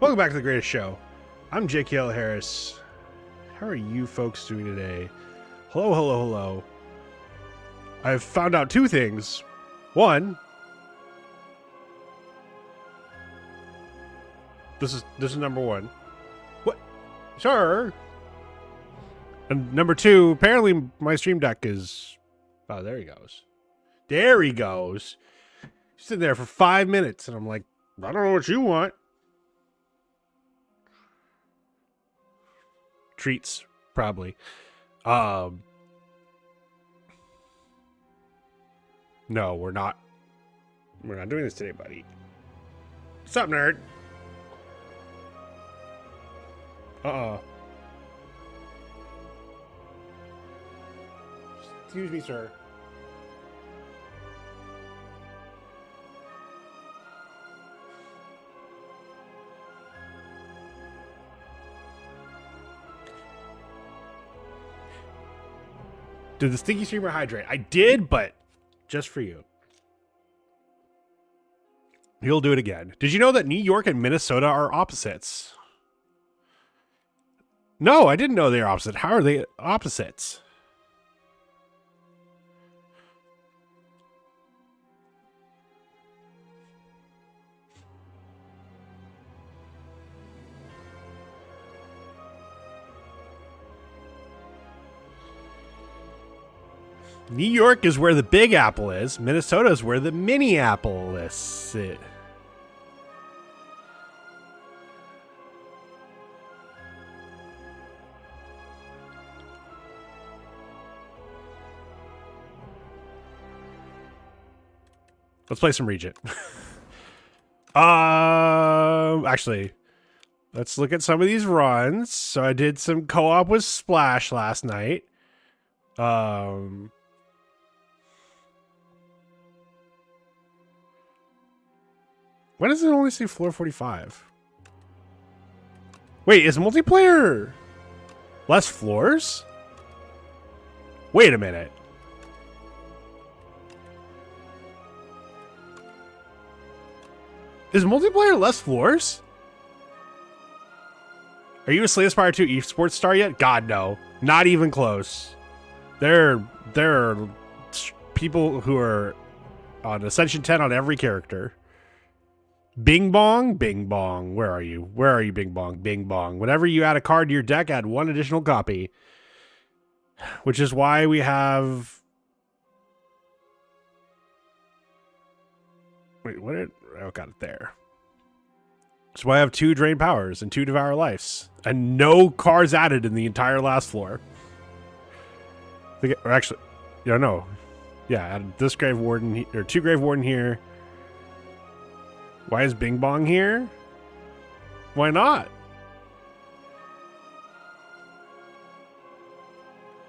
Welcome back to the greatest show. I'm JKL Harris. How are you folks doing today? Hello, hello, hello. I've found out two things. One, this is number one. What? Sure. And number two, apparently my stream deck is... Oh, there he goes. There he goes. He's sitting there for 5 minutes, and I'm like, I don't know what you want. Treats, probably. No, we're not. We're not doing this today, buddy. What's up, nerd? Excuse me, sir. Did the stinky streamer hydrate? I did, but just for you. He'll do it again. Did you know that New York and Minnesota are opposites? No, I didn't know they are opposite. How are they opposites? New York is where the Big Apple is. Minnesota is where the Mini Apple is. Let's play some Regent. Actually, let's look at some of these runs. So I did some co-op with Splash last night. Why does it only say floor 45? Wait, is multiplayer less floors? Wait a minute. Is multiplayer less floors? Are you a Slay the Spire 2 esports star yet? God, no. Not even close. There are people who are on Ascension 10 on every character. Bing bong, bing bong. Where are you? Where are you, bing bong, bing bong? Whenever you add a card to your deck, add one additional copy. Which is why we have... Wait, what did... Oh, got it there. So I have 2 drain powers and 2 devour lives. And no cards added in the entire last floor. Or actually... Yeah, no. Yeah, added this Grave Warden... Or 2 Grave Warden here. Why is Bing Bong here? Why not?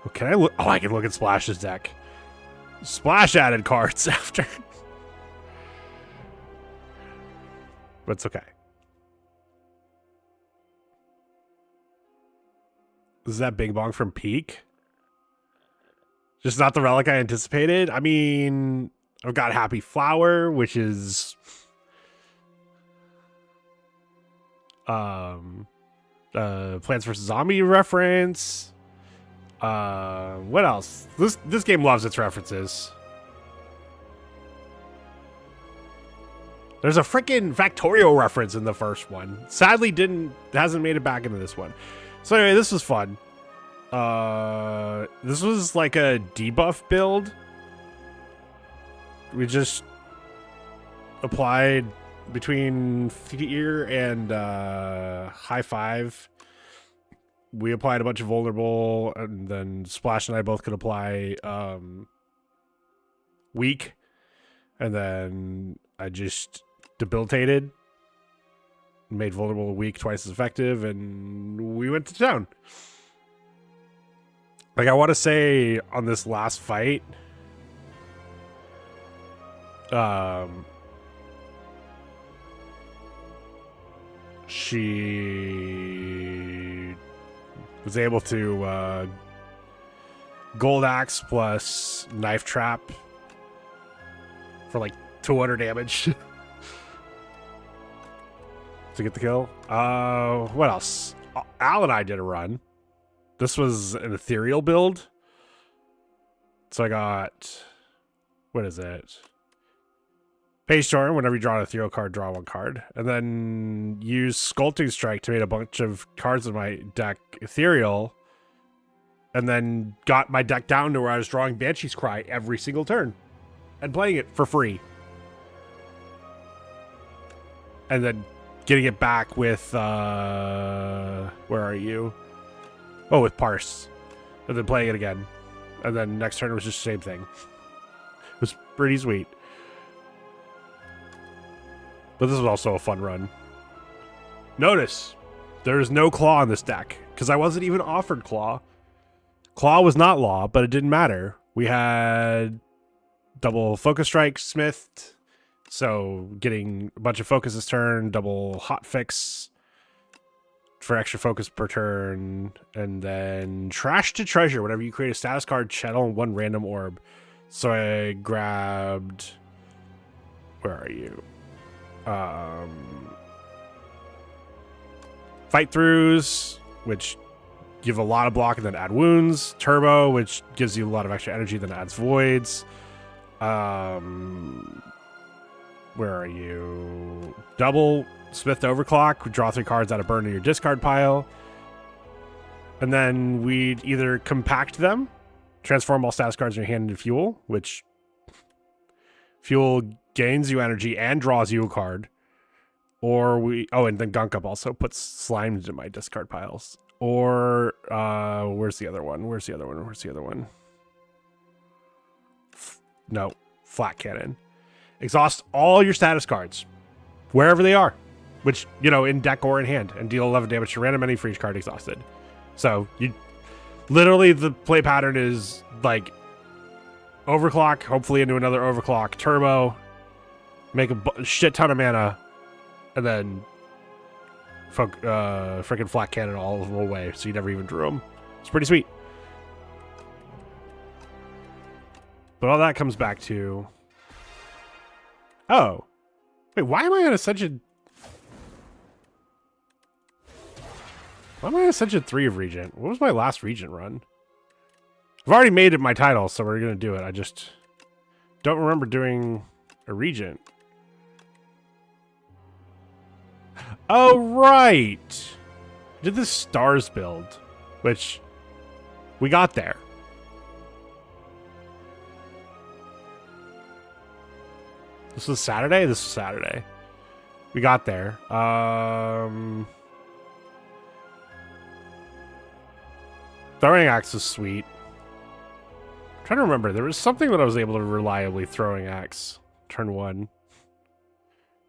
Oh, can I look? Oh, I can look at Splash's deck. Splash added cards after. But it's okay. Is that Bing Bong from Peak? Just not the relic I anticipated? I mean, I've got Happy Flower, which is... Plants vs. Zombie reference. What else? This game loves its references. There's a freaking Factorial reference in the first one. Sadly, hasn't made it back into this one. So anyway, this was fun. This was like a debuff build. We just applied between Fear and High Five. We applied a bunch of vulnerable, and then Splash and I both could apply weak, and then I just debilitated, made vulnerable weak twice as effective, and we went to town. Like, I want to say on this last fight, she was able to gold axe plus knife trap for like 200 damage. to get the kill. What else? Al and I did a run. This was an ethereal build. So I got, what is it? Page Storm, whenever you draw an ethereal card, draw one card. And then use Sculpting Strike to make a bunch of cards in my deck ethereal. And then got my deck down to where I was drawing Banshee's Cry every single turn. And playing it for free. And then getting it back with, where are you? Oh, with Parse. And then playing it again. And then next turn was just the same thing. It was pretty sweet. But this was also a fun run. Notice, there's no Claw in this deck. Because I wasn't even offered Claw. Claw was not law, but it didn't matter. We had double Focus Strike, Smith. So getting a bunch of focus this turn, double Hot Fix for extra focus per turn, and then Trash to Treasure whenever you create a status card, channel, and one random orb. So I grabbed, where are you? Fight Throughs, which give a lot of block and then add wounds. Turbo, which gives you a lot of extra energy, then adds voids. Where are you? Double Smith Overclock. Draw 3 cards out of burn in your discard pile. And then we'd either compact them, transform all status cards in your hand into fuel, which fuel gains you energy and draws you a card. Or we, oh, and then Gunk Up also puts slime into my discard piles. Or, where's the other one? Where's the other one? Where's the other one? No, Flat Cannon. Exhaust all your status cards, wherever they are, which, you know, in deck or in hand, and deal 11 damage to random enemy for each card exhausted. So, you literally, the play pattern is like overclock, hopefully into another overclock, turbo, make a shit ton of mana, and then freaking Flat Cannon all the way, so you never even drew them. It's pretty sweet. But all that comes back to, oh, wait, why am I on Ascension? Why am I on Ascension 3 of Regent? What was my last Regent run? I've already made it my title, so we're going to do it. I just don't remember doing a Regent. Oh, right. I did this Stars build, which we got there. This was Saturday? This was Saturday. We got there. Throwing Axe was sweet. I'm trying to remember. There was something that I was able to reliably Throwing Axe. Turn 1.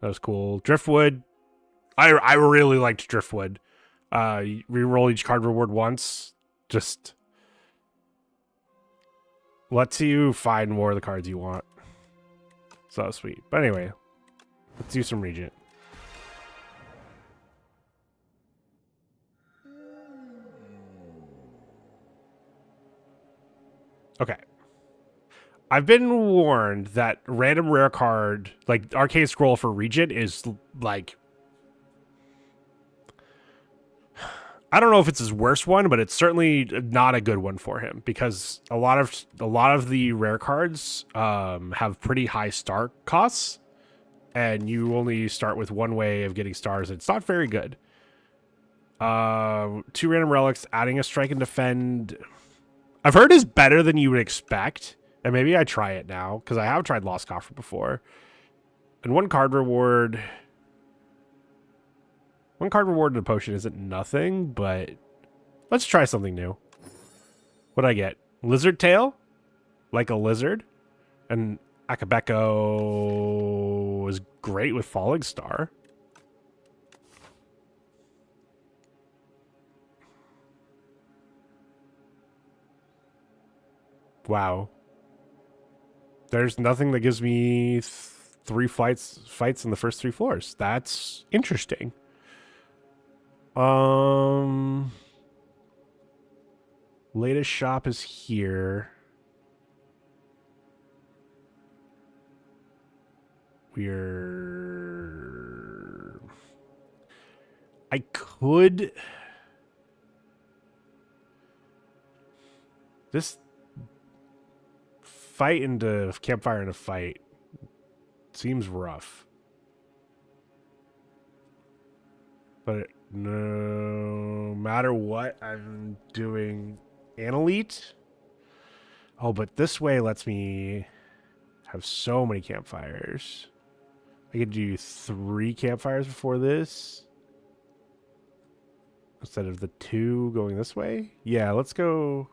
That was cool. Driftwood. I really liked Driftwood. Reroll each card reward once. Just lets you find more of the cards you want. So that was sweet. But anyway, let's do some Regent. Okay. I've been warned that random rare card, like Arcade Scroll for Regent, is like, I don't know if it's his worst one, but it's certainly not a good one for him, because a lot of the rare cards have pretty high star costs, and you only start with one way of getting stars. It's not very good. 2 random relics, adding a strike and defend, I've heard is better than you would expect, and maybe I try it now, because I have tried Lost Coffer before. And 1 card reward. 1 card reward in a potion isn't nothing, but let's try something new. What'd I get? Lizard Tail? Like a lizard? And Akabeko is great with Falling Star. Wow. There's nothing that gives me 3 fights in the first 3 floors. That's interesting. Latest shop is here. I could... This fight into campfire in a fight seems rough. But no matter what, I'm doing an elite. Oh, but this way lets me have so many campfires. I could do 3 campfires before this. Instead of the 2 going this way. Yeah, let's go.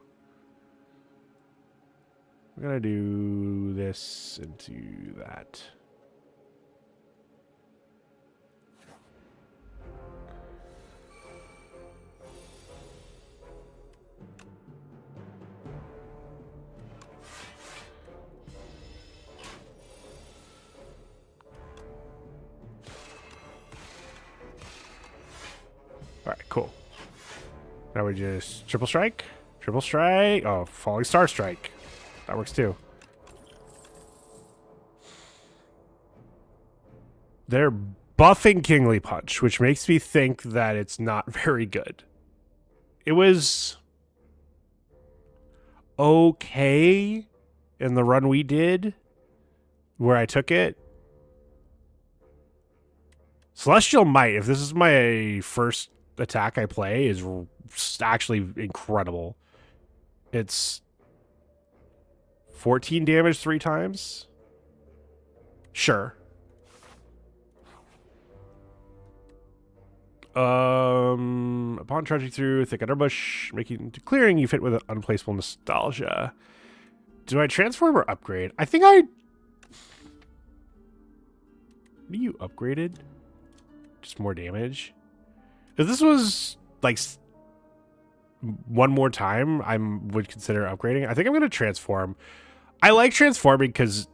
We're going to do this and do that. All right, cool. Now we just triple strike. Triple strike. Oh, falling star strike. That works too. They're buffing Kingly Punch, which makes me think that it's not very good. It was okay in the run we did where I took it. Celestial Might, if this is my first attack I play, is actually incredible. It's 14 damage 3 times. Sure. Upon trudging through thick underbush, clearing you fit with unplaceable nostalgia. Do I transform or upgrade? I think I... What are you upgraded? Just more damage? If this was like one more time, I would consider upgrading. I think I'm going to transform. I like transforming because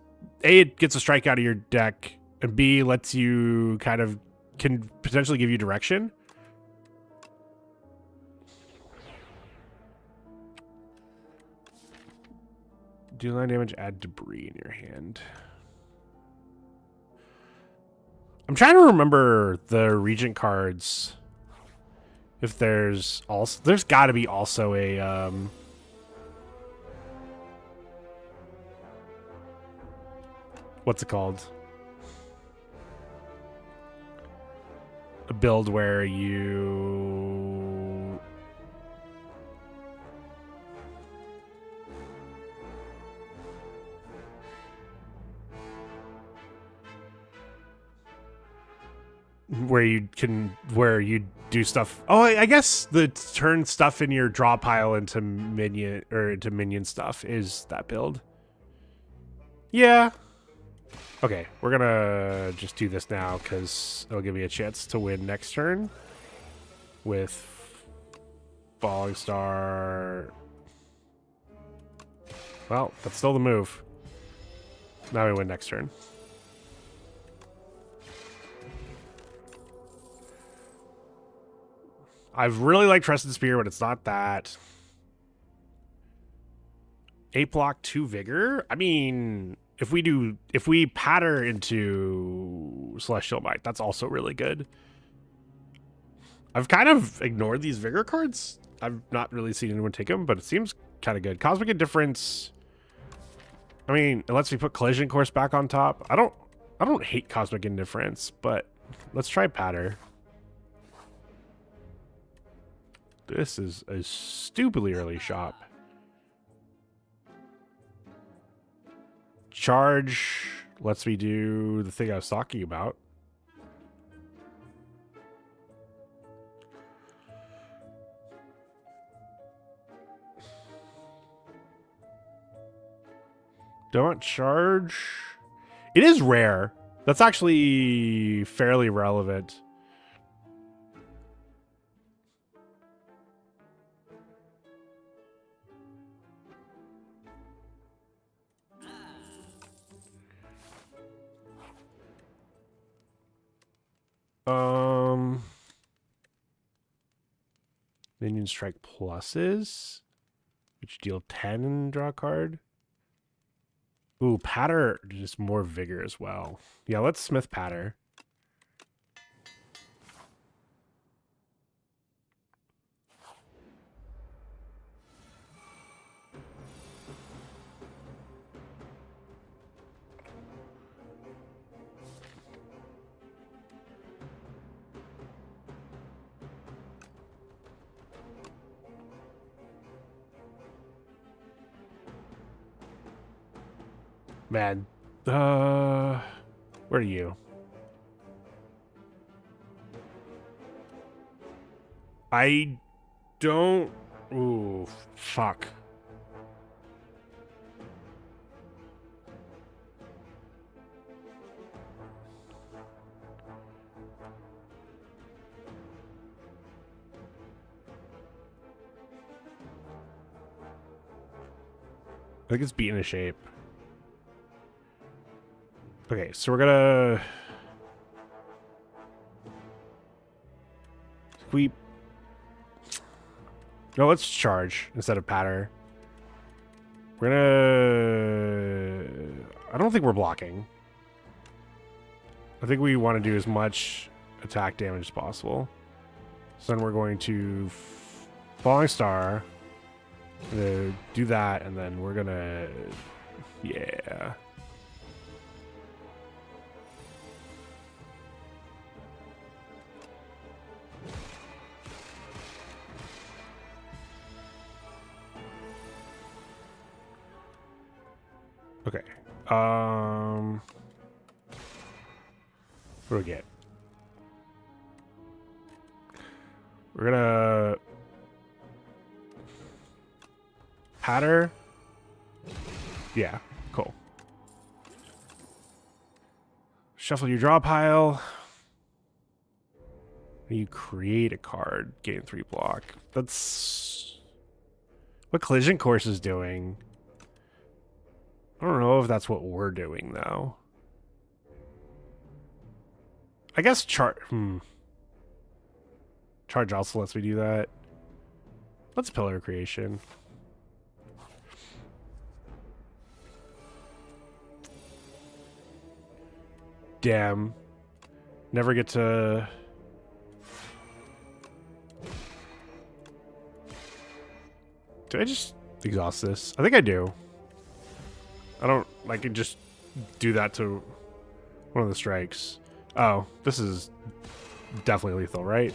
A, it gets a strike out of your deck, and B, lets you kind of can potentially give you direction. Deal 9 damage, add debris in your hand. I'm trying to remember the Regent cards. If there's also... There's got to be also a... what's it called? A build where you... where you do stuff. Oh, I guess the turn stuff in your draw pile into minion stuff is that build. Yeah. Okay, we're gonna just do this now because it'll give me a chance to win next turn with Falling Star. Well, that's still the move. Now we win next turn. I've really liked Trusted Spear, but it's not that. 8 block, 2 vigor. I mean, if we patter into Celestial Might, that's also really good. I've kind of ignored these vigor cards. I've not really seen anyone take them, but it seems kind of good. Cosmic Indifference. I mean, it lets me put Collision Course back on top. I don't hate Cosmic Indifference, but let's try patter. This is a stupidly early shop. Charge lets me do the thing I was talking about. Don't charge. It is rare. That's actually fairly relevant. Minion strike pluses, which deal 10 and draw a card. Ooh, patter, just more vigor as well. Yeah, let's smith patter. Man. Where are you? I don't... Ooh, fuck. I think it's beaten a shape. Okay, so we're gonna... No, let's charge instead of patter. We're gonna... I don't think we're blocking. I think we want to do as much attack damage as possible. So then we're going to... Falling Star. Gonna do that, and then we're gonna... Yeah. Okay. What do we get? We're gonna patter. Yeah, cool. Shuffle your draw pile. You create a card, gain 3 block. That's what Collision Course is doing. I don't know if that's what we're doing, though. I guess Charge also lets me do that. Let's Pillar Creation. Damn. Never get to... Do I just exhaust this? I think I do. I don't... I can just do that to one of the strikes. Oh, this is definitely lethal, right?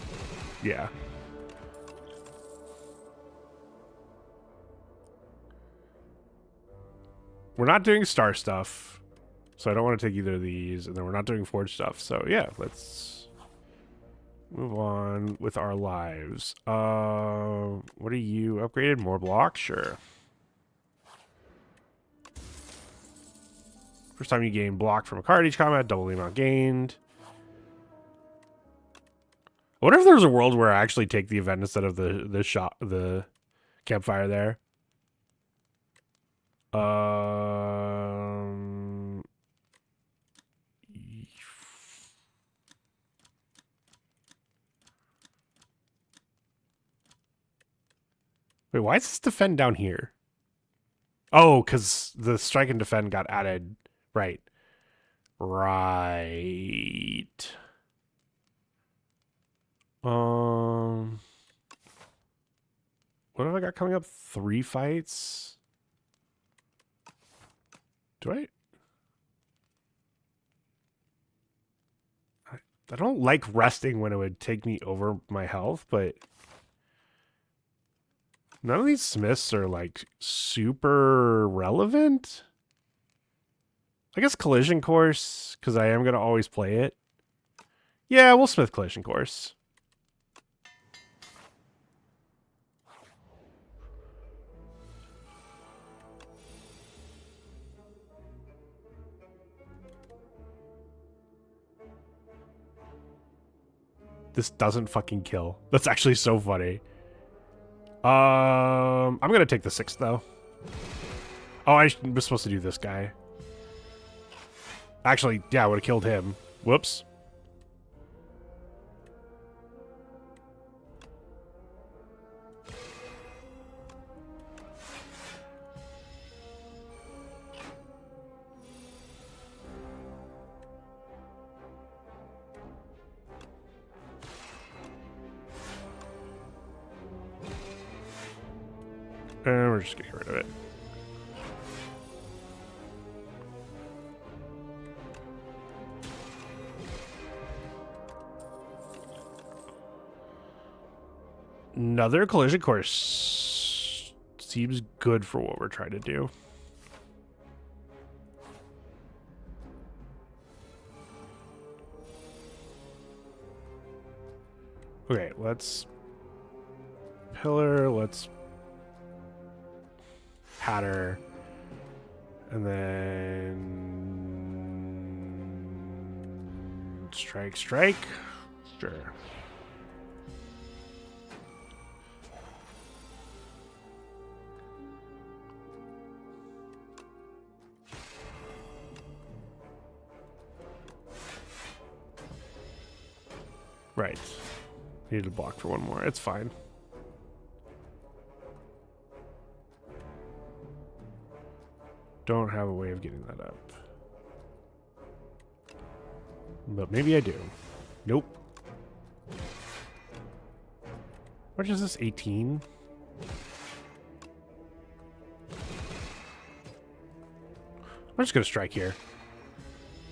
Yeah. We're not doing star stuff, so I don't want to take either of these, and then we're not doing forge stuff, so yeah, let's move on with our lives. What are you upgraded? More block? Sure. First time you gain block from a card each combat, double the amount gained. I wonder if there's a world where I actually take the event instead of the campfire there. Wait, why is this defend down here? Oh, because the strike and defend got added. Right. Right. What have I got coming up? 3 fights? Do I don't like resting when it would take me over my health, but none of these smiths are like super relevant. I guess Collision Course, because I am going to always play it. Yeah, we'll smith Collision Course. This doesn't fucking kill. That's actually so funny. I'm going to take the 6th, though. Oh, I was supposed to do this guy. Actually, yeah, I would have killed him. Whoops. And we're just gonna get rid of it. Another Collision Course seems good for what we're trying to do. Okay, let's pillar, let's patter, and then strike. Sure. Right. Needed to block for one more. It's fine. Don't have a way of getting that up. But maybe I do. Nope. What is this, 18? I'm just gonna strike here.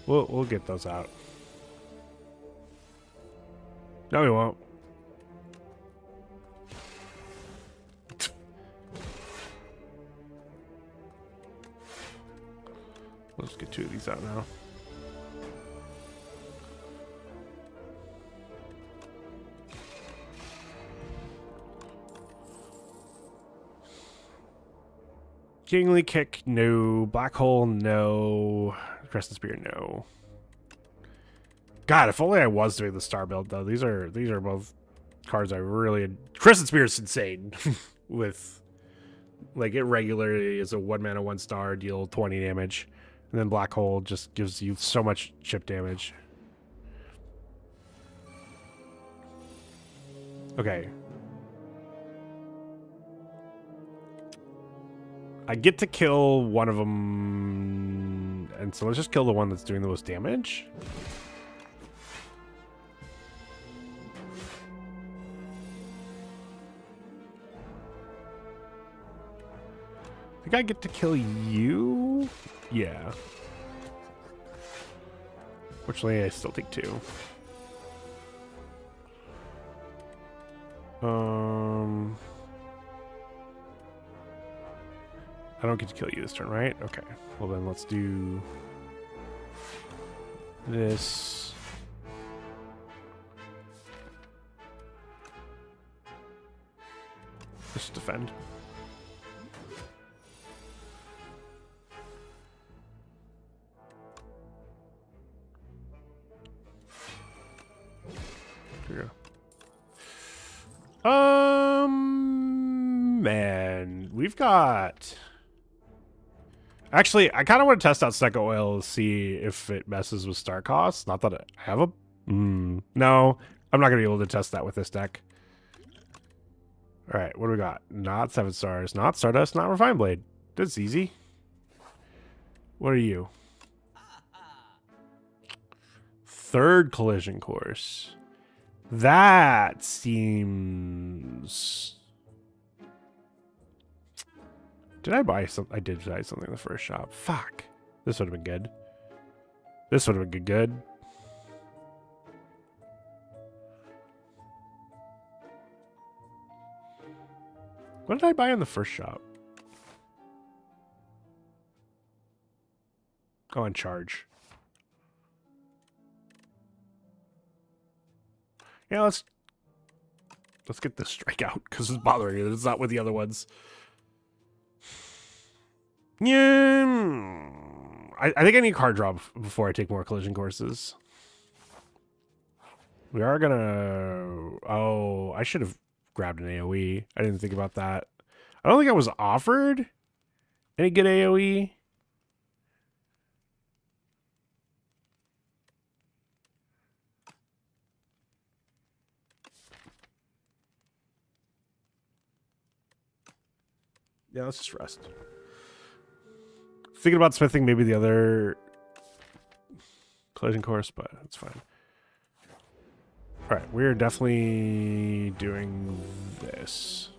We'll get those out. No, we won't. Let's get 2 of these out now. Kingly Kick, no. Black Hole, no. Crescent Spear, no. God, if only I was doing the star build though. These are both cards I really. Crescent Spear is insane. With like, it regularly is a 1 mana 1 star, deal 20 damage, and then Black Hole just gives you so much chip damage. Okay. I get to kill one of them, and so let's just kill the one that's doing the most damage. I think I get to kill you? Yeah. Fortunately, I still take 2. I don't get to kill you this turn, right? Okay. Well, then let's do this. Just defend. Here we go. Man, we've got. Actually, I kind of want to test out Second Oil to see if it messes with star costs. Not that I have a. No, I'm not gonna be able to test that with this deck. All right, what do we got? Not 7 stars, not Stardust, not Refined Blade. That's easy. What are you? 3rd Collision Course. That seems. Did I buy some? I did buy something in the first shop. Fuck. This would have been good. This would have been good. What did I buy in the first shop? Oh, on charge. Yeah, let's get this strike out because it's bothering you. It's not with the other ones. Yeah, I think I need card drop before I take more collision courses. We are gonna. Oh, I should have grabbed an AOE. I didn't think about that. I don't think I was offered any good AOE. Yeah, let's just rest. Thinking about smithing maybe the other collision course, but it's fine. All right, we're definitely doing this.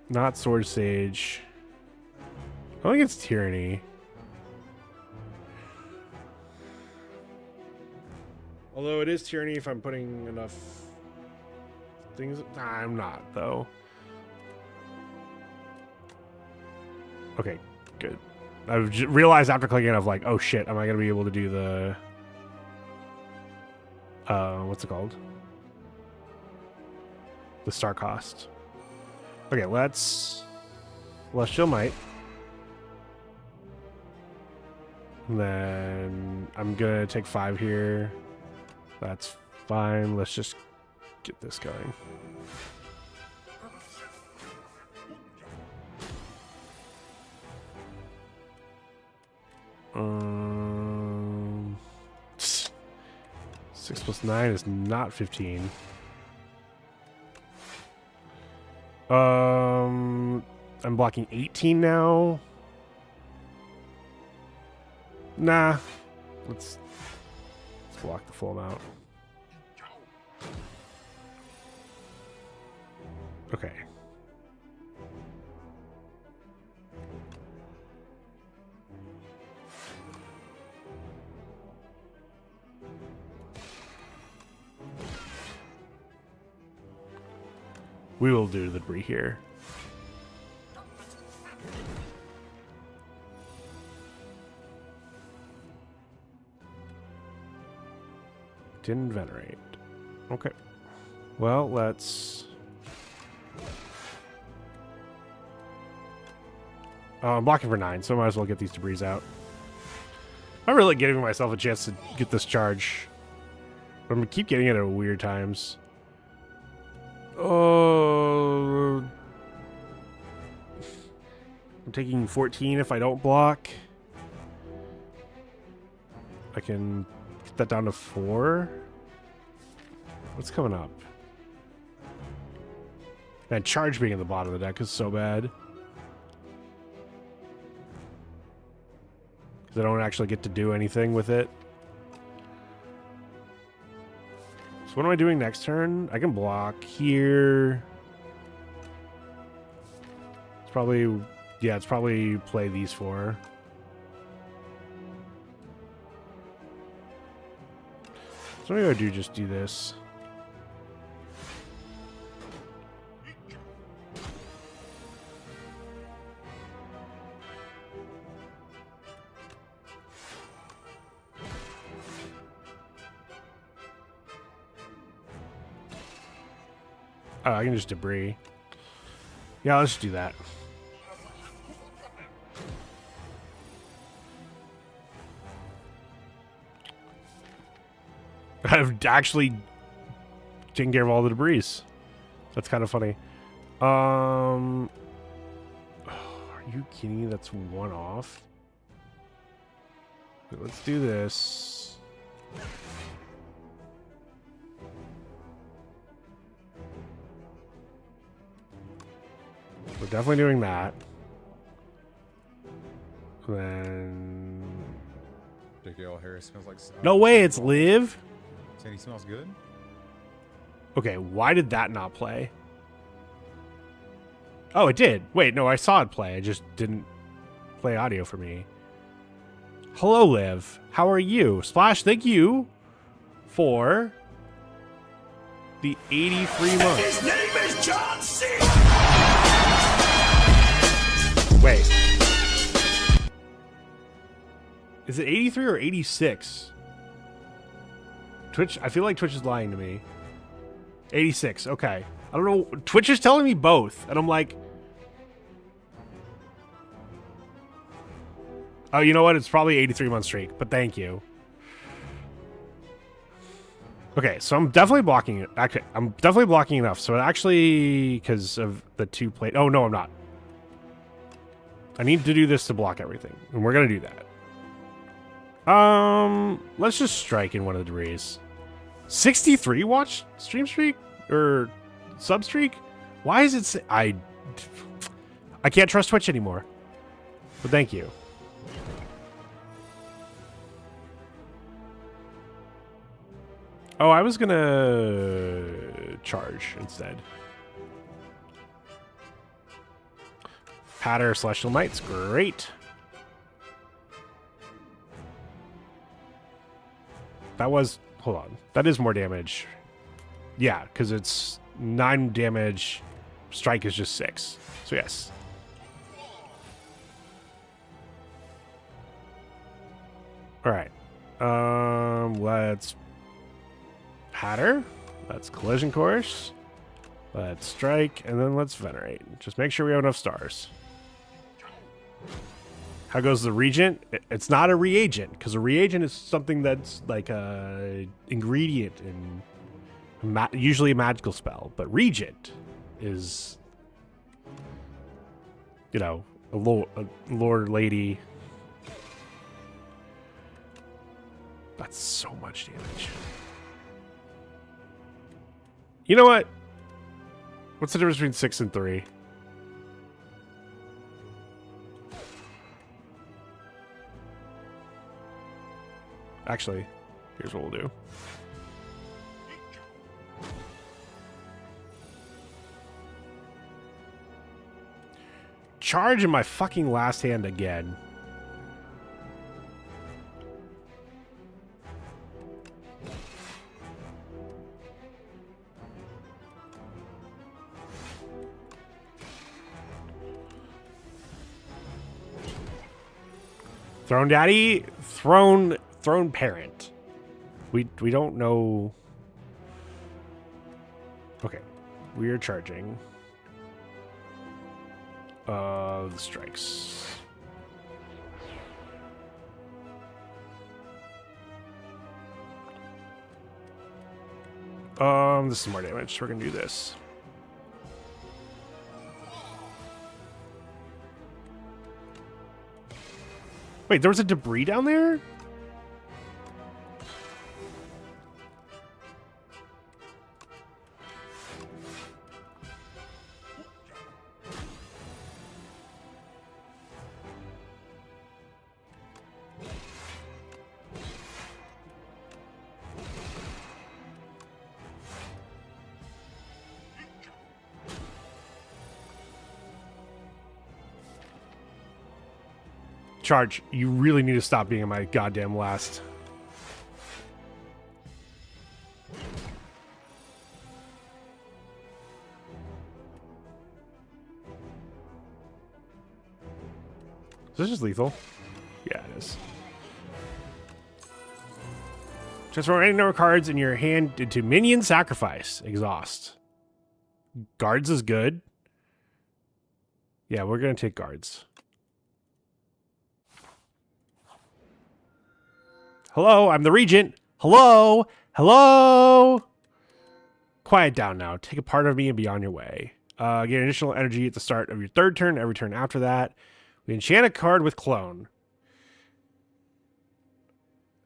Not Sword Sage. I think it's Tyranny. Although it is Tyranny if I'm putting enough things. Nah, I'm not, though. Okay, good. I've realized after clicking it, I'm like, oh shit, am I going to be able to do the... what's it called? The star cost. Okay, let's... Celestial Might. And then I'm going to take 5 here. That's fine. Let's just get this going. Six plus 9 is not 15. I'm blocking 18 now. Nah. Let's block the full amount. Okay. We will do the debris here. Didn't venerate. Okay. Well, let's... I'm blocking for 9, so I might as well get these debris out. I'm really giving myself a chance to get this charge. But I'm going to keep getting it at weird times. Oh... I'm taking 14 if I don't block. I can get that down to 4. What's coming up? Man, charge being at the bottom of the deck is so bad. Because I don't actually get to do anything with it. So what am I doing next turn? I can block here. It's probably... Yeah, it's probably play these 4. So maybe I do just do this. Oh, I can just debris. Yeah, let's do that. I've actually taken care of all the debris. That's kind of funny. Are you kidding me? That's 1 off. Okay, let's do this. We're definitely doing that. Then... JKL hair smells like... No way, it's Liv? Saying he smells good? Okay, why did that not play? Oh, it did. Wait, no, I saw it play. I just didn't play audio for me. Hello, Liv. How are you? Splash, thank you for the 83 months. His name is John C. Wait. Is it 83 or 86? Twitch, I feel like Twitch is lying to me. 86, okay. I don't know. Twitch is telling me both, and I'm like... Oh, you know what? It's probably 83-month streak, but thank you. Okay, so I'm definitely blocking it. Okay, I'm definitely blocking enough. So it actually, because of the 2 plate... Oh, no, I'm not. I need to do this to block everything, and we're going to do that. Let's just strike in one of the debris. 63 watch stream streak or sub streak? Why is it? I can't trust Twitch anymore. But thank you. Oh, I was gonna charge instead. Patter Celestial Might's great. That was... Hold on. That is more damage. Yeah, because it's 9 damage. Strike is just 6. So yes. All right. Let's patter. Let's collision course. Let's strike, and then let's venerate. Just make sure we have enough stars. How goes the regent? It's not a reagent, because a reagent is something that's like a ingredient in usually a magical spell. But regent is, you know, a lord lady. That's so much damage. You know what? What's the difference between 6 and 3? Actually, here's what we'll do. Charge in my fucking last hand again. Throne daddy, throne parent. We don't know. Okay, we are charging. The strikes. This is more damage. So we're gonna do this. Wait, there was a debris down there? Charge, you really need to stop being in my goddamn last. Is this just lethal? Yeah, it is. Transform any number of cards in your hand into minion sacrifice. Exhaust. Guards is good. Yeah, we're going to take guards. Hello, I'm the Regent. Hello? Hello? Quiet down now. Take a part of me and be on your way. Get additional energy at the start of your third turn. Every turn after that. We enchant a card with clone.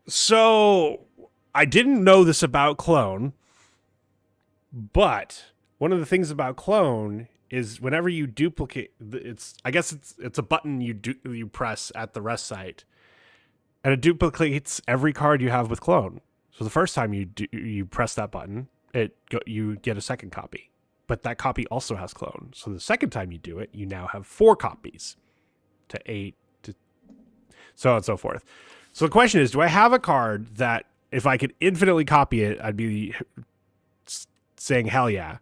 So, I didn't know this about clone. But one of the things about clone is whenever you duplicate, I guess it's a button you press at the rest site. And it duplicates every card you have with clone. So the first time you press that button, you get a second copy. But that copy also has clone. So the second time you do it, you now have 4 copies to 8 to so on and so forth. So the question is, do I have a card that if I could infinitely copy it, I'd be saying hell yeah?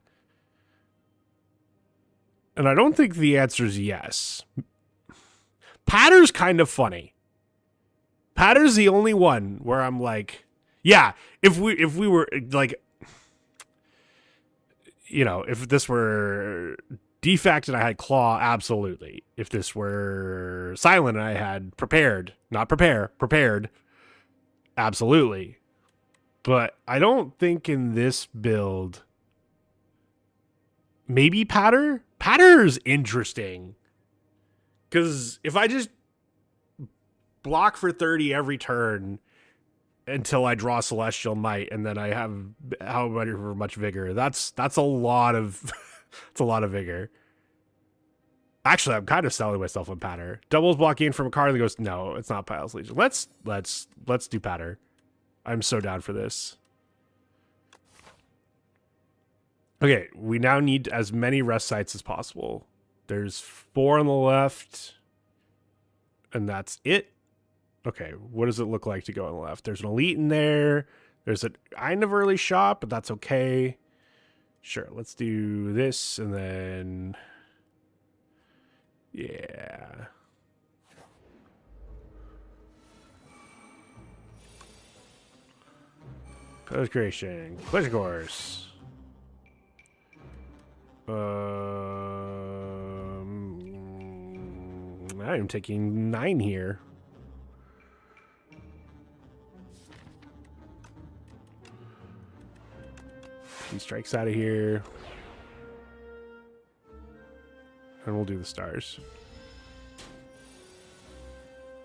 And I don't think the answer is yes. Patter's kind of funny. Patter's the only one where I'm like, yeah, if we were like, you know, if this were defect and I had claw, absolutely. If this were silent and I had prepared, not prepare, prepared, absolutely. But I don't think in this build, maybe patter? Patter's interesting. Because if I just block for 30 every turn until I draw Celestial Might, and then I have however much vigor. That's a lot of it's a lot of vigor. Actually, I'm kind of selling myself on patter. Doubles blocking from a card that goes, no, it's not Pile's Legion. Let's do patter. I'm so down for this. Okay, we now need as many rest sites as possible. There's 4 on the left, and that's it. Okay, what does it look like to go on the left? There's an elite in there. There's a kind of early shot, but that's okay. Sure, let's do this, and then... yeah. Post creation. Collision course. I'm taking 9 here. He strikes out of here. And we'll do the stars.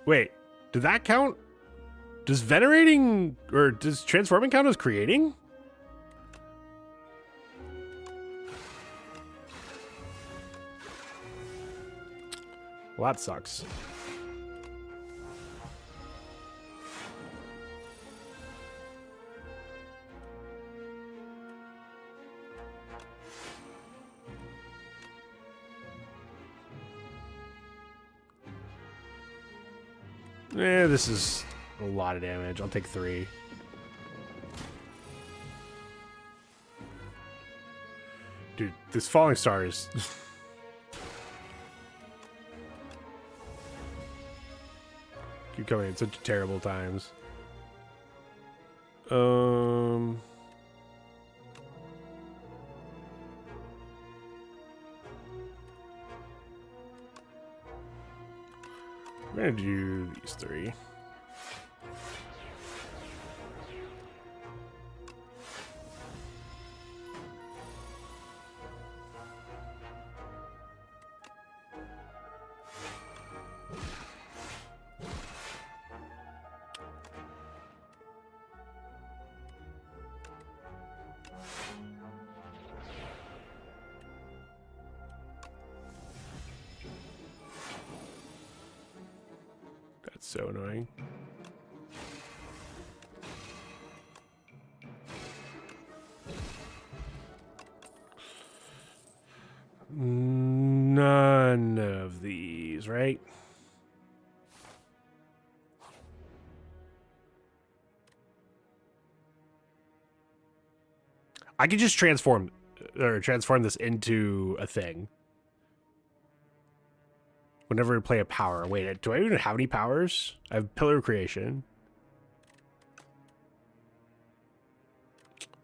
Wait, did that count? Does venerating or does transforming count as creating? Well, that sucks. This is a lot of damage. I'll take 3. Dude, this falling star is... keep coming at such terrible times. I'm gonna do these 3. That's so annoying. None of these, right? I could just transform this into a thing. Whenever we play a power. Wait, do I even have any powers? I have Pillar of Creation.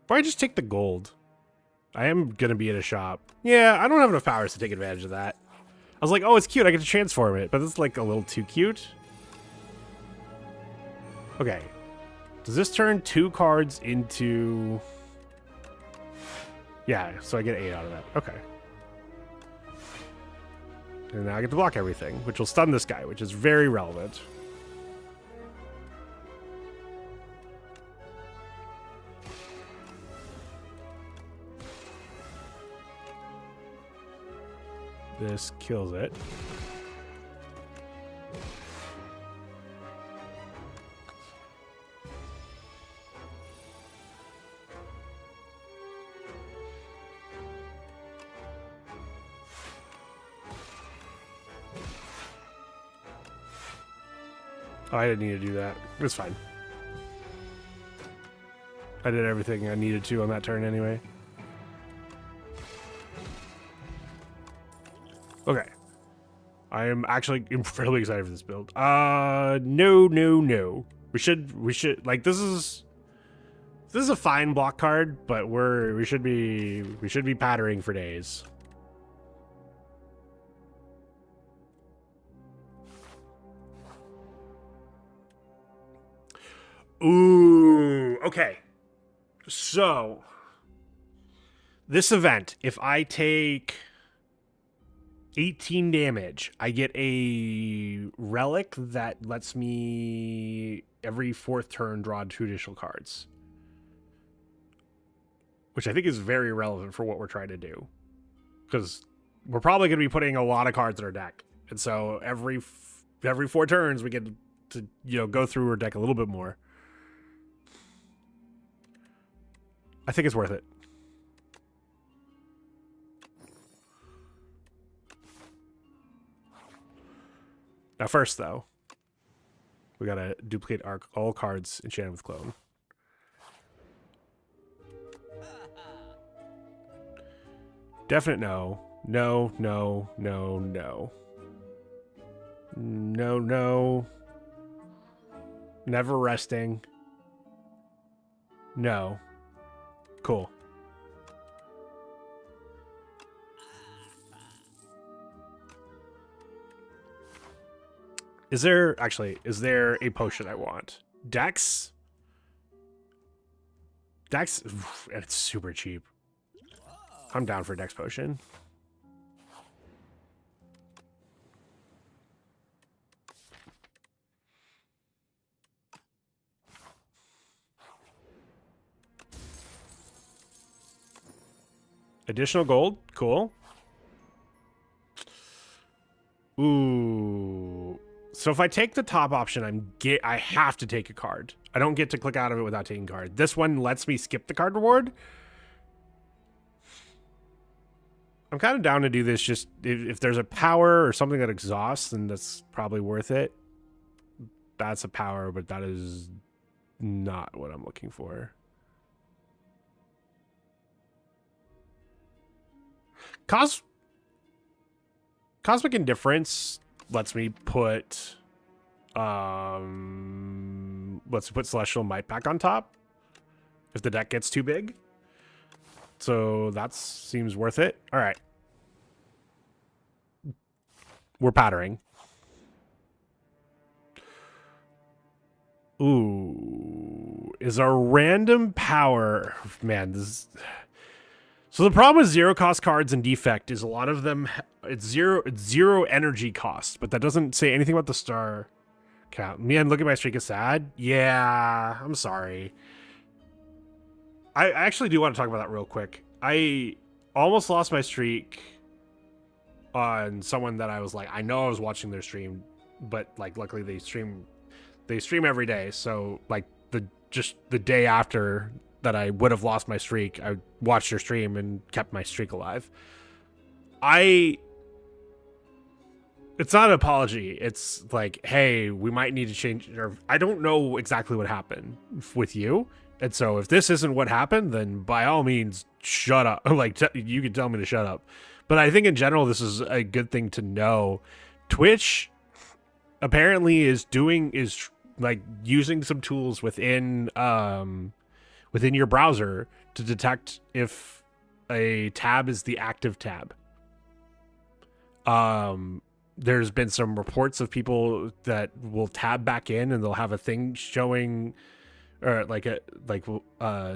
Or I just take the gold. I am going to be in a shop. Yeah, I don't have enough powers to take advantage of that. I was like, oh, it's cute. I get to transform it. But it's like a little too cute. Okay. Does this turn 2 cards into... Yeah, so I get 8 out of that. Okay. And now I get to block everything, which will stun this guy, which is very relevant. This kills it. Oh, I didn't need to do that. It's fine. I did everything I needed to on that turn anyway. Okay. I am actually incredibly excited for this build. No. We should like this is a fine block card, but we should be pattering for days. Ooh, okay. So, this event, if I take 18 damage, I get a relic that lets me every 4th turn draw 2 additional cards. Which I think is very relevant for what we're trying to do. Because we're probably going to be putting a lot of cards in our deck. And so every 4 turns we get to, go through our deck a little bit more. I think it's worth it. Now first, though, we gotta duplicate all cards enchanted with clone. Definite no. No. Never resting. No. Cool. Is there a potion I want? Dex? Dex, oof, and it's super cheap. I'm down for a Dex potion. Additional gold, cool. Ooh. So if I take the top option, I have to take a card. I don't get to click out of it without taking a card. This one lets me skip the card reward. I'm kind of down to do this just if there's a power or something that exhausts, then that's probably worth it. That's a power, but that is not what I'm looking for. Cosmic Indifference lets me put Celestial Might back on top if the deck gets too big. So that seems worth it. All right. We're pattering. Ooh. Is our random power... Man, this is... So the problem with zero cost cards and defect is a lot of them... It's zero energy cost, but that doesn't say anything about the star count. Man, look at my streak is sad. Yeah, I'm sorry. I actually do want to talk about that real quick. I almost lost my streak on someone that I was like, I know I was watching their stream, but like luckily they stream every day. So like just the day after that I would have lost my streak, I watched their stream and kept my streak alive. It's not an apology. It's like, hey, we might need to change. Or I don't know exactly what happened with you. And so if this isn't what happened, then by all means, shut up. Like, you can tell me to shut up. But I think in general, this is a good thing to know. Twitch apparently is like using some tools within your browser to detect if a tab is the active tab. There's been some reports of people that will tab back in and they'll have a thing showing, or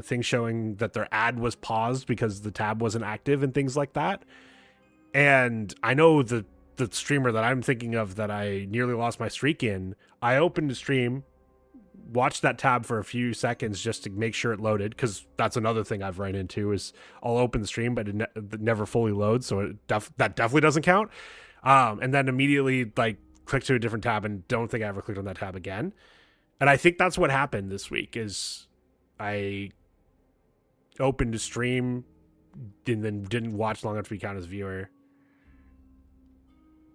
thing showing that their ad was paused because the tab wasn't active and things like that. And I know the streamer that I'm thinking of that I nearly lost my streak in, I opened the stream, watched that tab for a few seconds just to make sure it loaded, because that's another thing I've run into is I'll open the stream but it never fully loads, so that definitely doesn't count. And then immediately like click to a different tab and don't think I ever clicked on that tab again. And I think that's what happened this week is I opened a stream and then didn't watch long enough to be counted as a viewer.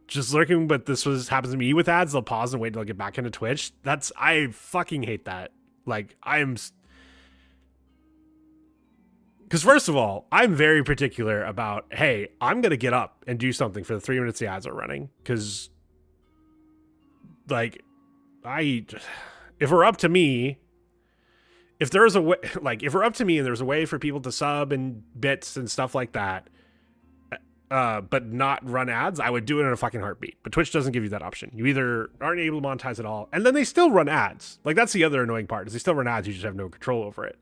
Just lurking, but this happens to me with ads. They'll pause and wait till I get back into Twitch. I fucking hate that. Like, because first of all, I'm very particular about, hey, I'm going to get up and do something for the 3 minutes the ads are running. Because, like, if it were up to me, if there's a way, like, if it were up to me and there's a way for people to sub and bits and stuff like that, but not run ads, I would do it in a fucking heartbeat. But Twitch doesn't give you that option. You either aren't able to monetize at all, and then they still run ads. Like, that's the other annoying part, is they still run ads, you just have no control over it.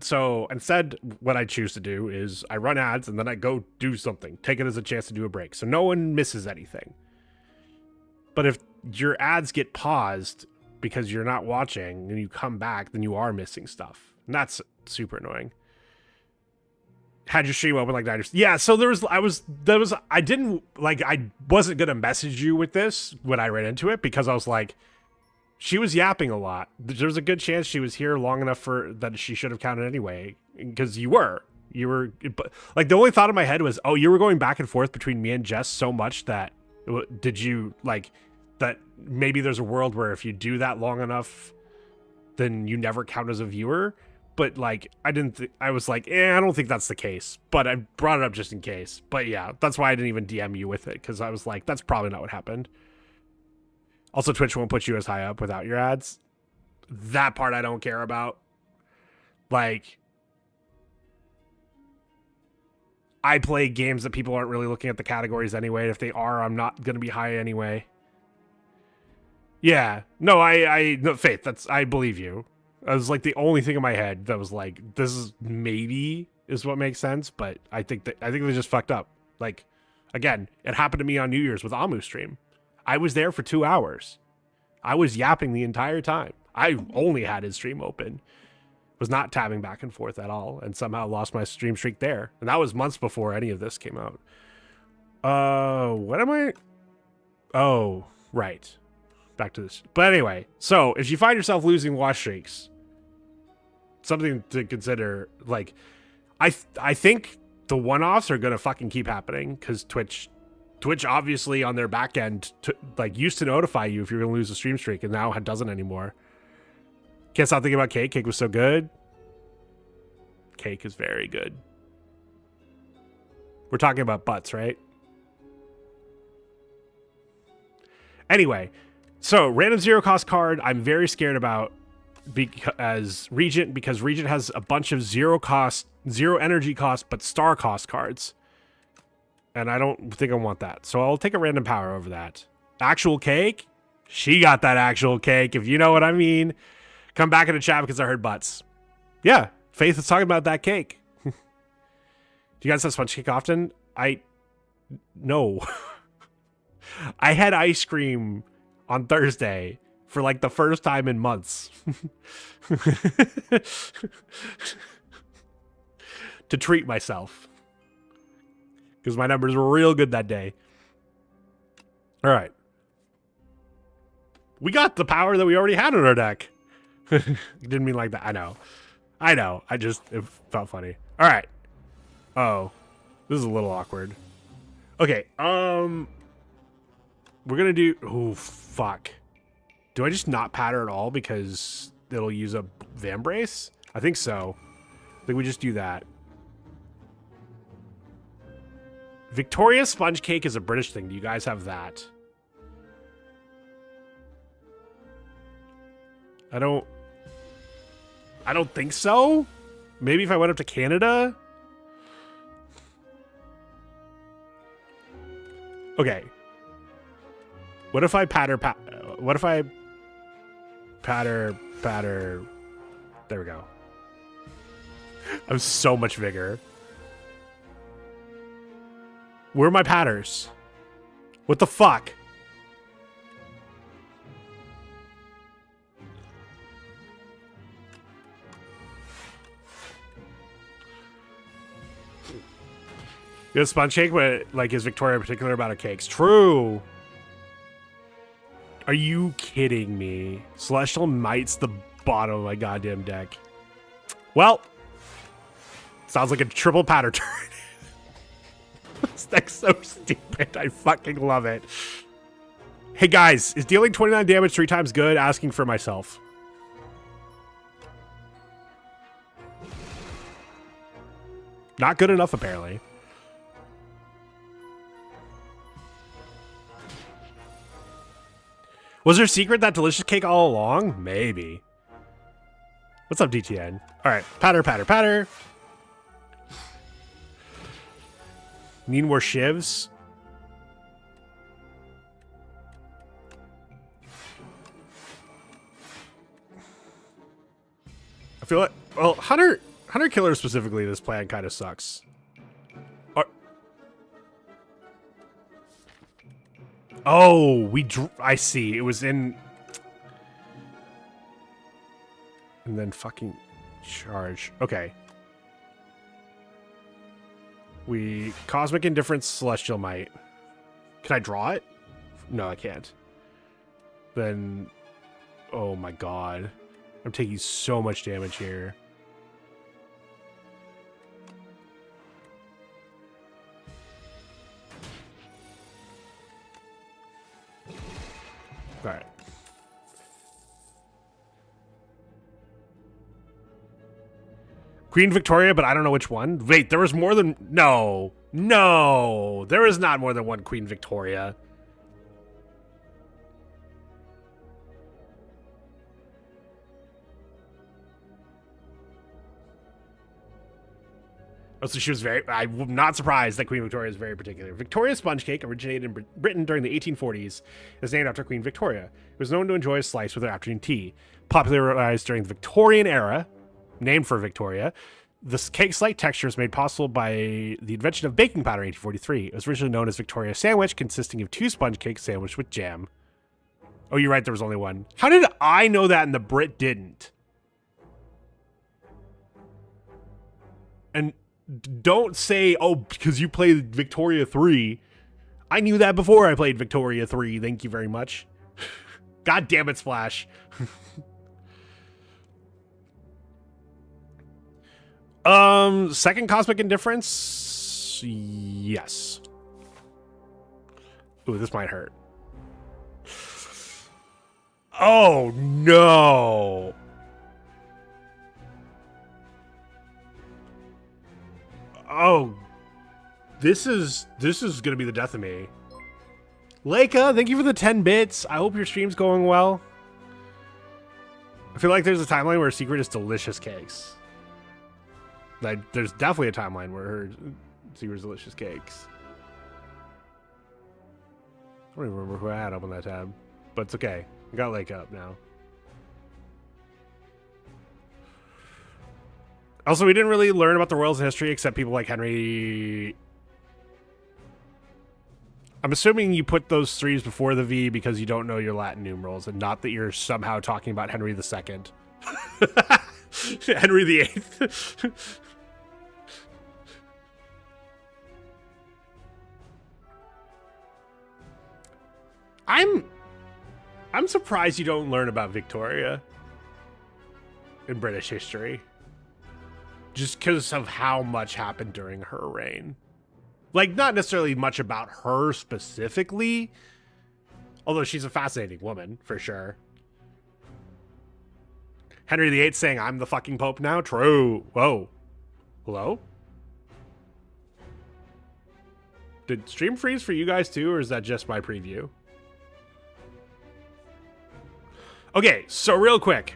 So instead, what I choose to do is I run ads and then I go do something, take it as a chance to do a break, so no one misses anything. But if your ads get paused because you're not watching and you come back, then you are missing stuff. And that's super annoying. Had your stream open like 90%. Yeah, so I wasn't gonna message you with this when I ran into it, because I was like, she was yapping a lot. There's a good chance she was here long enough that she should have counted anyway, because you were, like, the only thought in my head was, oh, you were going back and forth between me and Jess so much that that maybe there's a world where if you do that long enough, then you never count as a viewer. But like, I was like, I don't think that's the case, but I brought it up just in case. But yeah, that's why I didn't even DM you with it, because I was like, that's probably not what happened. Also, Twitch won't put you as high up without your ads. That part I don't care about. Like, I play games that people aren't really looking at the categories anyway. If they are, I'm not going to be high anyway. Yeah. No, no, Faith, I believe you. That was like the only thing in my head that was like, this is maybe is what makes sense, but I think they just fucked up. Like, again, it happened to me on New Year's with Amu stream. I was there for 2 hours. I was yapping the entire time. I only had his stream open. Was not tabbing back and forth at all, and somehow lost my stream streak there. And that was months before any of this came out. What am I? Oh, right. Back to this. But anyway, so if you find yourself losing watch streaks, something to consider. Like, I think the one-offs are gonna fucking keep happening because Twitch obviously on their back end like used to notify you if you're gonna lose a stream streak, and now it doesn't anymore. Can't stop thinking about Cake. Cake was so good. Cake is very good. We're talking about butts, right? Anyway, so random zero cost card I'm very scared about because Regent has a bunch of zero energy cost, but star cost cards. And I don't think I want that. So I'll take a random power over that. Actual Cake? She got that actual cake, if you know what I mean. Come back in the chat because I heard butts. Yeah, Faith is talking about that cake. Do you guys have sponge cake often? No. I had ice cream on Thursday for like the first time in months. To treat myself. Because my numbers were real good that day. All right. We got the power that we already had in our deck. Didn't mean like that. I know. It felt funny. All right. Oh, this is a little awkward. Okay. We're gonna do. Oh fuck. Do I just not patter at all because it'll use a Vambrace? I think so. I think we just do that. Victoria sponge cake is a British thing. Do you guys have that? I don't think so. Maybe if I went up to Canada. Okay. What if I patter? What if I patter? There we go. I'm so much bigger. Where are my patters? What the fuck? You know, sponge cake, but like, is Victoria particular about her cakes? True. Are you kidding me? Celestial Might's the bottom of my goddamn deck. Well, sounds like a triple patter turn. This deck's so stupid. I fucking love it. Hey guys, is dealing 29 damage 3 times good? Asking for myself. Not good enough, apparently. Was there a secret that delicious cake all along? Maybe. What's up, DTN? All right, patter, patter, patter. Need more shivs? I feel like, well, Hunter Killer specifically, this plan kind of sucks. Oh, I see. It was in... And then fucking charge. Okay. We Cosmic Indifference, Celestial Might. Can I draw it? No, I can't. Then... Oh my god. I'm taking so much damage here. All right. Queen Victoria, but I don't know which one. Wait, there was more than... No. No. There is not more than one Queen Victoria. Oh, so she was I'm not surprised that Queen Victoria is very particular. Victoria sponge cake originated in Britain during the 1840s. Is named after Queen Victoria, who was known to enjoy a slice with her afternoon tea. Popularized during the Victorian era, named for Victoria, this cake-like texture was made possible by the invention of baking powder in 1843. It was originally known as Victoria sandwich, consisting of 2 sponge cakes sandwiched with jam. Oh, you're right, there was only one. How did I know that and the Brit didn't? And don't say, oh, because you played Victoria 3. I knew that before I played Victoria 3. Thank you very much. God damn it, Splash. Second cosmic indifference. Yes. Ooh, this might hurt. Oh no. Oh, this is gonna be the death of me. Leica, thank you for the 10 bits. I hope your stream's going well. I feel like there's a timeline where her secret is delicious cakes. Like, there's definitely a timeline where her secret is delicious cakes. I don't even remember who I had up on that tab, but it's okay. I got Leica up now. Also, we didn't really learn about the royals in history except people like Henry. I'm assuming you put those 3s before the V because you don't know your Latin numerals and not that you're somehow talking about Henry II. Henry VIII. I'm surprised you don't learn about Victoria in British history. Just because of how much happened during her reign. Like, not necessarily much about her specifically. Although she's a fascinating woman, for sure. Henry VIII saying, I'm the fucking Pope now? True. Whoa. Hello? Did stream freeze for you guys too, or is that just my preview? Okay, so real quick.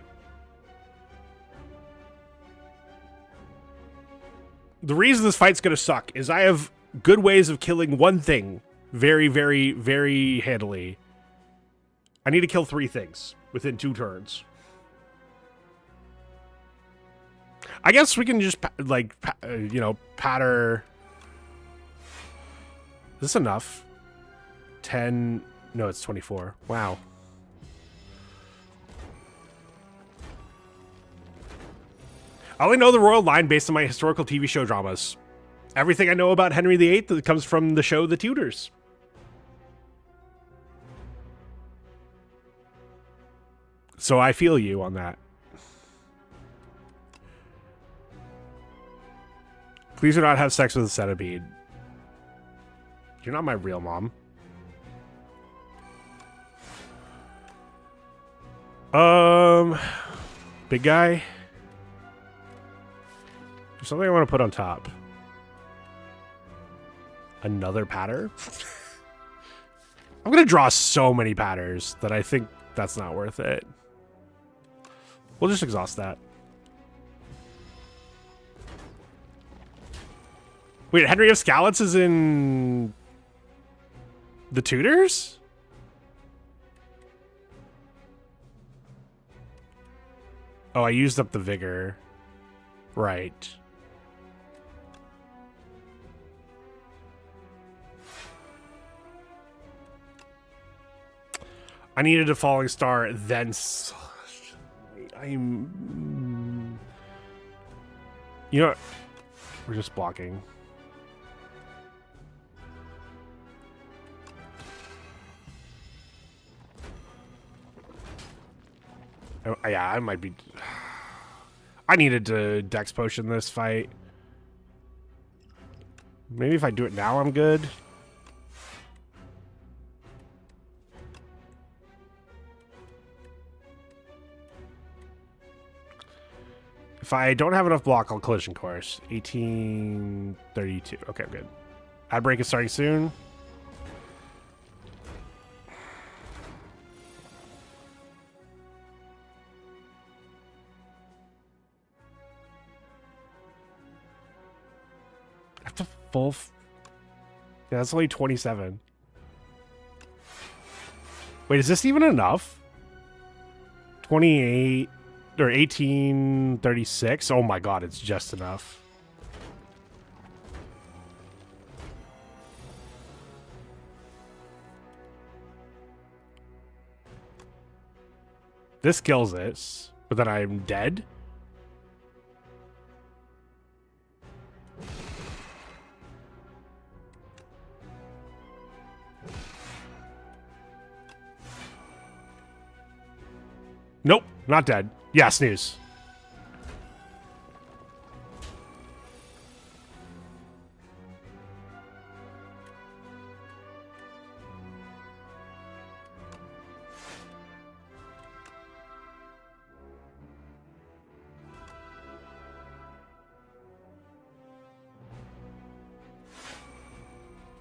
The reason this fight's gonna suck is I have good ways of killing one thing very, very, very handily. I need to kill 3 things within 2 turns. I guess we can just, you know, patter. Is this enough? 10. No, it's 24. Wow. I only know the royal line based on my historical TV show dramas. Everything I know about Henry VIII comes from the show The Tudors. So I feel you on that. Please do not have sex with a centipede. You're not my real mom. Big guy. There's something I want to put on top. Another patter? I'm going to draw so many patters that I think that's not worth it. We'll just exhaust that. Wait, Henry of Scallots is in the Tudors? Oh, I used up the vigor. Right. I needed a falling star, then I'm... You know what? We're just blocking. Oh, yeah, I might be... I needed to dex potion this fight. Maybe if I do it now, I'm good. If I don't have enough block, I'll collision course. 1832. Okay, I'm good. Ad break is starting soon. have to full. Yeah, that's only 27. Wait, is this even enough? 28 or 1836? Oh my god, it's just enough. This kills this, but then I'm dead. Nope, not dead. Yeah, snooze.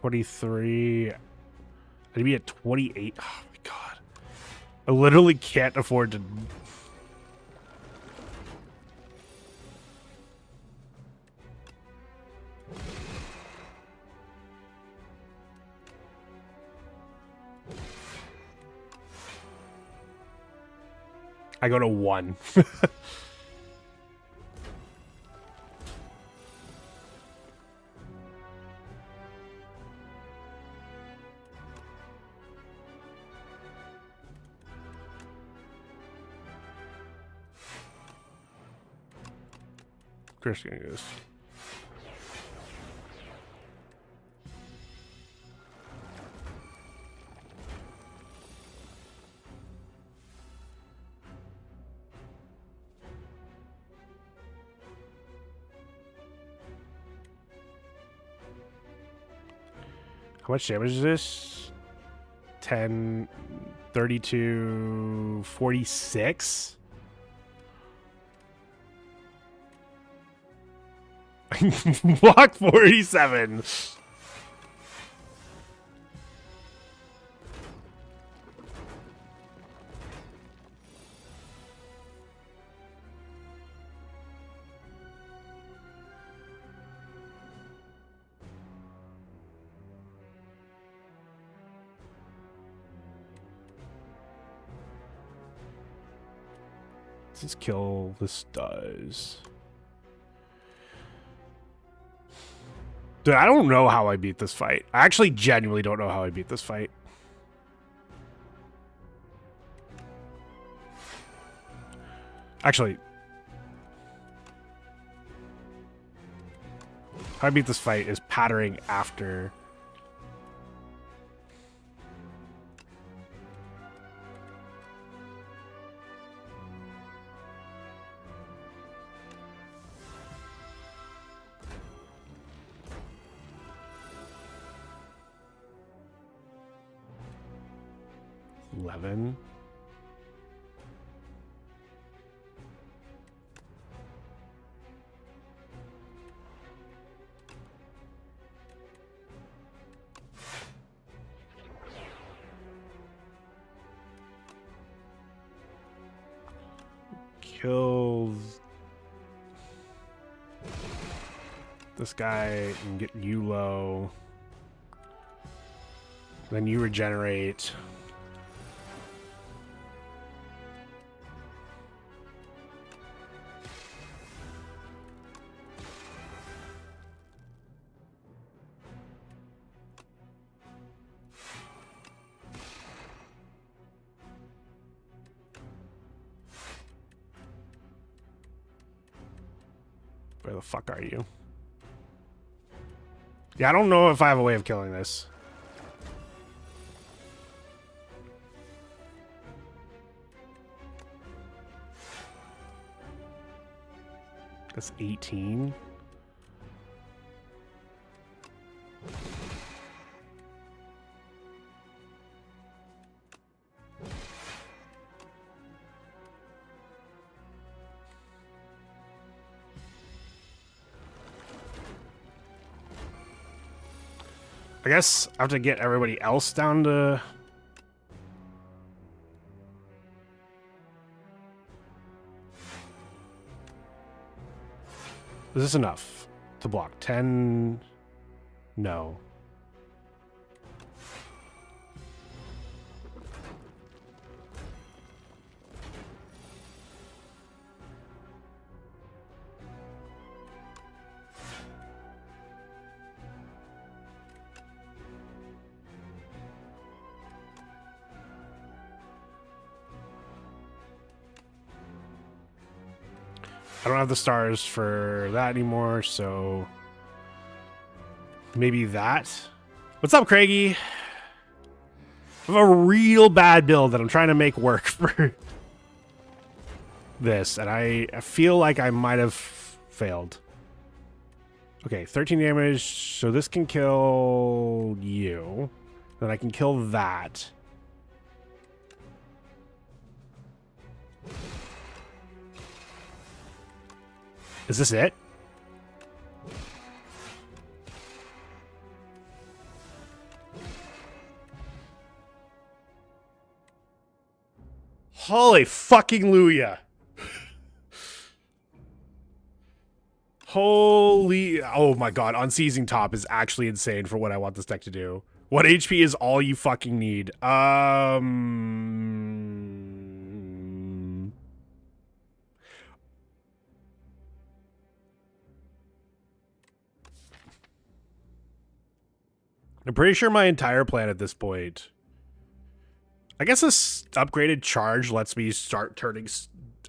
$23. I'd be at 28. Oh my god. I literally can't afford to. I go to 1. Christian is. How much damage is this? 10, 32, 46? Block 47. Let's kill this does. Dude, I don't know how I beat this fight. I actually genuinely don't know how I beat this fight. Actually, how I beat this fight is pattering after. $11. Kills this guy and get you low. Then you regenerate. Where the fuck are you? Yeah, I don't know if I have a way of killing this. That's 18. I guess I have to get everybody else down to... Is this enough to block? 10... No. I don't have the stars for that anymore, so maybe that. What's up, Craigie? I have a real bad build that I'm trying to make work for this, and I feel like I might have failed. Okay, 13 damage, so this can kill you. Then I can kill that. Is this it? Holy fucking Luya. Holy, oh my god, unseizing top is actually insane for what I want this deck to do. What HP is all you fucking need? I'm pretty sure my entire plan at this point. I guess this upgraded charge lets me start turning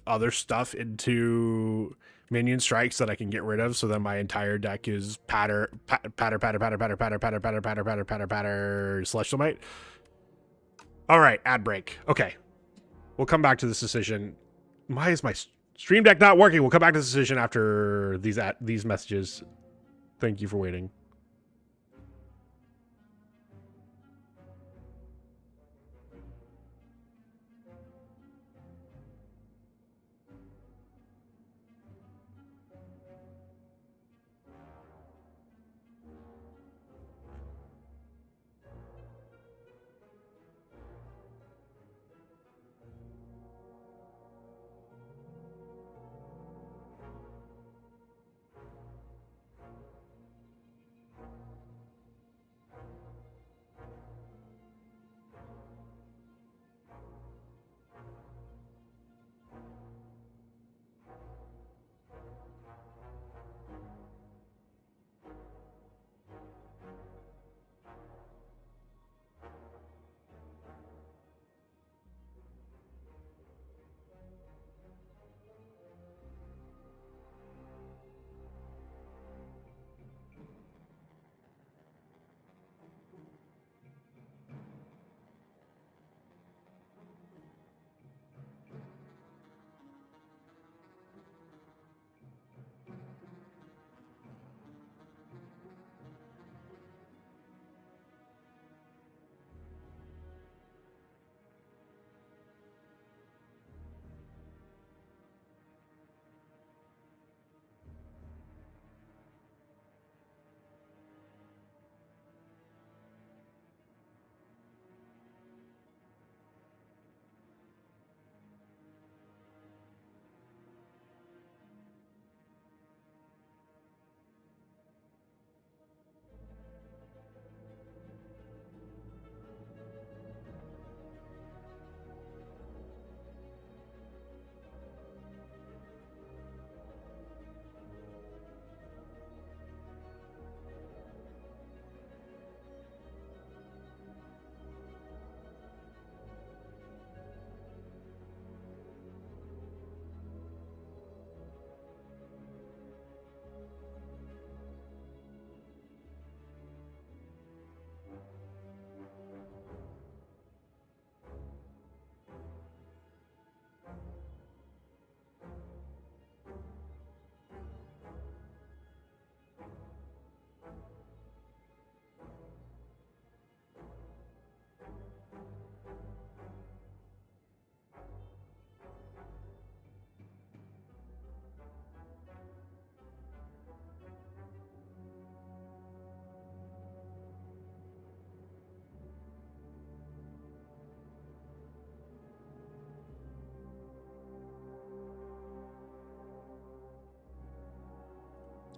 other stuff into minion strikes that I can get rid of, so then my entire deck is patter, celestial might. All right, ad break. Okay, we'll come back to this decision. Why is my stream deck not working? We'll come back to this decision after these messages. Thank you for waiting.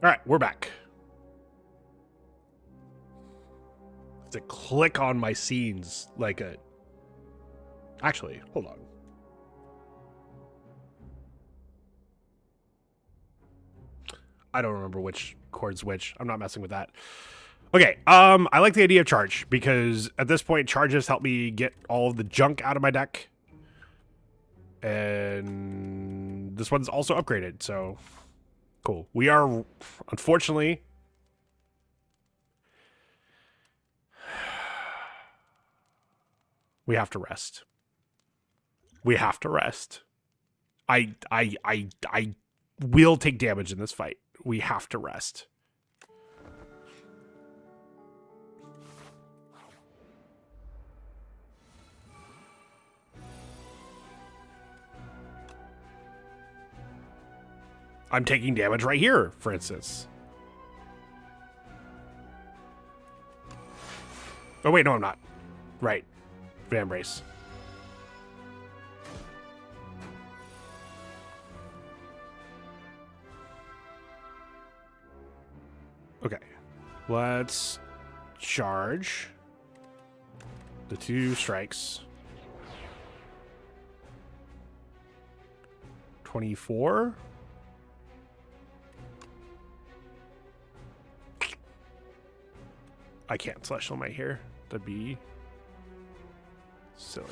All right, we're back. to click on my scenes like a... Actually, hold on. I don't remember which chord's which. I'm not messing with that. Okay, I like the idea of charge because at this point, charges help me get all of the junk out of my deck. And this one's also upgraded, so cool. We are, unfortunately... We have to rest. We have to rest. I will take damage in this fight. We have to rest. I'm taking damage right here, for instance. Oh, wait, no, I'm not. Right. Van Brace. Okay. Let's charge the 2 strikes. 24. I can't Celestial Might here. That'd be silly.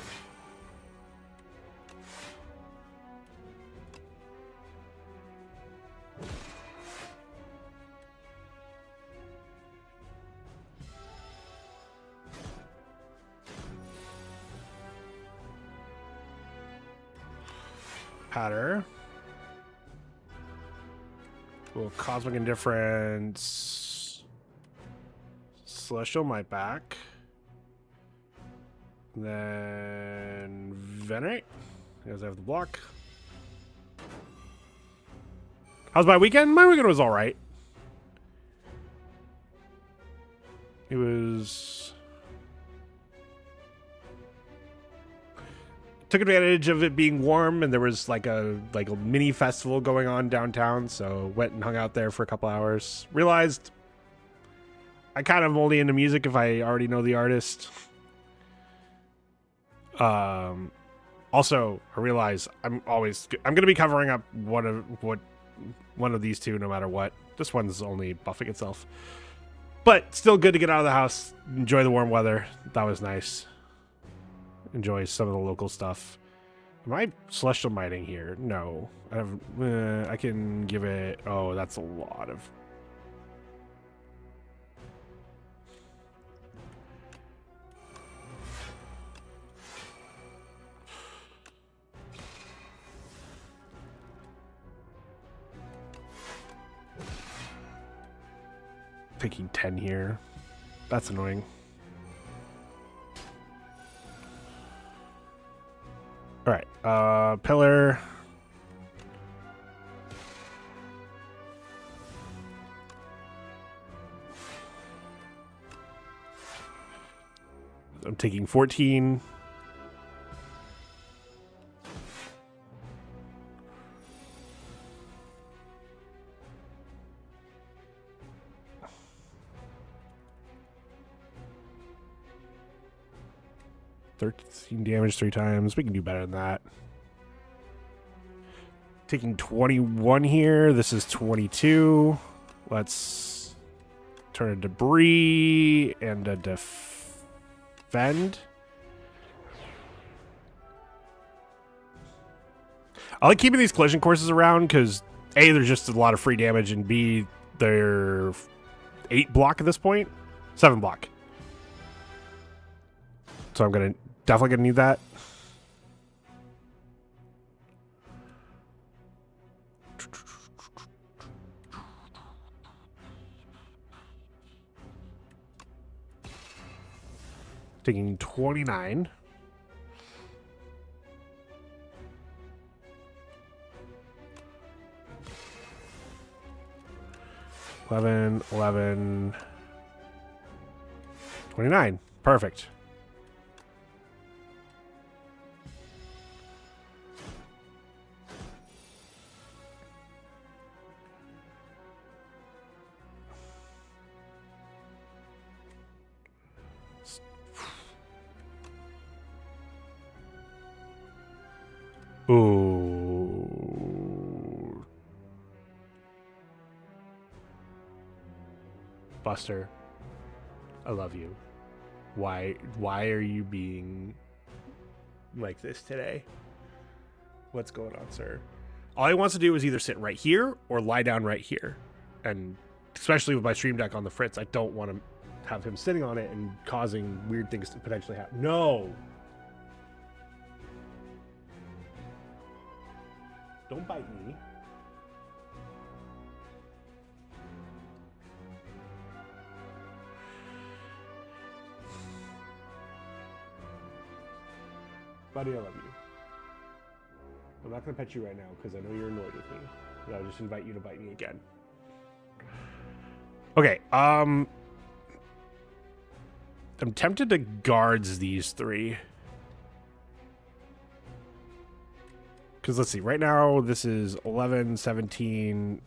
Patter. Little Cosmic Indifference. Celestial Might back. Then Venerate. Because I have the block. How's my weekend? My weekend was alright. It was... Took advantage of it being warm, and there was like a mini festival going on downtown, so went and hung out there for a couple hours. Realized I kind of only into music if I already know the artist. Also, I realize I'm gonna be covering up one of these two no matter what. This one's only buffing itself, but still good to get out of the house, enjoy the warm weather. That was nice. Enjoy some of the local stuff. Am I Celestial Mighting here? No. I have. I can give it. Oh, that's a lot of. Taking 10 here. That's annoying. All right, pillar. I'm taking 14. Damage 3 times. We can do better than that. Taking 21 here. This is 22. Let's turn a debris and a defend. I like keeping these collision courses around because A, there's just a lot of free damage, and B, they're 8 block at this point. 7 block. So I'm definitely gonna need that. Taking 29. $11, $11, $29. Perfect. Ooh. Buster, I love you. Why are you being like this today? What's going on, sir? All he wants to do is either sit right here or lie down right here. And especially with my stream deck on the fritz, I don't want to have him sitting on it and causing weird things to potentially happen. No! Don't bite me. Buddy, I love you. I'm not going to pet you right now because I know you're annoyed with me. But I'll just invite you to bite me again. Okay, I'm tempted to guards these three. Because let's see, right now this is 11, 17.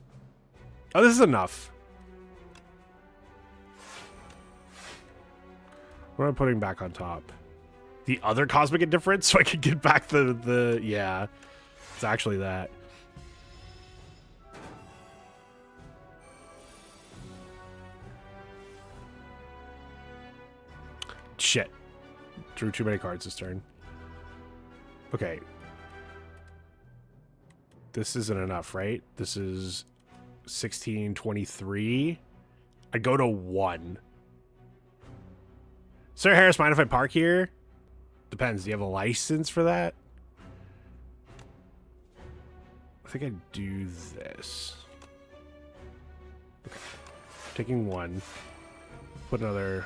Oh, this is enough. What am I putting back on top? The other cosmic indifference, so I could get back the yeah. It's actually that. Shit. Drew too many cards this turn. Okay. This isn't enough, right? This is 16, 23. I go to 1. Sir Harris, mind if I park here? Depends. Do you have a license for that? I think I do this. Okay. Taking 1. Put another...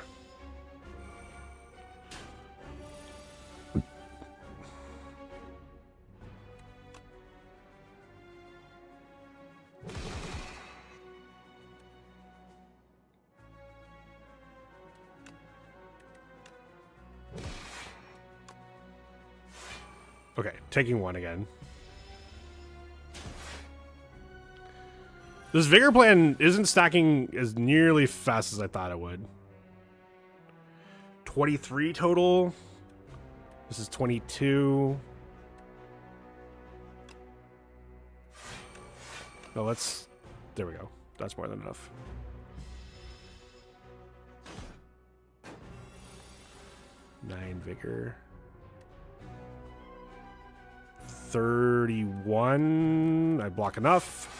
Okay, taking 1 again. This Vigor plan isn't stacking as nearly fast as I thought it would. 23 total. This is 22. No, let's... There we go. That's more than enough. Nine Vigor. 31. I block enough.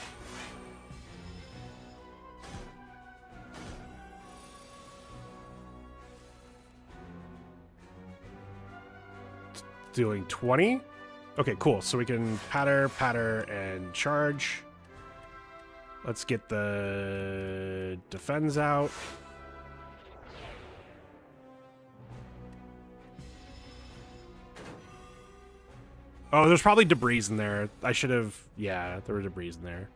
Dealing 20. Okay, cool. So we can patter, and charge. Let's get the defense out. Oh, there's probably debris in there. I should have... Yeah, there were debris in there.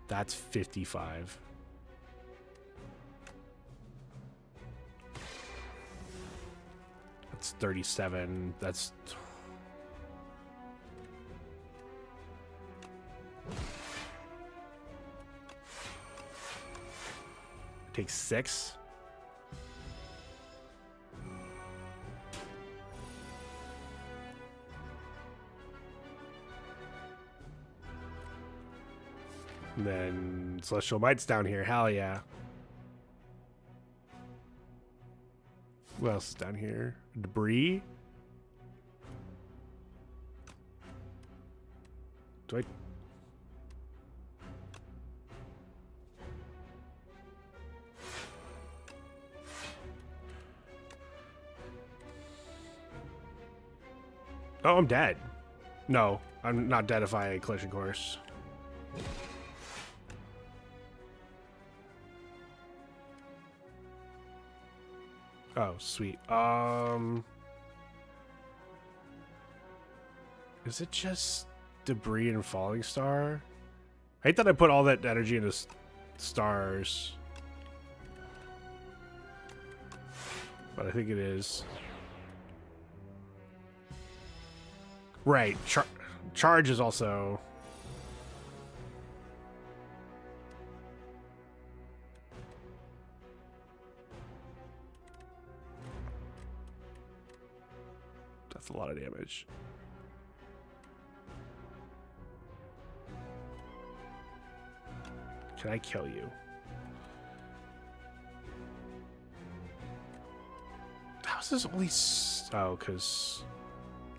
That's 55. That's 37. That's... Takes 6. And then Celestial Might's down here. Hell yeah. What else is down here? Debris? Do I... Oh, I'm dead. No, I'm not dead if I collision course. Oh, sweet. Is it just debris and falling star? I hate that I put all that energy into stars. But I think it is. Right. Charge is also... That's a lot of damage. Can I kill you? How's this only... Oh, because...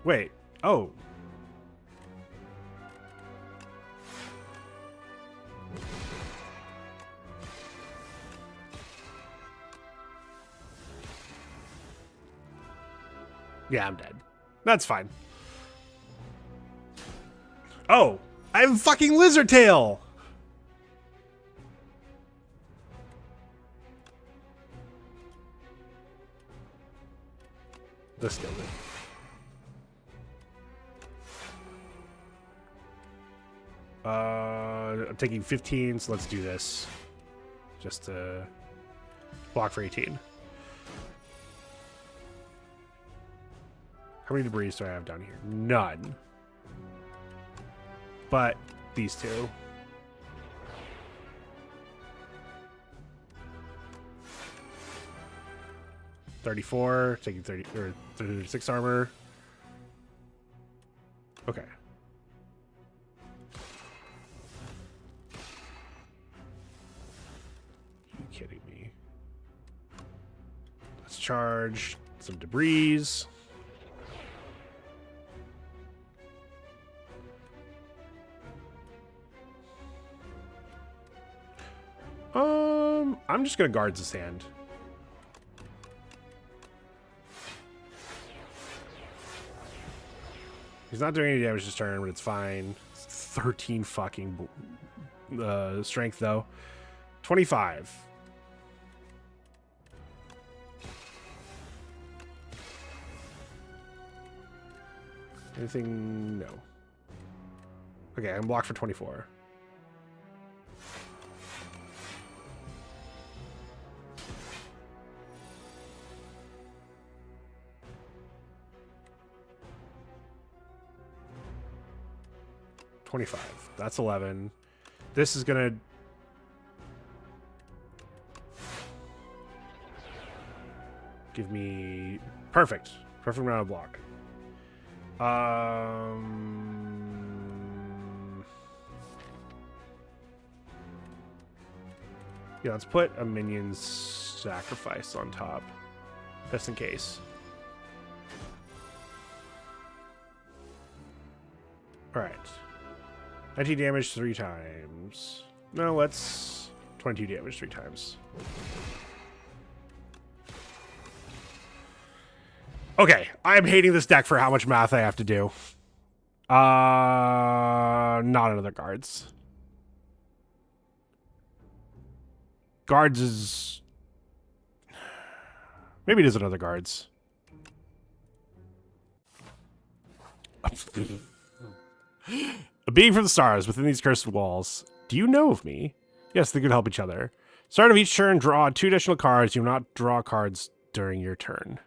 Wait. Oh. Yeah, I'm dead. That's fine. Oh, I have a fucking lizard tail. This killed it. I'm taking 15, so let's do this. Just to block for 18. How many debris do I have down here? None. But these two. $34, taking 30 or 36 armor. Okay. Are you kidding me? Let's charge some debris. I'm just gonna guard the sand. He's not doing any damage this turn, but it's fine. It's 13 fucking strength though. 25. Anything? No. Okay, I'm blocked for 24. That's 11. This is gonna give me perfect amount of block. Yeah, let's put a minion's sacrifice on top, just in case. All right. 19 damage 3 times. No, let's 22 damage 3 times. Okay, I'm hating this deck for how much math I have to do. Not another guards. Guards is... Maybe it is another guards. A being from the stars within these cursed walls. Do you know of me? Yes, they could help each other. Start of each turn, draw 2 additional cards. You will not draw cards during your turn.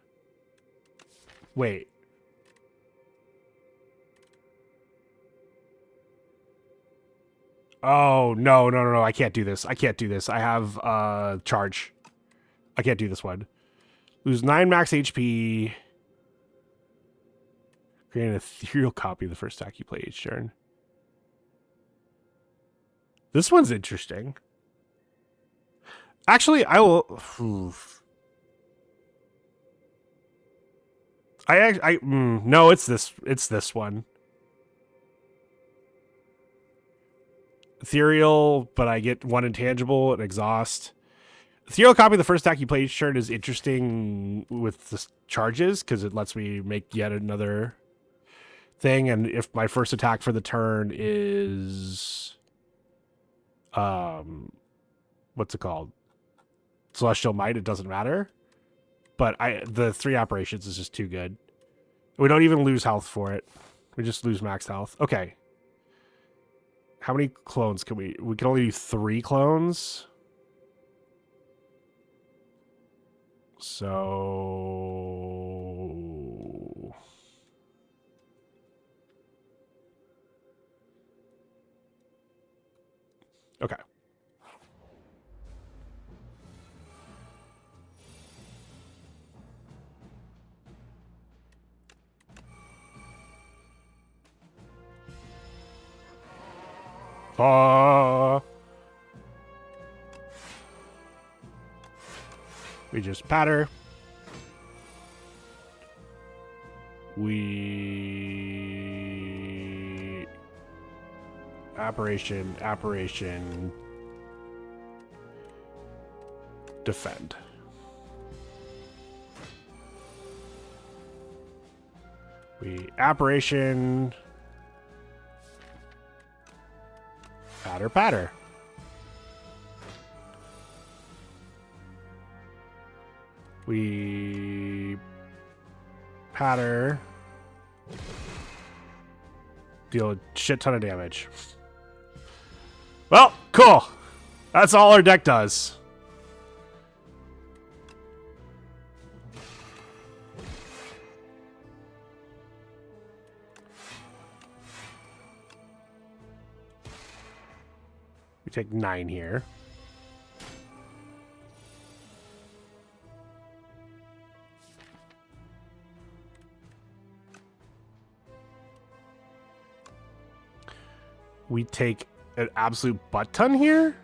Wait. Oh, no. I can't do this. I have charge. I can't do this one. Lose 9 max HP. Create an ethereal copy of the first attack you play each turn. This one's interesting. Actually, I will... no, it's this one. Ethereal, but I get 1 intangible and exhaust. Ethereal copy of the first attack you play each turn is interesting with the charges because it lets me make yet another thing. And if my first attack for the turn is, what's it called? Celestial Might, it doesn't matter. But the 3 operations is just too good. We don't even lose health for it. We just lose max health. Okay. How many clones can we... We can only do 3 clones. So... Okay. We just patter. We apparition, defend. We apparition, patter. We patter, deal a shit ton of damage. Well, cool. That's all our deck does. We take 9 here. We take an absolute butt ton here.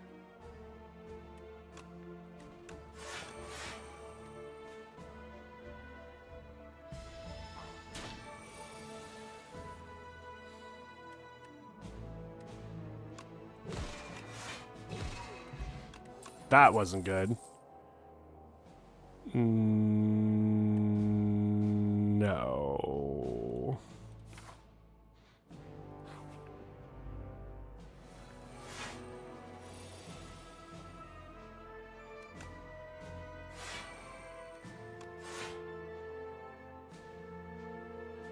That wasn't good. No.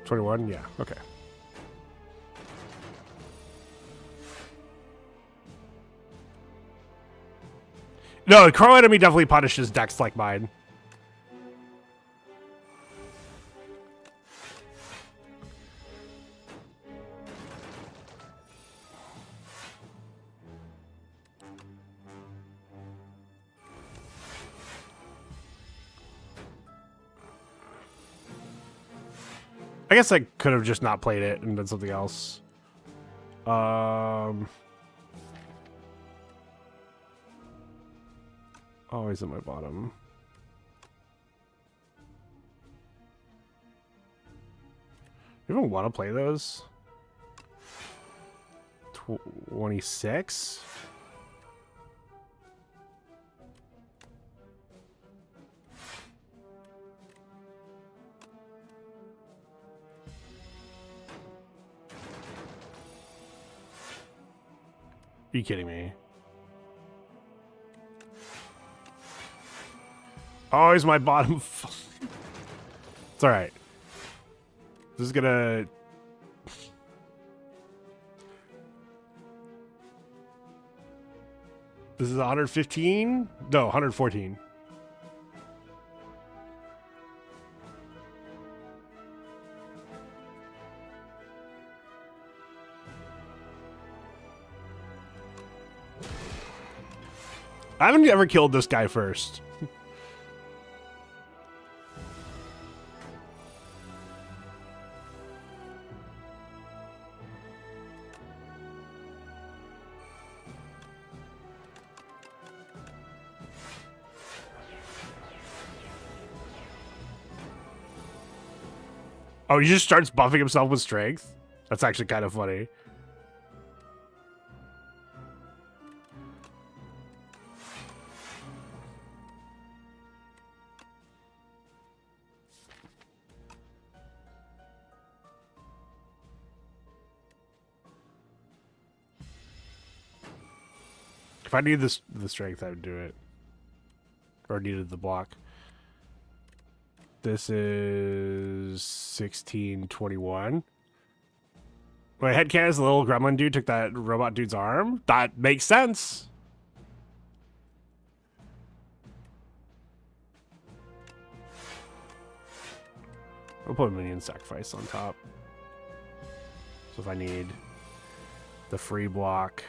$21? Yeah, okay. No, the Crow enemy definitely punishes decks like mine. I guess I could have just not played it and done something else. Always at my bottom. You even want to play those? 26? Are you kidding me? Always my bottom. It's all right. This is gonna. This is 115? No, 114. I haven't ever killed this guy first. Oh, he just starts buffing himself with strength? That's actually kind of funny. If I needed the strength, I would do it. Or needed the block. This is 1621. My headcanon's the little gremlin dude took that robot dude's arm. That makes sense. I'll put a minion sacrifice on top. So if I need the free block.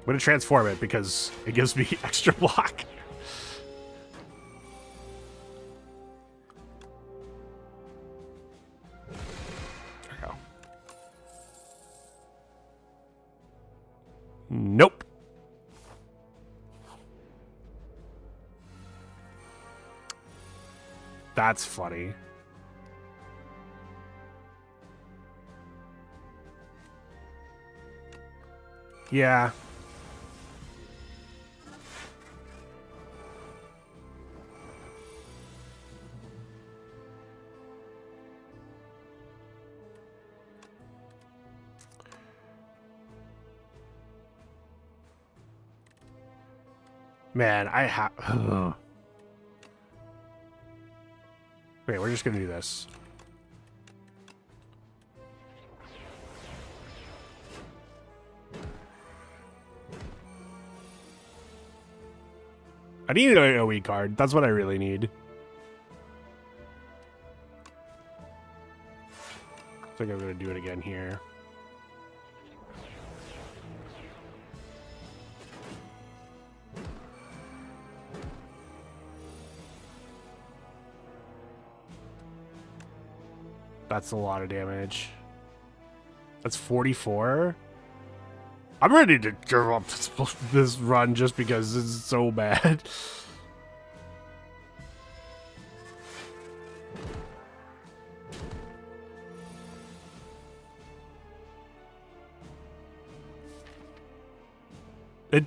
I'm going to transform it because it gives me extra block. There we go. That's funny. Yeah. Man, I have... Wait, we're just gonna do this. I need an AoE card. That's what I really need. I think I'm gonna do it again here. That's a lot of damage. That's 44. I'm ready to give up this run just because it's so bad. It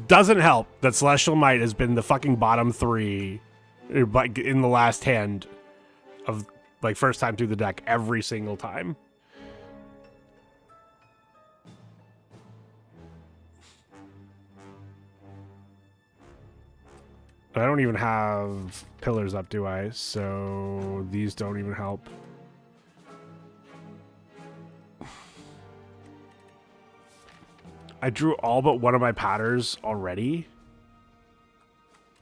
doesn't help that Celestial Might has been the fucking bottom 3 in the last hand of like first time through the deck every single time. I don't even have pillars up, do I? So these don't even help. I drew all but one of my patterns already.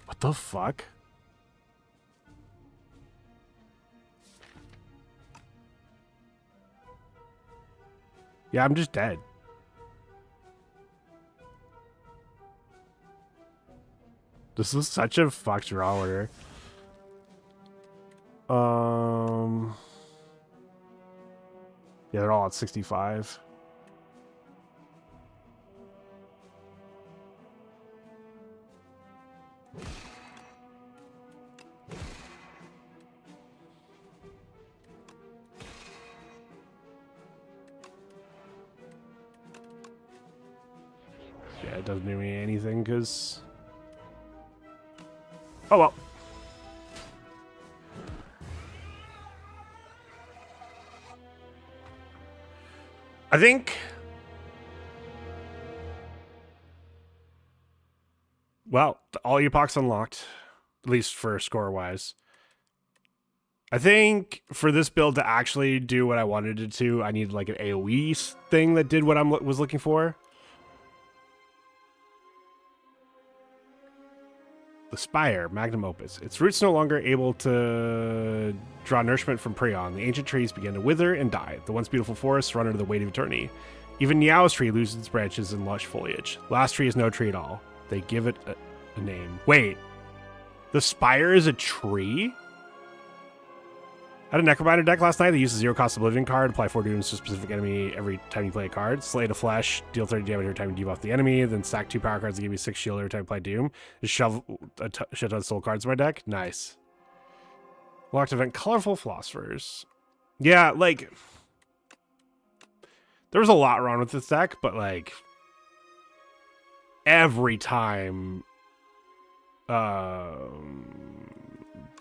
What the fuck? Yeah, I'm just dead. This is such a fucked draw order. Yeah, they're all at 65. Yeah, it doesn't do me anything because... Oh well. I think... Well, all epochs unlocked, at least for score-wise. I think for this build to actually do what I wanted it to, I needed like an AoE thing that did what I was looking for. The Spire, Magnum Opus. Its roots no longer able to draw nourishment from Prion. The ancient trees began to wither and die. The once beautiful forests run under the weight of eternity. Even Niao's tree loses its branches and lush foliage. Last tree is no tree at all. They give it a name. Wait. The Spire is a tree? I had a Necrobinder deck last night that uses 0 cost Oblivion card, apply 4 dooms to a specific enemy every time you play a card. Slay the Flesh, deal 30 damage every time you debuff the enemy, then stack 2 power cards to give you 6 shield every time you play Doom. Just shove a shit ton of soul cards in my deck. Nice. Locked event, Colorful Philosophers. Yeah, like... There was a lot wrong with this deck, but like... Every time...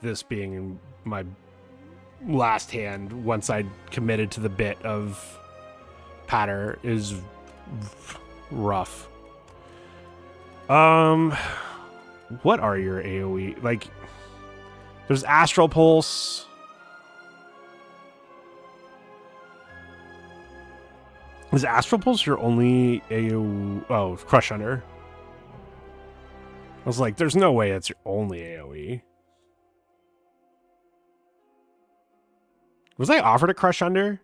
this being my... last hand once I committed to the bit of patter is rough. What are your AoE? Like, there's Astral Pulse. Is Astral Pulse your only AoE? Oh, Crush Under. I was like, there's no way that's your only AoE. Was I offered a Crush Under?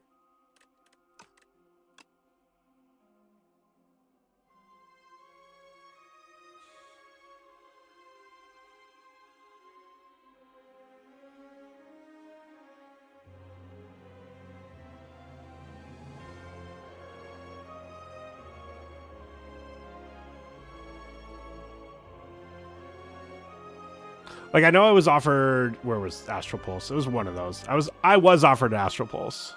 Like, I know I was offered, where was Astral Pulse? It was one of those. I was offered Astral Pulse.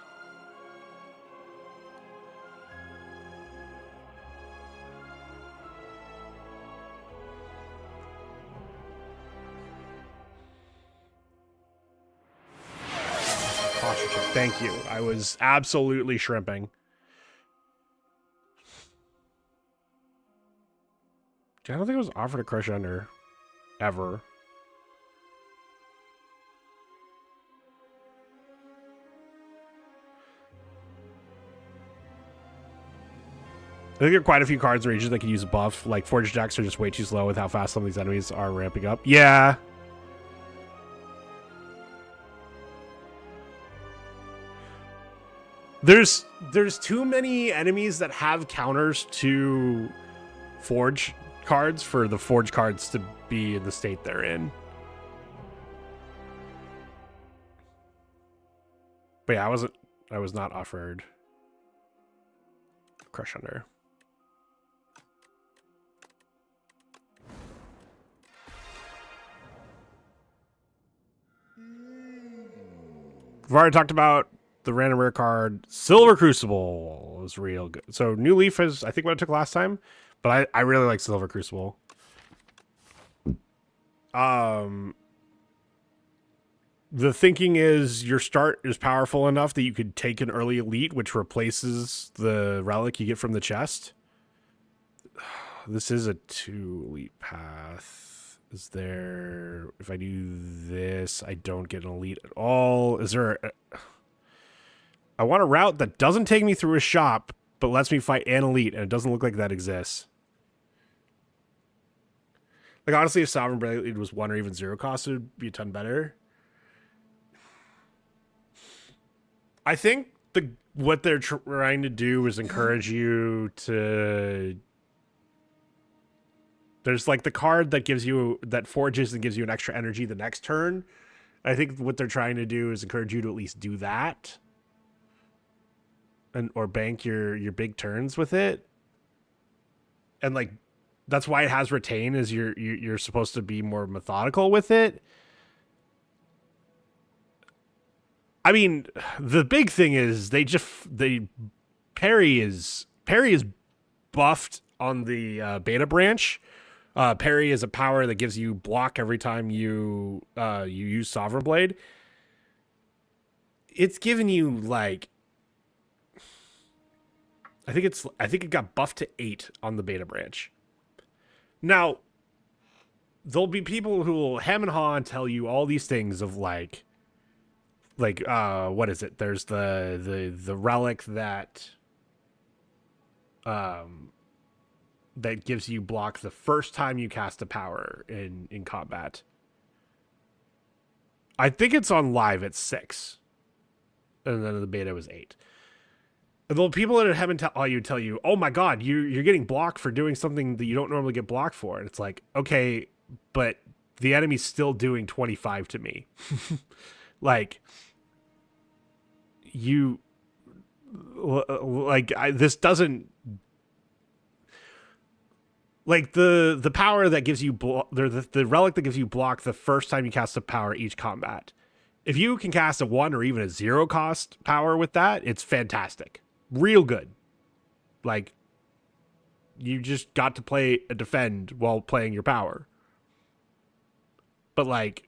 Posture check. Thank you. I was absolutely shrimping. I don't think I was offered a Crush Under ever. I think there are quite a few cards in Regent that could use a buff. Like, Forged decks are just way too slow with how fast some of these enemies are ramping up. Yeah. There's too many enemies that have counters to Forge cards for the Forge cards to be in the state they're in. But yeah, I was not offered Crush Under. We've already talked about the random rare card. Silver Crucible is real good. So New Leaf is, I think, what I took last time, but I really like Silver Crucible. The thinking is your start is powerful enough that you could take an early elite, which replaces the relic you get from the chest. This is a 2 elite path. Is there, if I do this, I don't get an elite at all. Is there I want a route that doesn't take me through a shop, but lets me fight an elite, and it doesn't look like that exists. Like, honestly, if Sovereign Blade was 1 or even 0 cost, it would be a ton better. I think what they're trying to do is encourage you to... There's like the card that gives you, that forges and gives you an extra energy the next turn. I think what they're trying to do is encourage you to at least do that. Or bank your big turns with it. And like, that's why it has retain, is you're supposed to be more methodical with it. I mean, the big thing is parry is buffed on the beta branch. Parry is a power that gives you block every time you use Sovereign Blade. It's given you like, I think it got buffed to 8 on the beta branch. Now, there'll be people who will hem and haw and tell you all these things of like what is it? There's the relic that that gives you block the first time you cast a power in combat. I think it's on live at 6. And then the beta was 8. And the people that haven't tell you, oh my god, you're getting blocked for doing something that you don't normally get blocked for. And it's like, okay, but the enemy's still doing 25 to me. Like, this doesn't, like, the power that gives you the relic that gives you block the first time you cast a power each combat. If you can cast a 1 or even a 0 cost power with that, it's fantastic. Real good. Like, you just got to play a defend while playing your power. But like,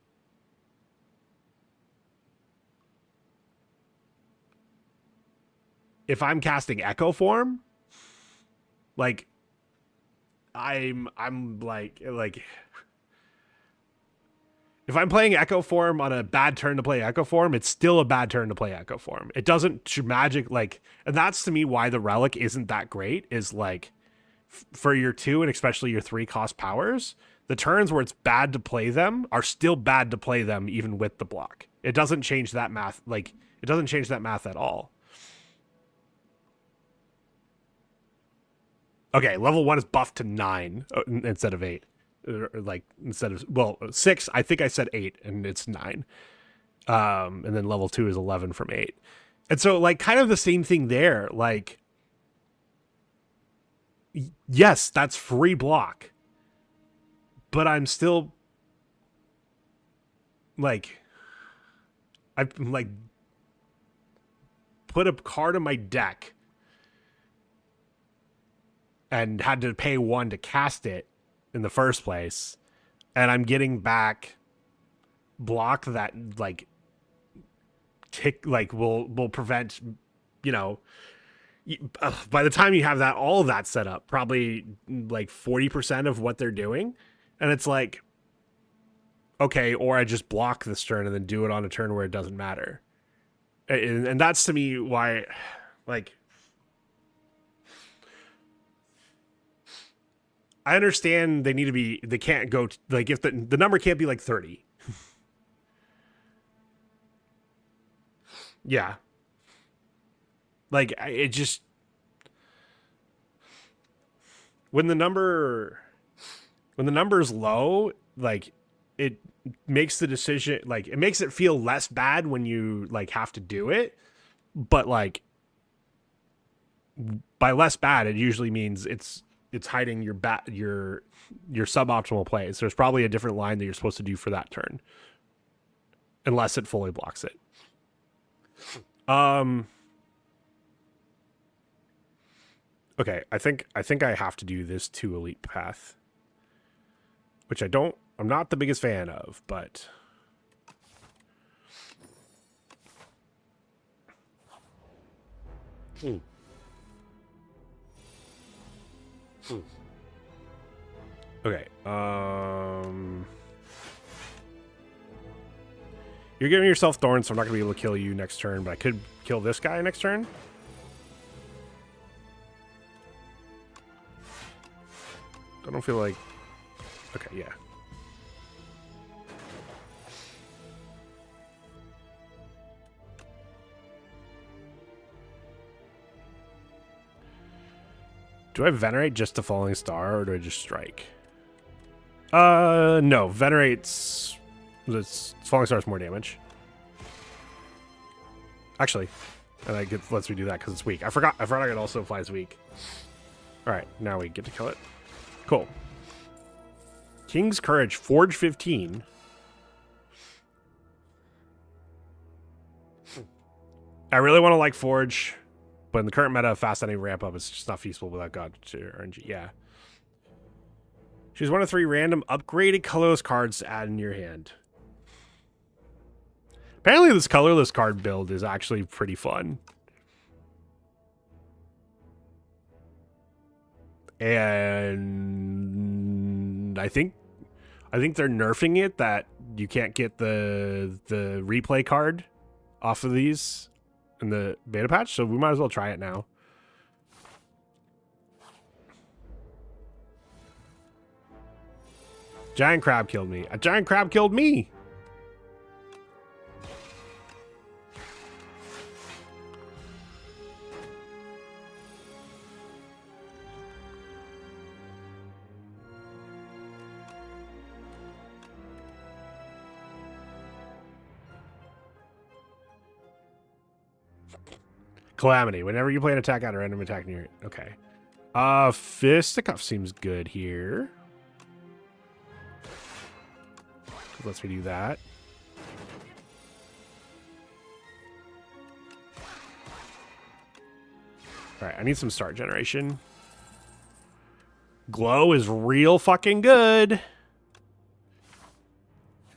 if I'm casting Echo Form, like, I'm like if I'm playing Echo Form on a bad turn to play Echo Form, it's still a bad turn to play Echo Form. It doesn't magic, like, and that's to me why the relic isn't that great, is like, for your 2 and especially your 3 cost powers, the turns where it's bad to play them are still bad to play them even with the block. It doesn't change that math, like, it doesn't change that math at all. Okay, level 1 is buffed to 9 instead of 8. Like, instead of, well, 6, I think I said 8, and it's 9. And then level 2 is 11 from 8. And so, like, kind of the same thing there. Like, yes, that's free block. But I'm still like I've like put a card in my deck and had to pay 1 to cast it in the first place, and I'm getting back block that like tick like will prevent, you know, by the time you have that all of that set up, probably like 40% of what they're doing, and it's like, okay, or I just block this turn and then do it on a turn where it doesn't matter. And that's to me why, like, I understand they need to be, they can't go, like, if the number can't be like 30. Yeah. Like, it just, when the number is low, like, it makes the decision, like, it makes it feel less bad when you like have to do it, but like by less bad it usually means it's hiding your suboptimal plays. There's probably a different line that you're supposed to do for that turn, unless it fully blocks it. Okay, I think I have to do this 2 elite path, which I'm not the biggest fan of, but okay. You're giving yourself thorns, so I'm not gonna be able to kill you next turn, but I could kill this guy next turn. I don't feel like. Okay, yeah. Do I venerate just the falling star, or do I just strike? No, venerates. This falling star is more damage. Actually, and I get lets me do that because it's weak. I forgot it also applies weak. All right, now we get to kill it. Cool. King's Courage, Forge 15. I really want to like Forge, but in the current meta of fast ending ramp up, it's just not feasible without God to RNG. Yeah. Choose 1 of 3 random upgraded colorless cards to add in your hand. Apparently this colorless card build is actually pretty fun. And I think they're nerfing it that you can't get the replay card off of these in the beta patch, so we might as well try it now. Giant crab killed me. A giant crab killed me. Calamity. Whenever you play an attack out a random attack near it. Okay. Fisticuff seems good here. Lets me do that. Alright, I need some start generation. Glow is real fucking good.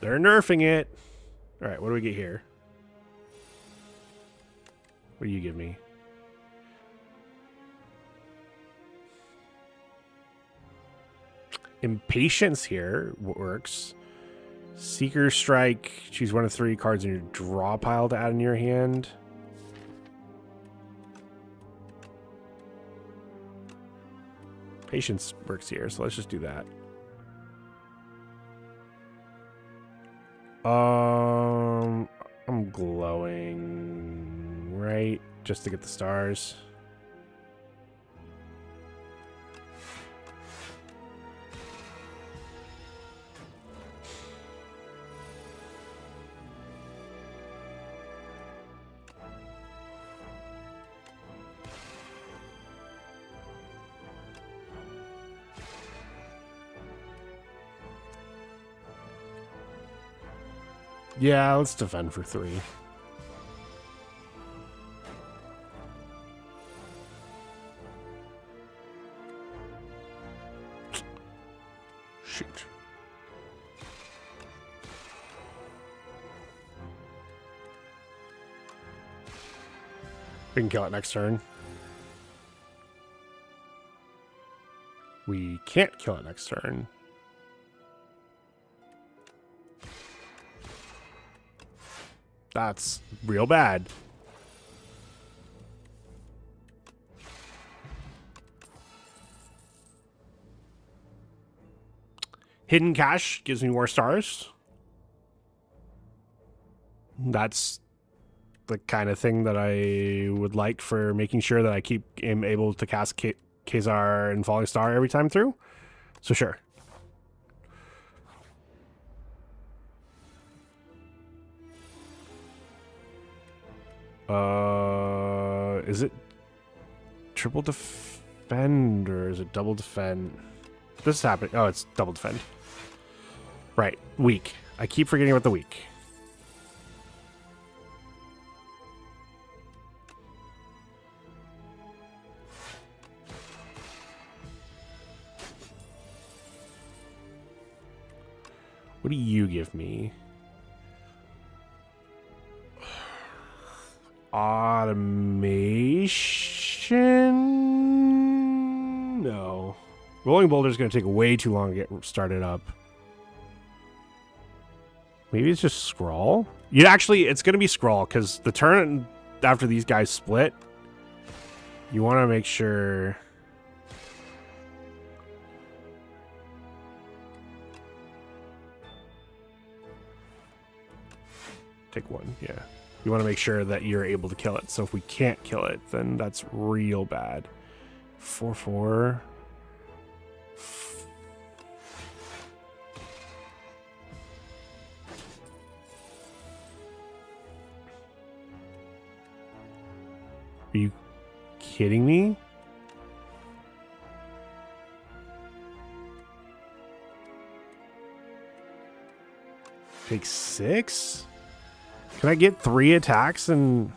They're nerfing it. Alright, what do we get here? What do you give me? Impatience here works. Seeker Strike. Choose 1 of 3 cards in your draw pile to add in your hand. Patience works here, so let's just do that. I'm glowing, right? Just to get the stars. Yeah, let's defend for 3. Shoot. We can kill it next turn. We can't kill it next turn. That's real bad. Hidden cache gives me more stars. That's the kind of thing that I would like for making sure that I am able to cast Khazar and Falling Star every time through. So sure. Is it triple defend or is it double defend? This is happening. Oh, it's double defend. Right. Weak. I keep forgetting about the weak. What do you give me? Automation? No. Rolling Boulder is going to take way too long to get started up. Maybe it's just Scrawl? It's going to be Scrawl, because the turn after these guys split, you want to make sure... Take 1, yeah. You want to make sure that you're able to kill it. So if we can't kill it, then that's real bad. 4/4. Are you kidding me? Take 6? Can I get 3 attacks and...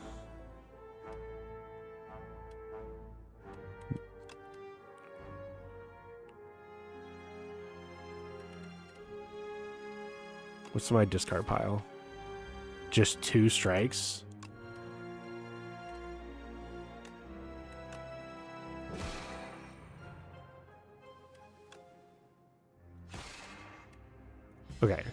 What's my discard pile? Just 2 strikes? Okay.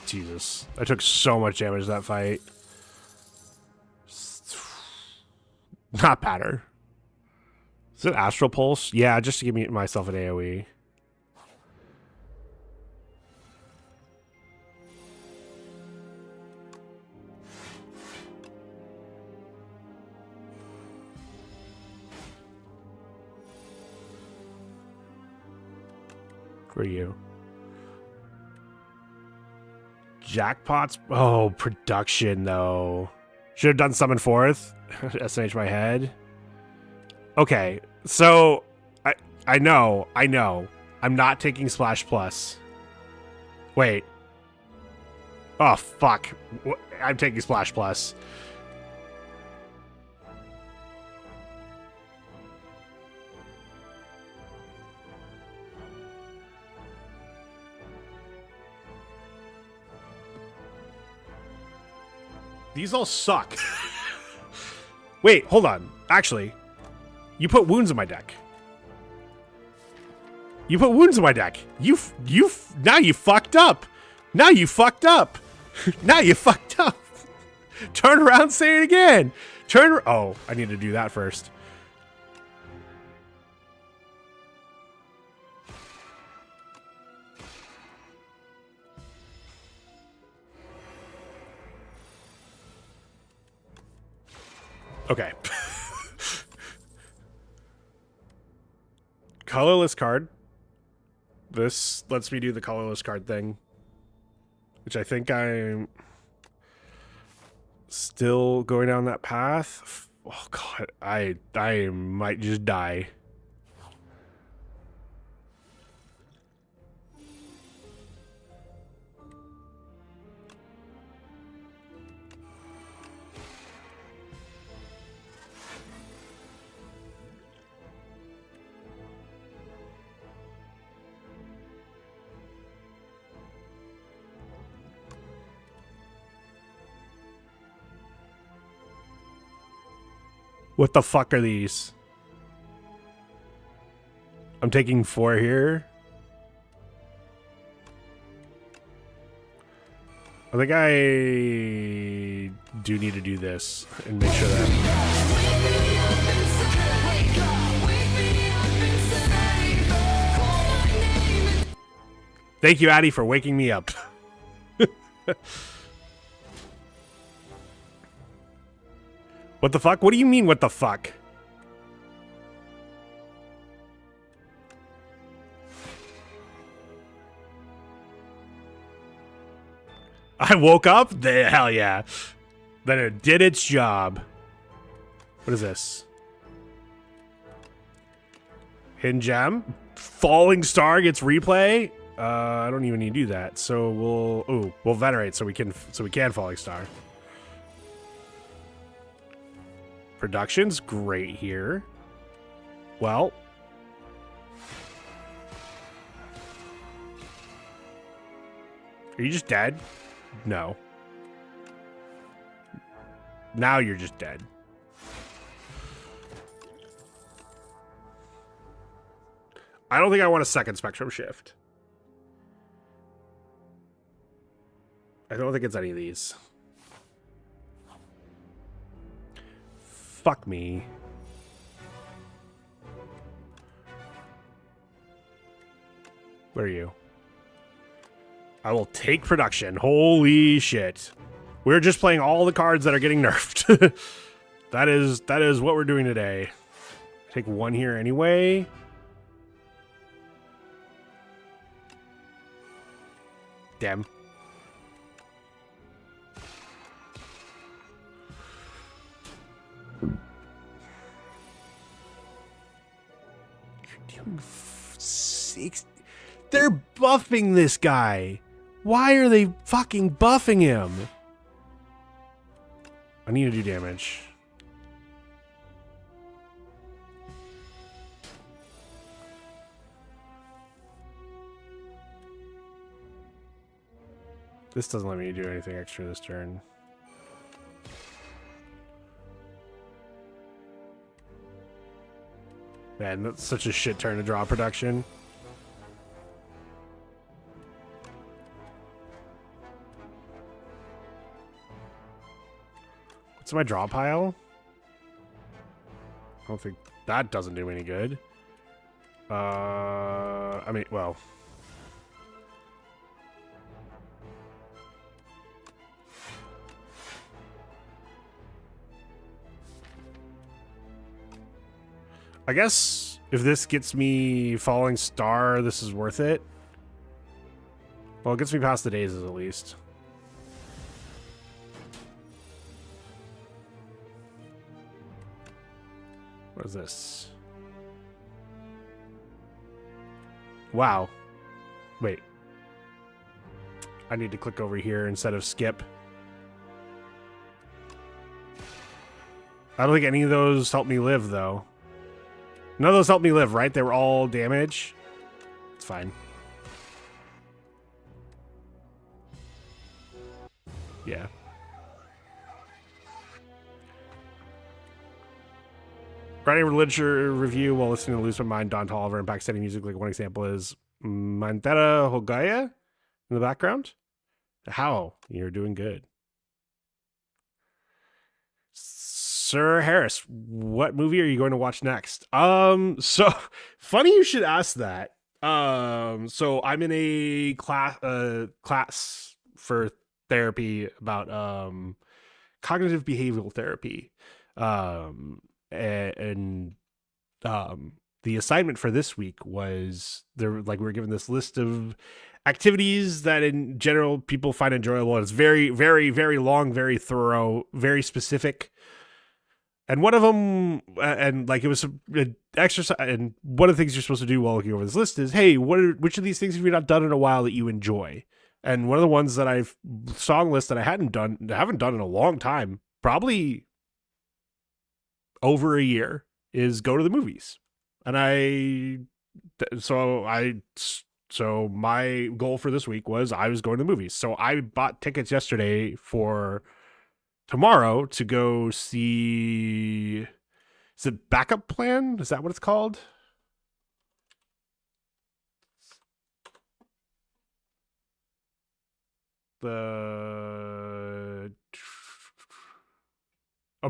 Jesus. I took so much damage that fight. Not batter. Is it Astral Pulse? Yeah, just to give myself an AoE. For you. Jackpots? Oh, production, though. Should have done summon forth. SMH my head. Okay, so I know. I'm not taking Splash Plus. Wait. Oh, fuck. I'm taking Splash Plus. These all suck. Wait, hold on. Actually, you put wounds in my deck. You put wounds in my deck. Now you fucked up. Now you fucked up. Now you fucked up. Turn around, say it again. Oh, I need to do that first. Okay. colorless card. This lets me do the colorless card thing, which I think I'm still going down that path. Oh god, I might just die. What the fuck are these? I'm taking 4 here. I think I do need to do this and make sure that... Thank you, Addy, for waking me up. What the fuck? What do you mean, what the fuck? I woke up? Hell yeah. Then it did its job. What is this? Hidden gem? Falling star gets replay? I don't even need to do that. So we'll venerate so we can falling star. Production's great here. Well, are you just dead? No. Now you're just dead. I don't think I want a second spectrum shift. I don't think it's any of these. Fuck me. Where are you? I will take production. Holy shit. We're just playing all the cards that are getting nerfed. That is what we're doing today. Take 1 here anyway. Damn. They're buffing this guy. Why are they fucking buffing him? I need to do damage. This doesn't let me do anything extra this turn. Man, that's such a shit turn to draw production. What's my draw pile? I don't think that doesn't do any good. I mean, well. I guess if this gets me falling star, this is worth it. Well, it gets me past the dazes at least. What is this? Wow. Wait. I need to click over here instead of skip. I don't think any of those help me live, though. None of those helped me live, right? They were all damage. It's fine. Yeah. Writing a literature review while listening to Lose My Mind, Don Tolliver, and Pakistani music. Like one example is Mantera Hogaya in the background. How? You're doing good. Sir Harris, what movie are you going to watch next? So funny you should ask that. So I'm in a class for therapy about cognitive behavioral therapy. And the assignment for this week was there, like, we were given this list of activities that in general people find enjoyable. It's very, very, very long, very thorough, very specific. And one of them, and like it was an exercise, and one of the things you're supposed to do while looking over this list is, hey, which of these things have you not done in a while that you enjoy? And one of the ones that I've song list that I haven't done in a long time, probably over a year, is go to the movies. And so my goal for this week was I was going to the movies. So I bought tickets yesterday for tomorrow to go see, is it Backup Plan? Is that what it's called?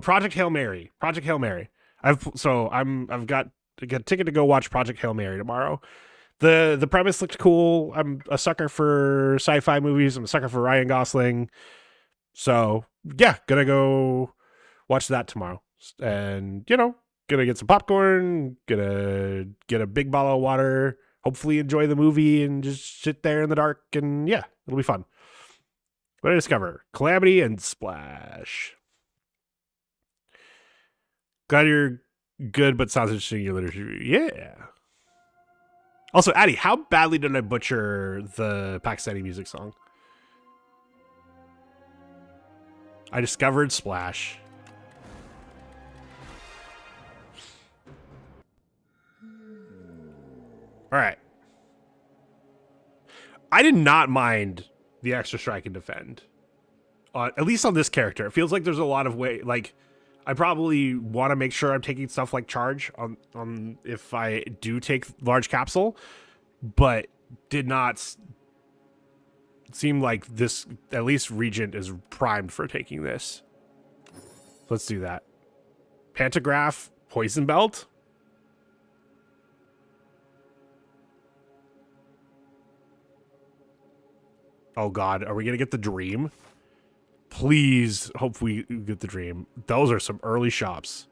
Project Hail Mary. Project Hail Mary. I've got a ticket to go watch Project Hail Mary tomorrow. The premise looked cool. I'm a sucker for sci-fi movies. I'm a sucker for Ryan Gosling. So yeah, gonna go watch that tomorrow. And gonna get some popcorn, gonna get a big bottle of water, hopefully enjoy the movie and just sit there in the dark, and yeah, it'll be fun. What did I discover? Calamity and Splash. Glad you're good, but sounds interesting in your literature. Yeah. Also, Addie, how badly did I butcher the Pakistani music song? I discovered Splash. All right. I did not mind the extra strike and defend. At least on this character. It feels like there's a lot of I probably want to make sure I'm taking stuff like charge on if I do take large capsule, but did not seem like this, at least Regent is primed for taking this. Let's do that. Pantograph, Poison Belt. Oh God, are we gonna get the dream? Please, hope we get the dream. Those are some early shops.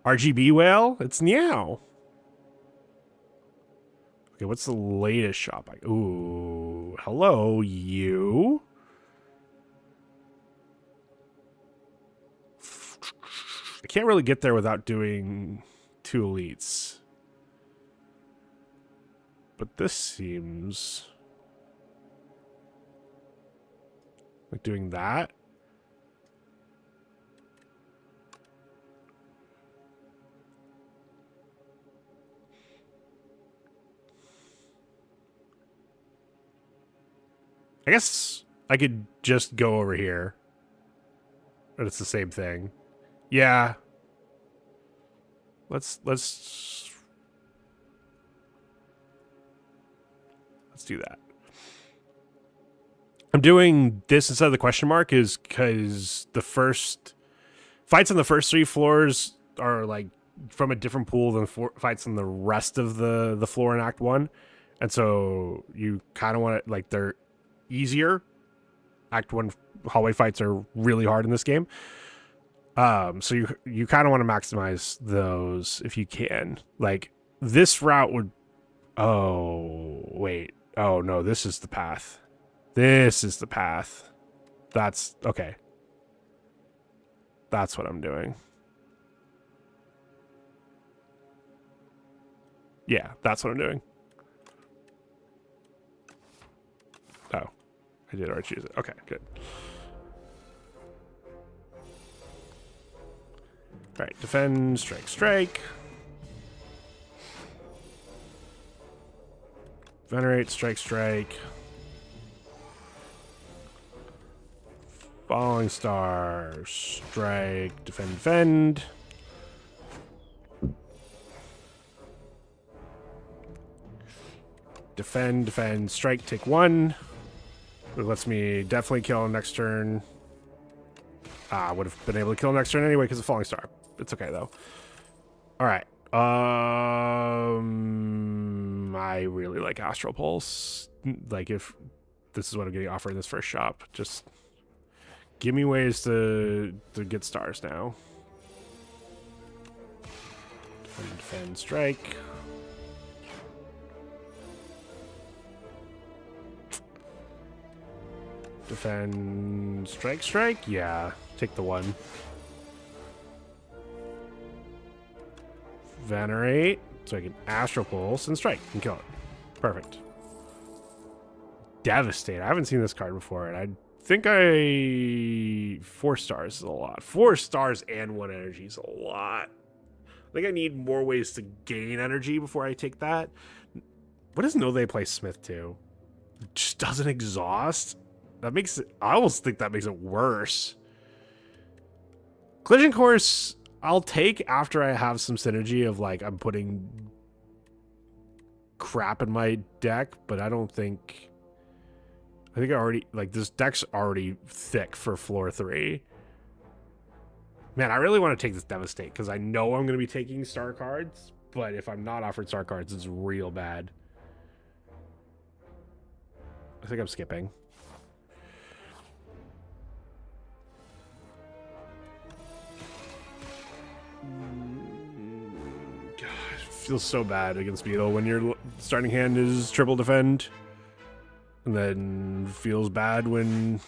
RGB whale? It's Meow. Okay, what's the latest shop? Ooh, hello, you. I can't really get there without doing 2 elites. But this seems like doing that. I guess I could just go over here. But it's the same thing. Yeah. Let's do that. I'm doing this instead of the question mark is because the first fights on the first 3 floors are like from a different pool than fights on the rest of the floor in Act 1. And so you kind of want to, like, they're easier. Act 1 hallway fights are really hard in this game. So you kind of want to maximize those if you can. Like, this route would... Oh, wait. Oh, no, this is the path. This is the path. That's... Okay. That's what I'm doing. Yeah, that's what I'm doing. Oh. I did already choose it. Okay, good. Alright, defend, strike, strike. Venerate, strike, strike. Falling Star, strike, defend, defend. Defend, defend, strike, take 1. It lets me definitely kill next turn. I would have been able to kill next turn anyway because of Falling Star. It's okay though. All right. I really like Astral Pulse. Like, if this is what I'm getting offered in this first shop, just give me ways to get stars now. And defend, strike. Defend, strike, strike. Yeah, take the one. Venerate, so I can astral pulse and strike and kill it. Perfect. Devastate. I haven't seen this card before, and I think 4 stars is a lot. 4 stars and 1 energy is a lot. I think I need more ways to gain energy before I take that. What does No They Play Smith to? It just doesn't exhaust. That makes it. I almost think that makes it worse. Collision Course, I'll take after I have some synergy of like I'm putting crap in my deck, but I don't think. I think I already like this deck's already thick for floor 3. Man, I really want to take this Devastate because I know I'm going to be taking star cards, but if I'm not offered star cards, it's real bad. I think I'm skipping. God, it feels so bad against Beetle when your starting hand is triple defend. And then feels bad when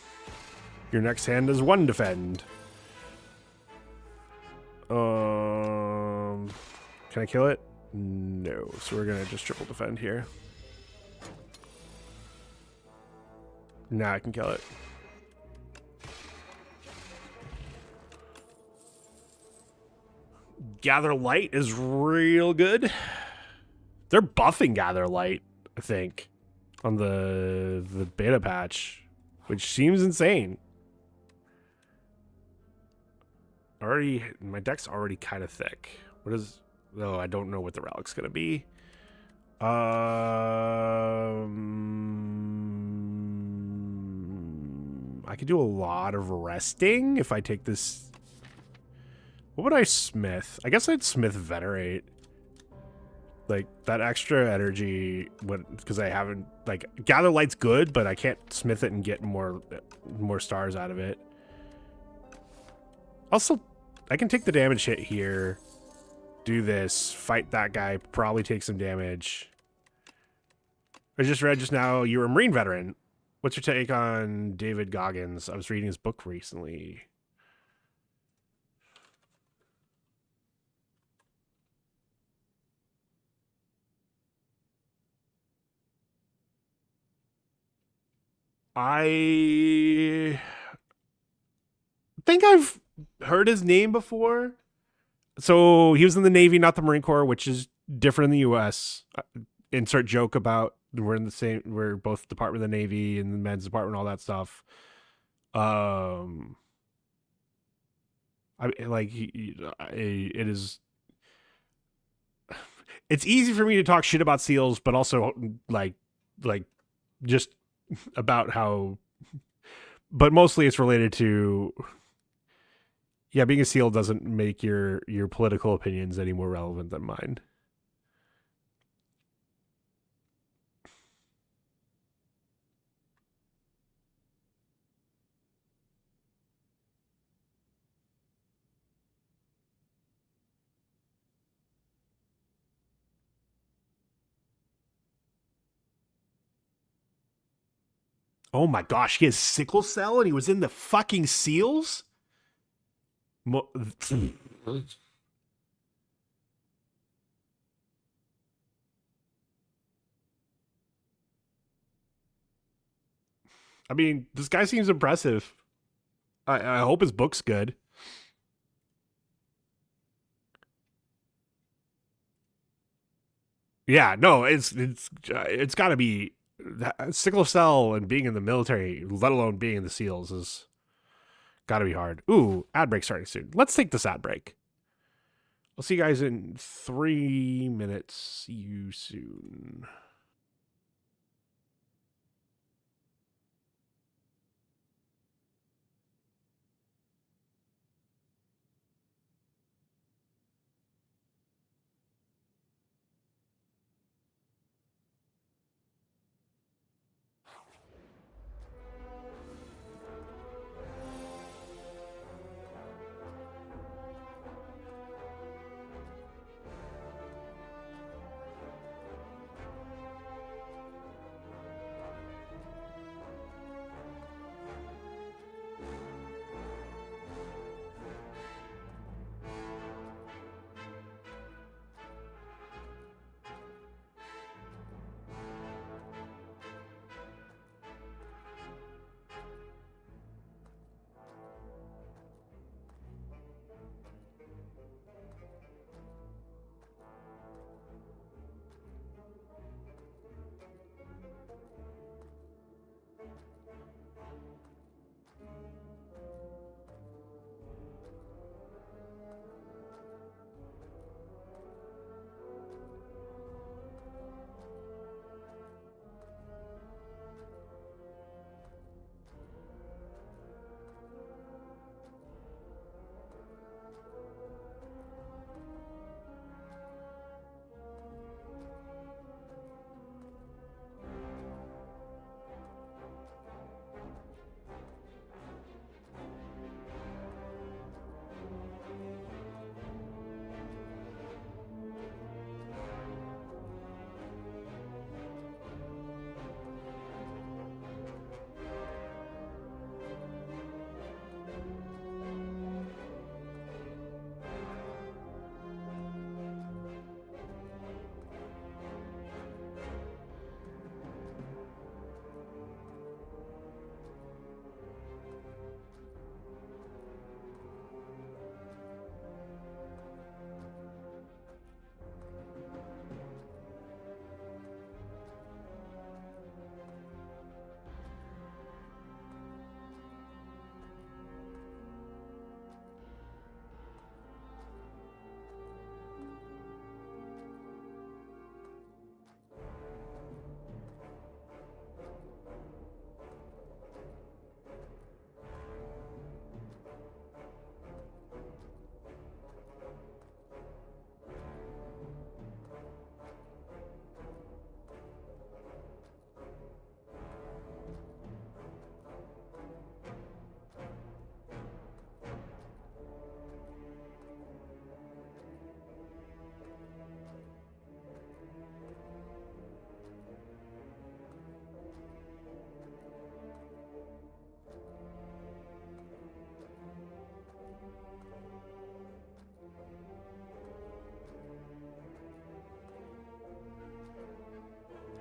your next hand is 1 defend. Can I kill it? No. So we're gonna just triple defend here. Now I can kill it. Gather Light is real good. They're buffing Gather Light, I think, on the beta patch, which seems insane. Already, my deck's already kind of thick. What is? Oh, I don't know what the relic's gonna be. I could do a lot of resting if I take this. What would I smith? I guess I'd smith Venerate. Like, that extra energy, because I haven't, like, Gather Light's good, but I can't smith it and get more stars out of it. Also, I can take the damage hit here, do this, fight that guy, probably take some damage. I just read just now, you're a Marine veteran. What's your take on David Goggins? I was reading his book recently. I think I've heard his name before. So he was in the Navy, not the Marine Corps, which is different in the U.S. Insert joke about we're both Department of the Navy and the men's department, all that stuff. It is. It's easy for me to talk shit about SEALs, but also like just about how, but mostly it's related to, yeah, being a SEAL doesn't make your political opinions any more relevant than mine. Oh my gosh, he has sickle cell and he was in the fucking SEALs? I mean, this guy seems impressive. I hope his book's good. Yeah, no, it's got to be sickle cell and being in the military, let alone being in the SEALs, is got to be hard. Ooh, ad break starting soon. Let's take this ad break. I'll see you guys in 3 minutes. See you soon.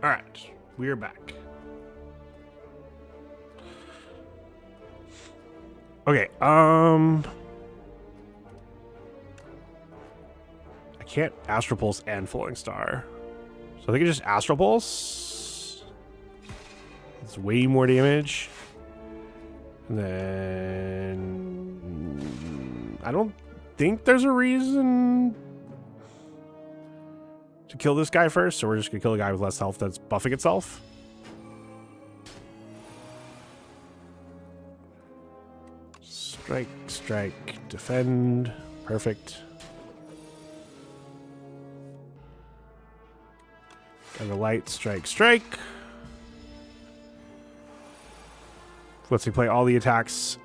All right, we're back. Okay, I can't Astral Pulse and Falling Star. So I think it's just Astral Pulse. It's way more damage. And then I don't think there's a reason to kill this guy first, so we're just gonna kill a guy with less health that's buffing itself. Strike, strike, defend. Perfect. Got a light, strike, strike. Let's see, play all the attacks.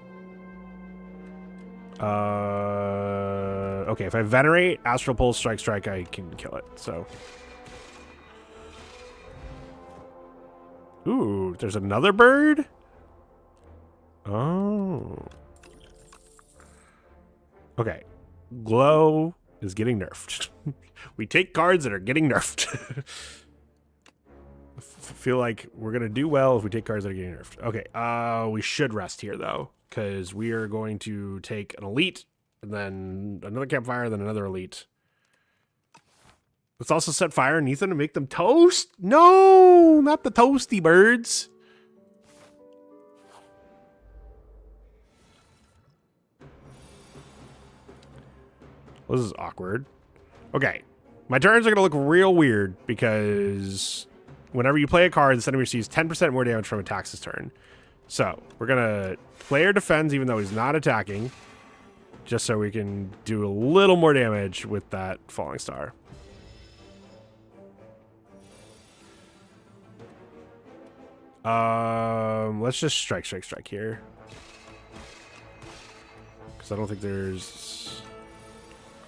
Okay, if I venerate, Astral Pulse, strike, strike, I can kill it, so. Ooh, there's another bird? Oh. Okay. Glow is getting nerfed. We take cards that are getting nerfed. I feel like we're going to do well if we take cards that are getting nerfed. Okay, we should rest here, though, because we are going to take an elite, and then another campfire, then another elite. Let's also set fire underneath them to make them toast? No, not the toasty birds. Well, this is awkward. Okay, my turns are going to look real weird because whenever you play a card, the enemy receives 10% more damage from attacks this turn. So we're going to player defends even though he's not attacking, just so we can do a little more damage with that Falling Star. Let's just strike, strike, strike here. Because I don't think there's...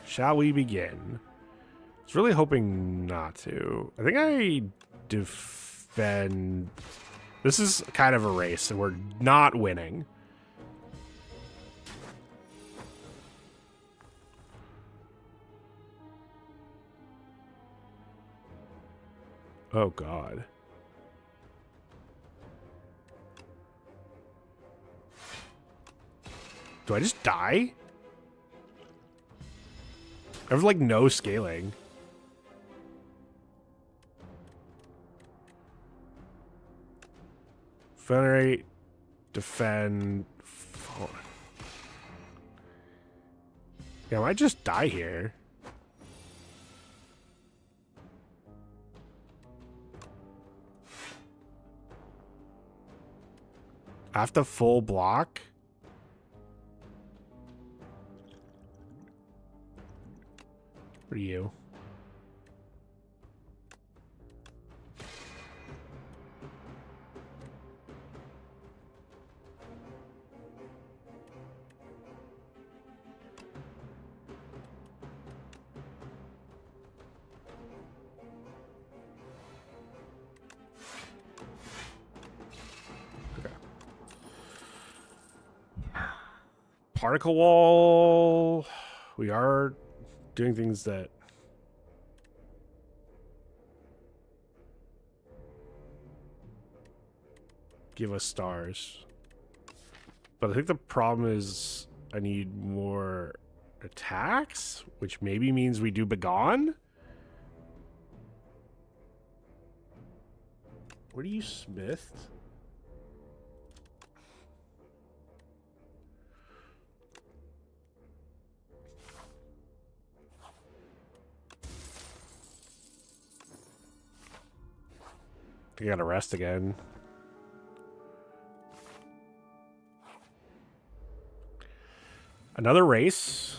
Shall we begin? I was really hoping not to. I think I defend... This is kind of a race, and we're not winning. Oh, God. Do I just die? I have, like, no scaling. Venerate, defend. Yeah, I might just die here. I have to full block. What are you? Particle wall. We are doing things that give us stars. But I think the problem is I need more attacks, which maybe means we do Begone. What are you, Smith? I gotta rest again. Another race.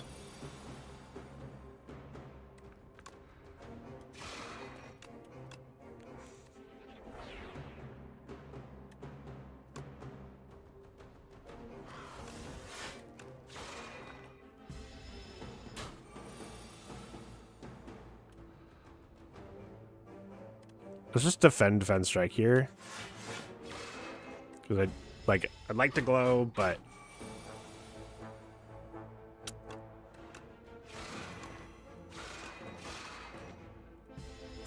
Let's just defend strike here. Because I'd like to glow, but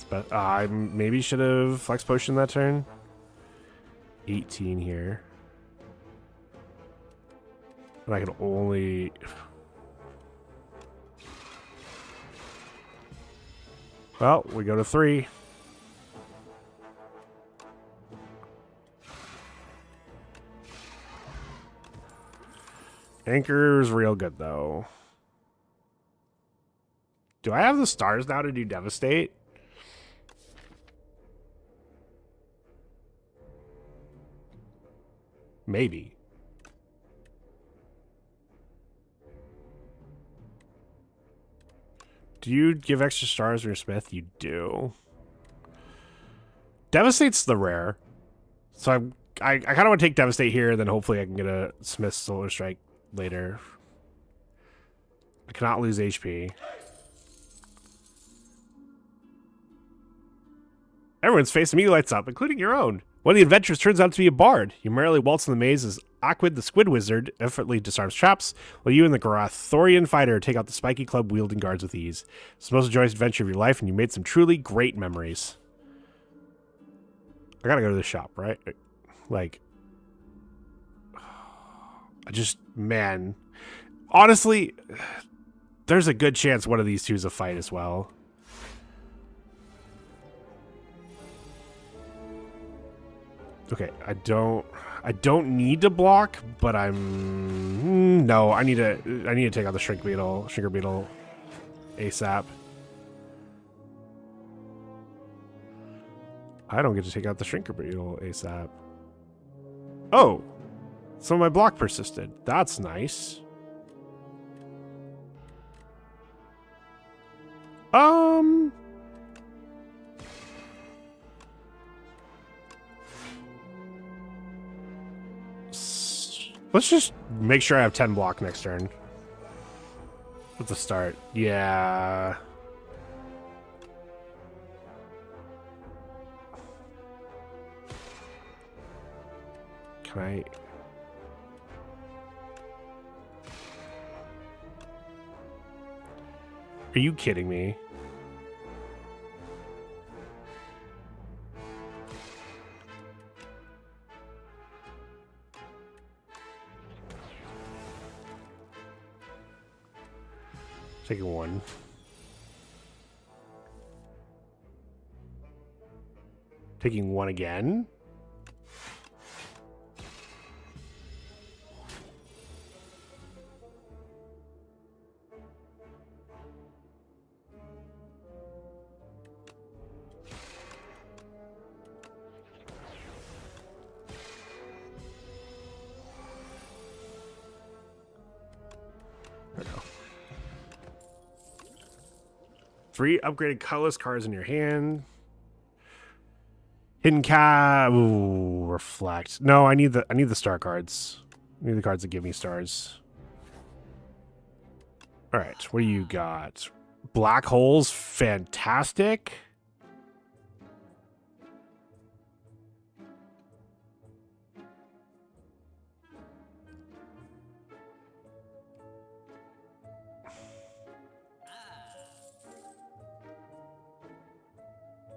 But I maybe should have flex potion that turn. 18 here. And I can only... Well, we go to 3. Anchor's real good, though. Do I have the stars now to do Devastate? Maybe. Do you give extra stars when you're Smith? You do. Devastate's the rare. So I kind of want to take Devastate here, then hopefully I can get a Smith Solar Strike later. I cannot lose HP. Everyone's face immediately lights up, including your own. One of the adventurers turns out to be a bard. You merrily waltz in the maze as Outwit the Squid Wizard effortlessly disarms traps, while you and the Garathorian fighter take out the spiky club wielding guards with ease. It's the most joyous adventure of your life, and you made some truly great memories. I gotta go to the shop, right? Like, I just, man. Honestly, there's a good chance one of these two is a fight as well. Okay, I don't need to block, but no, I need to take out the Shrink Beetle, Shrinker Beetle ASAP. I don't get to take out the Shrinker Beetle ASAP. Oh, so my block persisted. That's nice. Let's just make sure I have 10 block next turn. At the start. Yeah. Can I... Are you kidding me? Taking 1. Taking 1 again? There we go. 3 upgraded colorless cards in your hand. Hidden Cat. Ooh, reflect. No, I need the star cards. I need the cards that give me stars. All right, what do you got? Black holes, fantastic.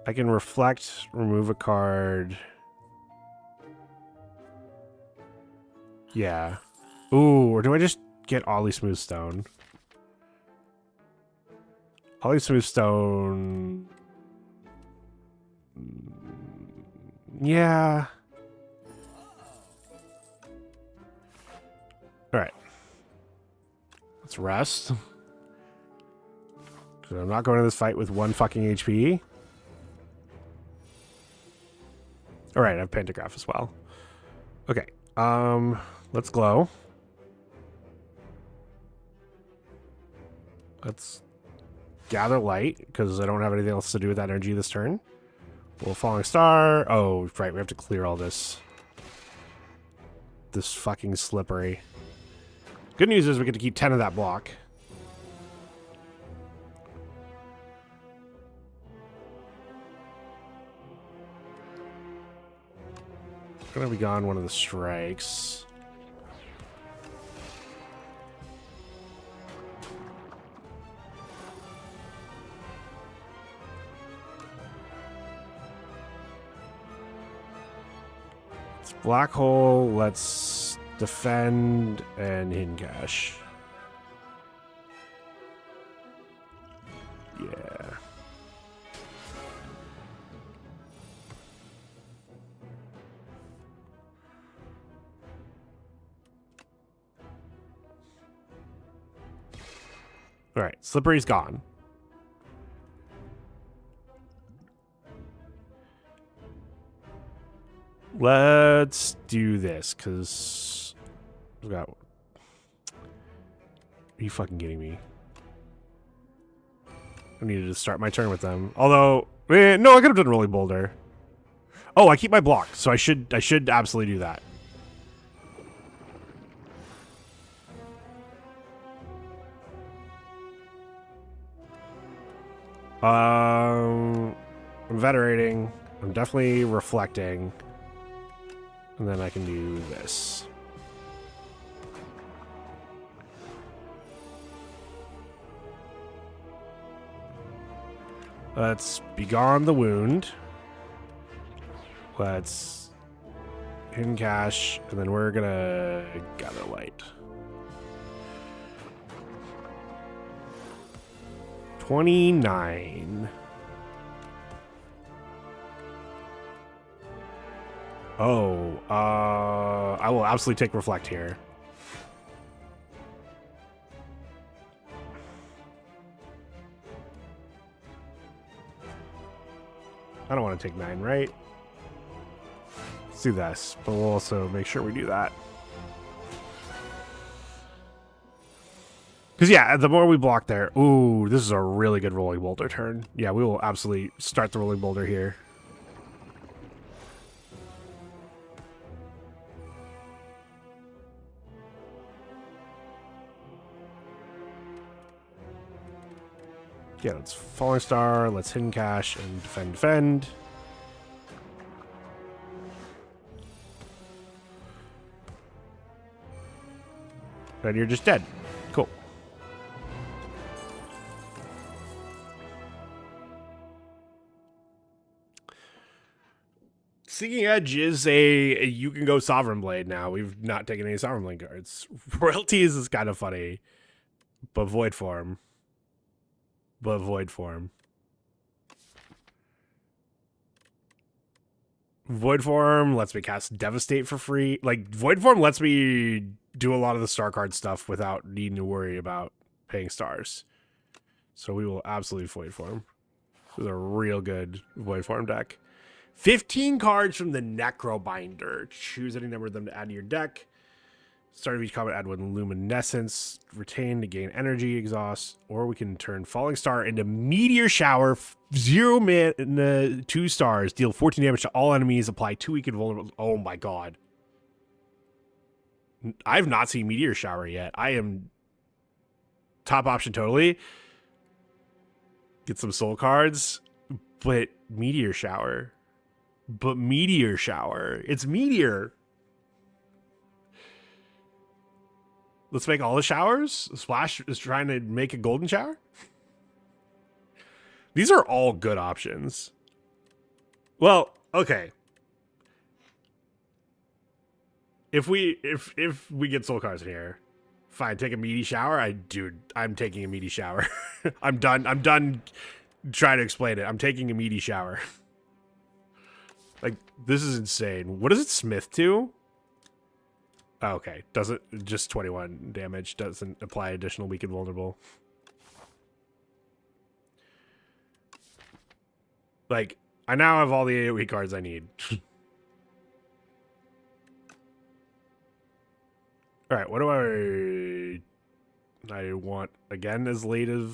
I can reflect, remove a card. Yeah. Ooh, or do I just get Ollie Smoothstone? Ollie Smoothstone. Yeah. All right. Let's rest. Because I'm not going to this fight with 1 fucking HP. All right, I have Pantograph as well. Okay, let's glow. Let's gather light, because I don't have anything else to do with that energy this turn. Well, Falling Star. Oh, right, we have to clear all this. This fucking slippery. Good news is we get to keep 10 of that block. Gonna be gone one of the strikes. Black hole, let's defend and hidden cache. Yeah. All right, Slippery's gone. Let's do this, because we got. Are you fucking kidding me? I needed to start my turn with them. Although, no, I could have done Rolling Boulder. Oh, I keep my block, so I should absolutely do that. I'm veterating. I'm definitely reflecting. And then I can do this. Let's begone the wound. Let's hidden cache, and then we're gonna gather light. 29. Oh, I will absolutely take reflect here. I don't want to take 9, right? Let's do this, but we'll also make sure we do that. Because, yeah, the more we block there... Ooh, this is a really good Rolling Boulder turn. Yeah, we will absolutely start the Rolling Boulder here. Yeah, let's Falling Star, let's hidden cache, and defend. And you're just dead. Cool. Seeking Edge is a you can go Sovereign Blade now. We've not taken any Sovereign Blade cards. Royalties is kind of funny, but Void Form. Void Form lets me cast Devastate for free. Like, Void Form lets me do a lot of the star card stuff without needing to worry about paying stars. So we will absolutely Void Form. This is a real good Void Form deck. 15 cards from the Necrobinder. Choose any number of them to add to your deck. Start of each combat, add 1 luminescence. Retain to gain energy exhaust. Or we can turn Falling Star into Meteor Shower. 0 mana, 2 stars. Deal 14 damage to all enemies. Apply 2 weakened vulnerable. Oh my god. I've not seen Meteor Shower yet. I am top option totally. Get some soul cards. But Meteor Shower. It's Meteor. Let's make all the showers. Splash is trying to make a golden shower. These are all good options. Well, okay. If we get soul cards in here, fine. Take a meaty shower. I'm taking a meaty shower. I'm done trying to explain it. I'm taking a meaty shower. Like, this is insane. What does it smith to? Oh, okay. Doesn't just 21 damage. Doesn't apply additional weak and vulnerable. Like, I now have all the AoE cards I need. All right, what do I want again as late as...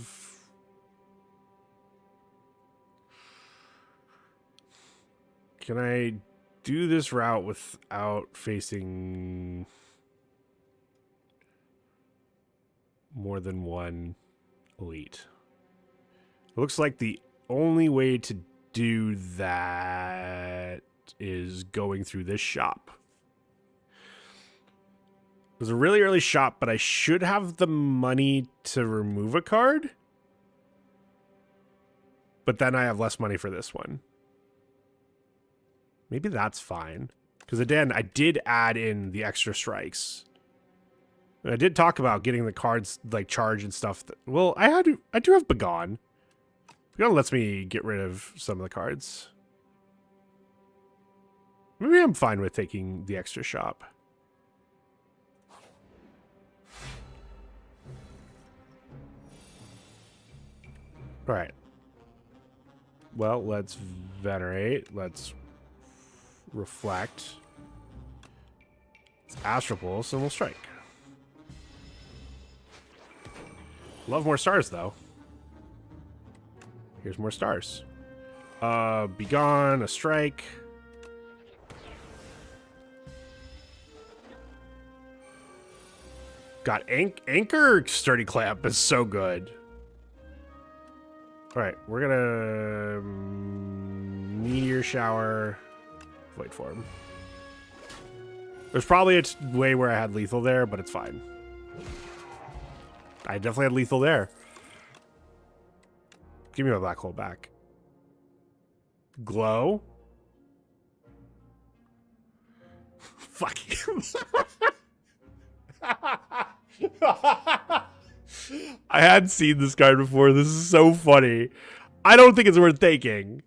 Can I do this route without facing more than one elite? It looks like the only way to do that is going through this shop. It was a really early shop, but I should have the money to remove a card. But then I have less money for this one. Maybe that's fine. Because again, I did add in the extra strikes. And I did talk about getting the cards like charge and stuff. Well, I do have Begone. Begone lets me get rid of some of the cards. Maybe I'm fine with taking the extra shop. All right. Well, let's venerate. Let's reflect. It's Astral Pulse, and we'll strike. Love more stars, though. Here's more stars. Begone, a strike. Got Anchor Sturdy Clamp is so good. All right, we're gonna Meteor Shower, Void Form. There's probably a way where I had lethal there, but it's fine. I definitely had lethal there. Give me my black hole back. Glow. Fuck you. I hadn't seen this card before. This is so funny. I don't think it's worth taking.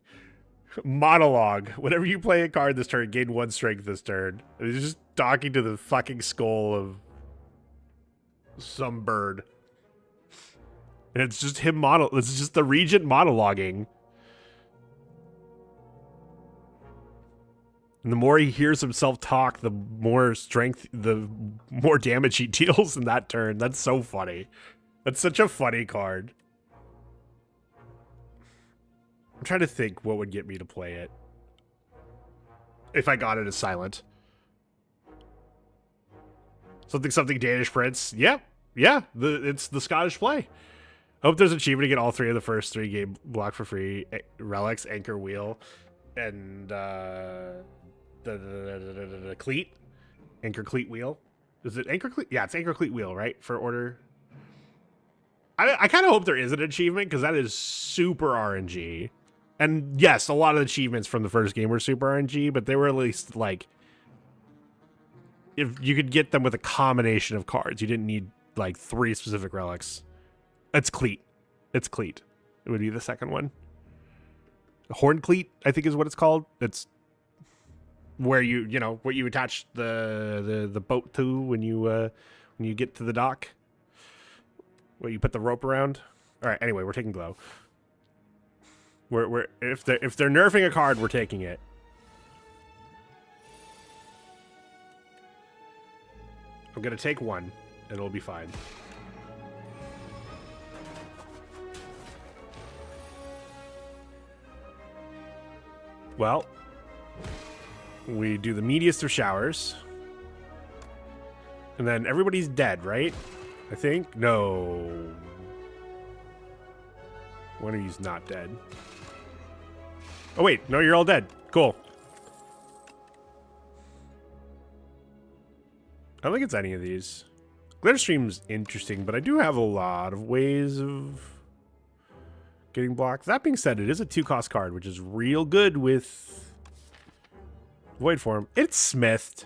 Monologue. Whenever you play a card this turn, gain 1 strength this turn. It's just talking to the fucking skull of some bird. And it's just him it's just the Regent monologuing. And the more he hears himself talk, the more strength, the more damage he deals in that turn. That's so funny. That's such a funny card. I'm trying to think what would get me to play it. If I got it as silent. Something Danish Prince. Yep. Yeah. It's the Scottish play. I hope there's an achievement to get all 3 of the first 3 game block for free. Relics, Anchor Wheel, and the Cleat. Anchor Cleat Wheel. Is it Anchor Cleat? Yeah, it's Anchor Cleat Wheel, right? For order. I kind of hope there is an achievement because that is super RNG. And yes, a lot of the achievements from the first game were super RNG, but they were at least like, if you could get them with a combination of cards, you didn't need like 3 specific relics. It's Cleat. It's Cleat. It would be the second one. Horn Cleat, I think is what it's called. It's where what you attach the boat to when you get to the dock. Where you put the rope around. All right. Anyway, we're taking Glow. If they're nerfing a card, we're taking it. I'm gonna take 1, and it'll be fine. Well, we do the meatiest of showers. And then everybody's dead, right? I think? No. One of you's not dead. Oh, wait. No, you're all dead. Cool. I don't think it's any of these. Glitterstream's interesting, but I do have a lot of ways of getting blocked. That being said, it is a 2-cost card, which is real good with Void Form. It's smithed.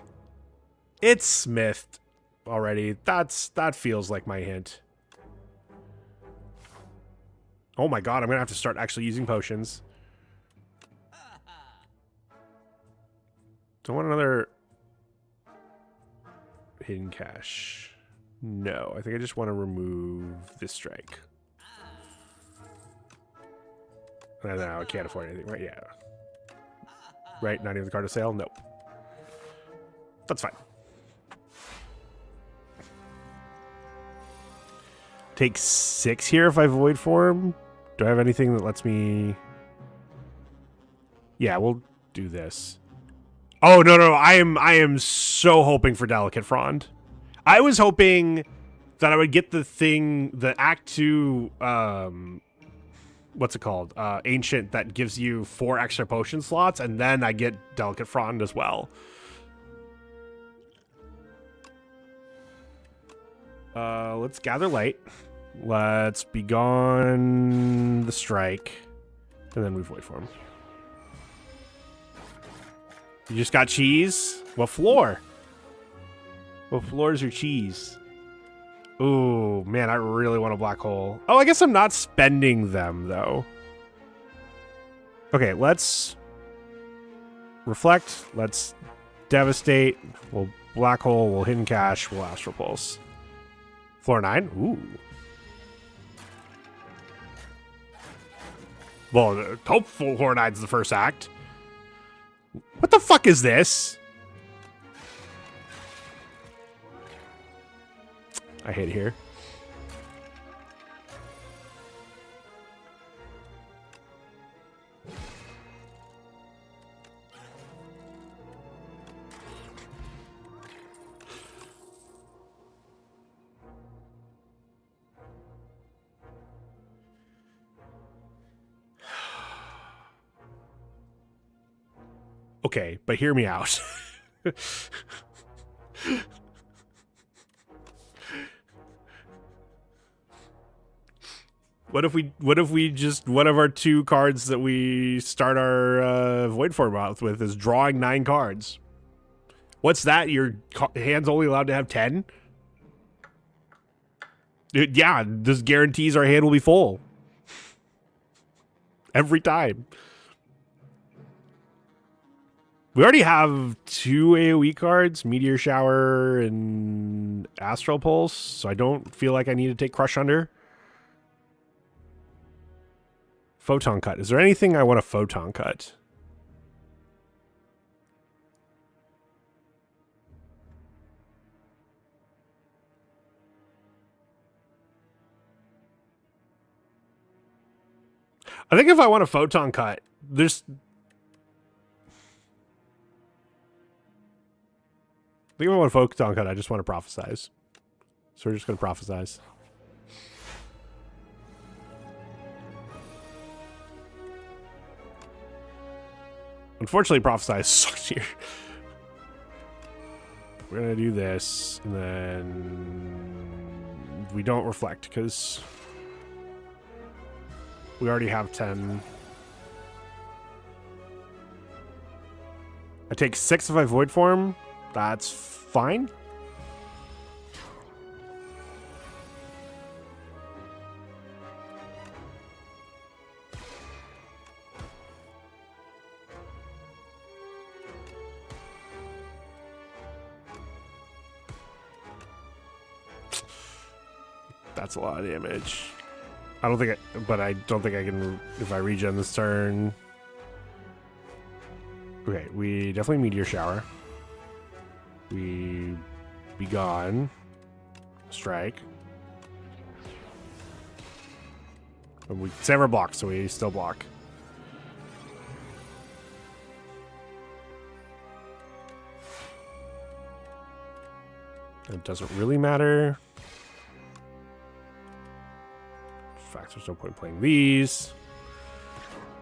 It's smithed already. That feels like my hint. Oh my god, I'm gonna have to start actually using potions. Do I want another hidden cache? No, I think I just want to remove this strike. No, I can't afford anything, right? Yeah. Right, not even the card of sale? Nope. That's fine. Take 6 here if I Void Form. Do I have anything that lets me... Yeah, we'll do this. Oh, no. I am so hoping for Delicate Frond. I was hoping that I would get the Act 2... what's it called? Ancient that gives you 4 extra potion slots, and then I get Delicate Frond as well. Let's Gather Light. Let's Begone the Strike. And then we Void Form. You just got cheese? What floor? What floor is your cheese? Ooh, man, I really want a black hole. Oh, I guess I'm not spending them, though. Okay, let's reflect. Let's devastate. We'll black hole. We'll hidden cache. We'll astral pulse. Floor 9? Ooh. Well, hopeful floor 9's the first act. What the fuck is this? I hate it here. Okay, but hear me out. What if we just, one of our 2 cards that we start our void form out with is drawing 9 cards? What's that? Your hand's only allowed to have 10? Yeah, this guarantees our hand will be full. Every time. We already have 2 AoE cards, Meteor Shower and Astral Pulse, so I don't feel like I need to take Crush Under. Photon Cut. Is there anything I want to Photon Cut? I think if I want a Photon Cut, there's... I think if I want a Photon Cut, I just want to Prophesize. So we're just going to Prophesize. Unfortunately, Prophesize sucks here. We're going to do this, and then we don't Reflect, because we already have 10. I take 6 if I Void Form. That's fine. That's a lot of damage. I don't think I don't think I can if I regen this turn. Okay, we definitely Meteor Shower. We be gone. Strike. And we save our block, so we still block. It doesn't really matter. In fact, there's no point playing these.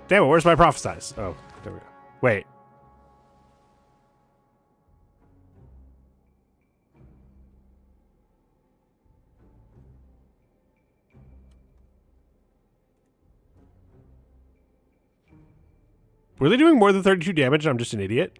Damn it, where's my Prophesize? Oh, there we go. Wait. Were they doing more than 32 damage and I'm just an idiot?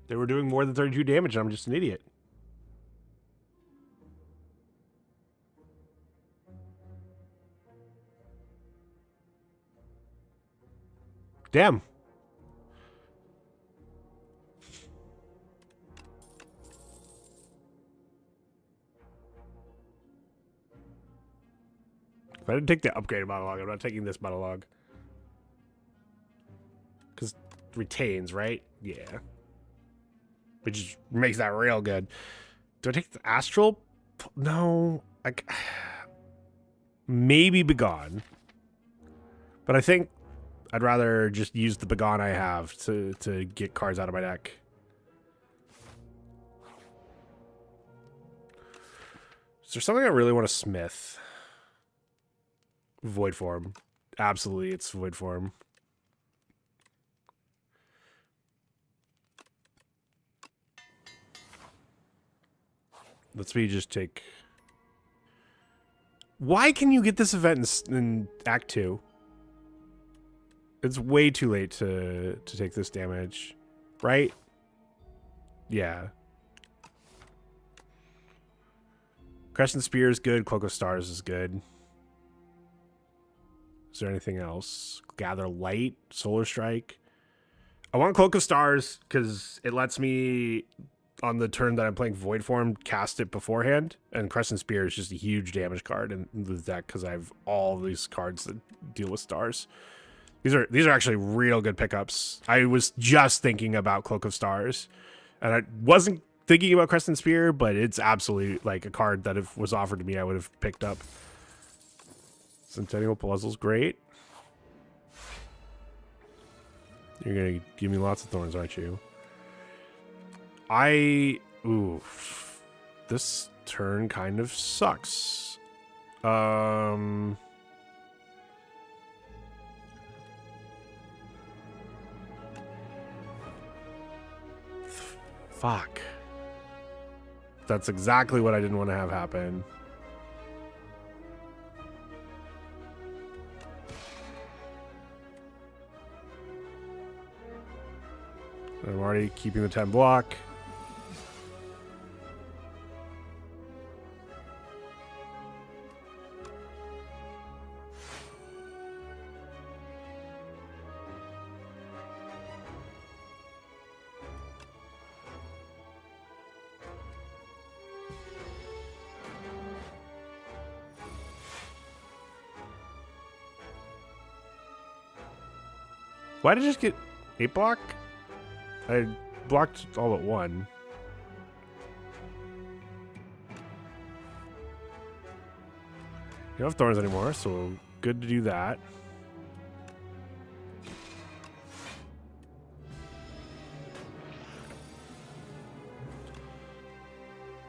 They were doing more than 32 damage and I'm just an idiot. Damn. If I didn't take the upgraded monologue, I'm not taking this monologue. Because retains, right? Yeah. Which makes that real good. Do I take the astral? No. Maybe Begone. But I think I'd rather just use the Begone I have to get cards out of my deck. Is there something I really want to smith? Void Form. Absolutely, it's Void Form. Let's me just take... Why can you get this event in Act 2? It's way too late to take this damage, right? Yeah. Crescent Spear is good. Cloak of Stars is good. Is there anything else? Gather Light, Solar Strike. I want Cloak of Stars because it lets me, on the turn that I'm playing Void Form, cast it beforehand. And Crescent Spear is just a huge damage card in the deck because I have all these cards that deal with stars. These are actually real good pickups. I was just thinking about Cloak of Stars, and I wasn't thinking about Crescent Spear, but it's absolutely like a card that if was offered to me, I would have picked up. Centennial Puzzle's great. You're gonna give me lots of thorns, aren't you? Ooh, this turn kind of sucks. Fuck. That's exactly what I didn't want to have happen. I'm already keeping the 10 block. Why did I just get 8 block? I blocked all but one. You don't have thorns anymore, so good to do that.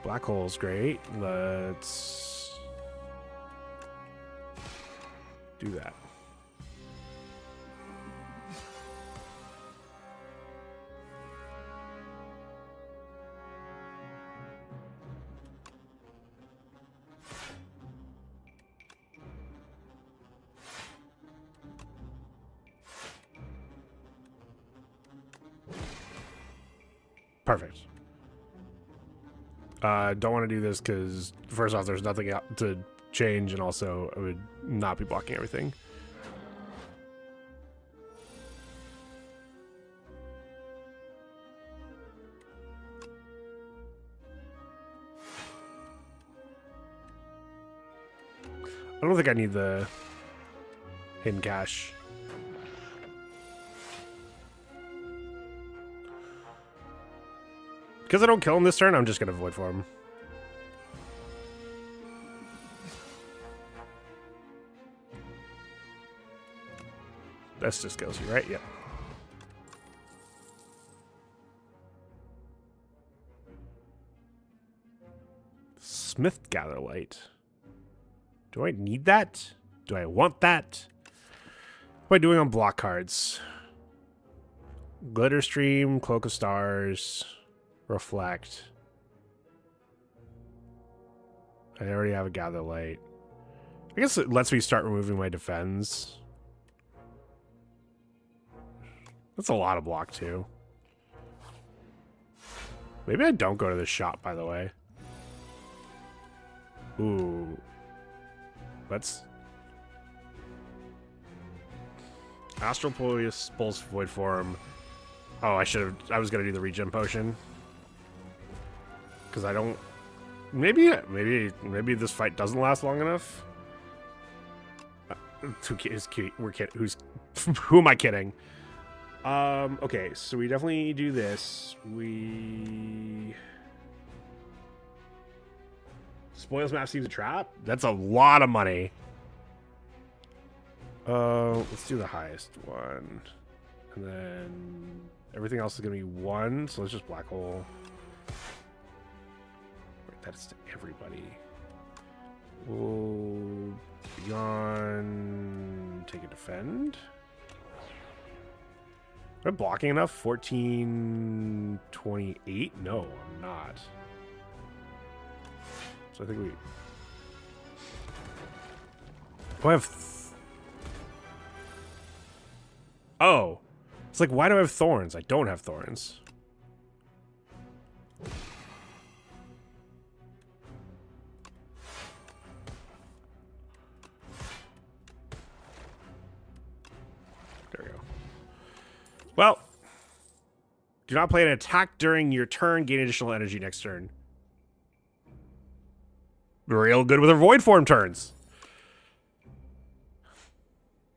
Black hole's great. Let's do that. Perfect. Don't want to do this because, first off, there's nothing to change, and also I would not be blocking everything. I don't think I need the hidden cache. Because I don't kill him this turn, I'm just going to Void Form. That's just kills you, right? Yep. Smith Gather Light. Do I need that? Do I want that? What am I doing on block cards? Glitter Stream, Cloak of Stars... Reflect. I already have a Gather Light. I guess it lets me start removing my defense. That's a lot of block too. Maybe I don't go to this shop, by the way. Ooh. Let's... Astral Pulse Void Form. Oh, I should have... I was going to do the regen potion. Because I don't... Maybe this fight doesn't last long enough. Who am I kidding? Okay, so we definitely do this. We... Spoils map seems a trap? That's a lot of money. Let's do the highest one. And then everything else is going to be 1, so let's just black hole. That's to everybody. We'll be on... Take a defend. Am I blocking enough? 14, 28? No, I'm not. So I think we... Do I have... Oh. It's like, why do I have thorns? I don't have thorns. There we go. Well. Do not play an attack during your turn. Gain additional energy next turn. Real good with our void form turns.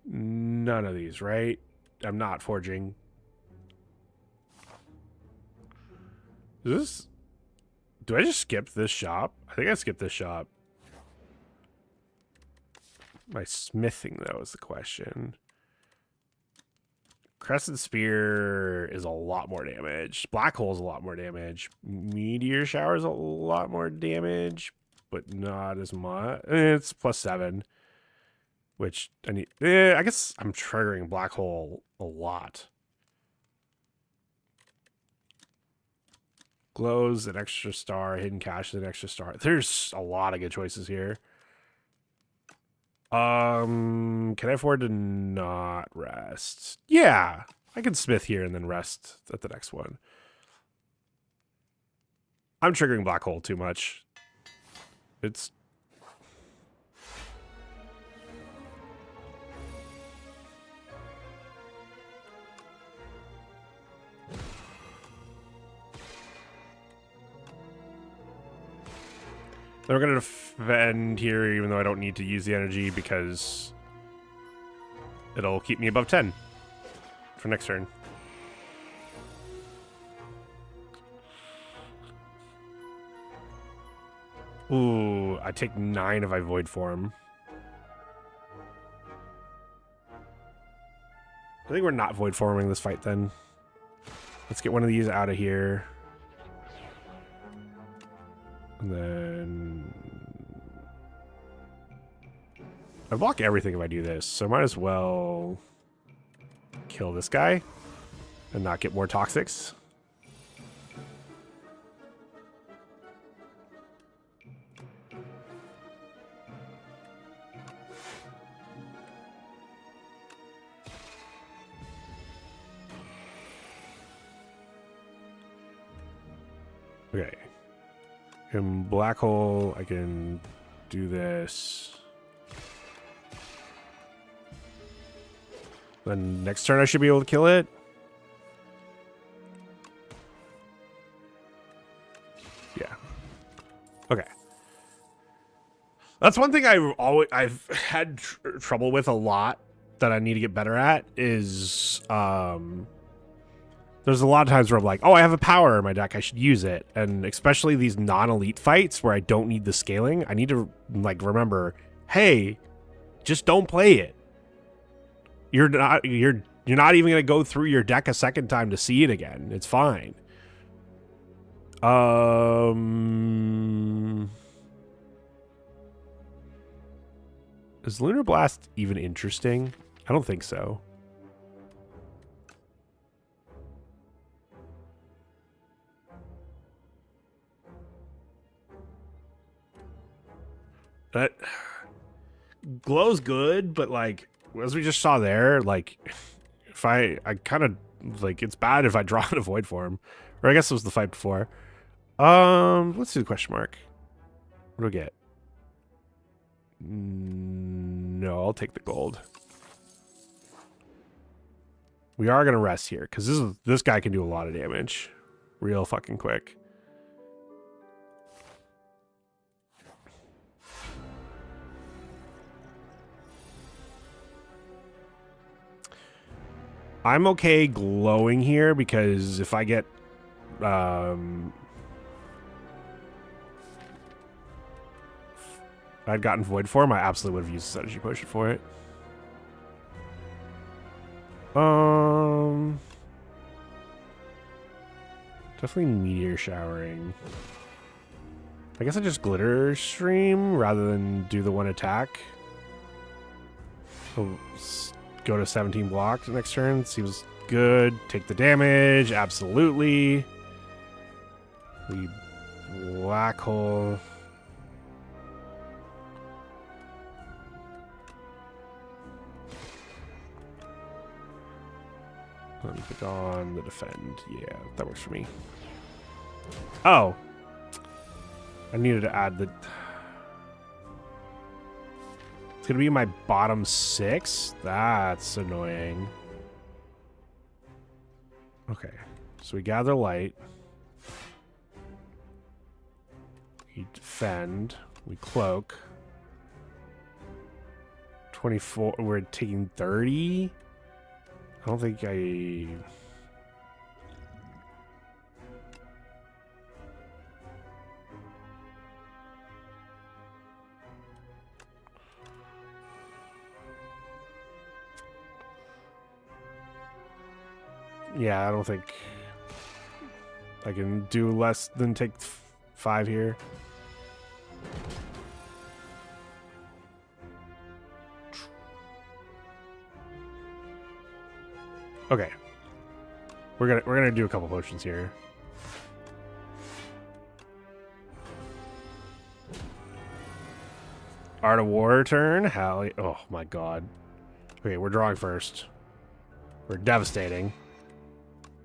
None of these, right? I'm not forging. Is this... Do I just skip this shop? I think I skipped this shop. My smithing, though, is the question. Crescent Spear is a lot more damage. Black Hole is a lot more damage. Meteor Shower is a lot more damage, but not as much. It's +7, which I need. I guess I'm triggering Black Hole a lot. Glows an extra star. Hidden Cache is an extra star. There's a lot of good choices here. Can I afford to not rest? Yeah, I can smith here and then rest at the next one. I'm triggering Black Hole too much. It's... Then we're going to defend here, even though I don't need to use the energy, because it'll keep me above 10 for next turn. Ooh, I take 9 if I void form. I think we're not void forming this fight then. Let's get one of these out of here. And then I block everything if I do this, so I might as well kill this guy and not get more toxics. Okay. In Black Hole, I can do this. Then next turn I should be able to kill it. Yeah. Okay. That's one thing I've had trouble with a lot that I need to get better at is there's a lot of times where I'm like, oh, I have a power in my deck, I should use it. And especially these non-elite fights where I don't need the scaling, I need to like remember, hey, just don't play it. You're not even gonna go through your deck a second time to see it again. It's fine. Is Lunar Blast even interesting? I don't think so. That glow's good, but like as we just saw there, like if I kind of like it's bad if I draw in a void form, or I guess it was the fight before. Let's do the question mark. What do we get? No, I'll take the gold. We are gonna rest here because this guy can do a lot of damage, real fucking quick. I'm okay glowing here because if I get if I'd gotten void form, I absolutely would have used this energy potion for it. Definitely meteor showering. I guess I just glitter stream rather than do the one attack. Oh, go to 17 blocked next turn. Seems good. Take the damage. Absolutely. We black hole. Click on the defend. Yeah, that works for me. Oh. I needed to add the... It's going to be my bottom 6? That's annoying. Okay. So we gather light. We defend. We cloak. 24. We're taking 30? I don't think I... Yeah, I don't think I can do less than take 5 here. Okay. We're gonna do a couple potions here. Art of War turn? Hell, oh my god. Okay, we're drawing first. We're devastating.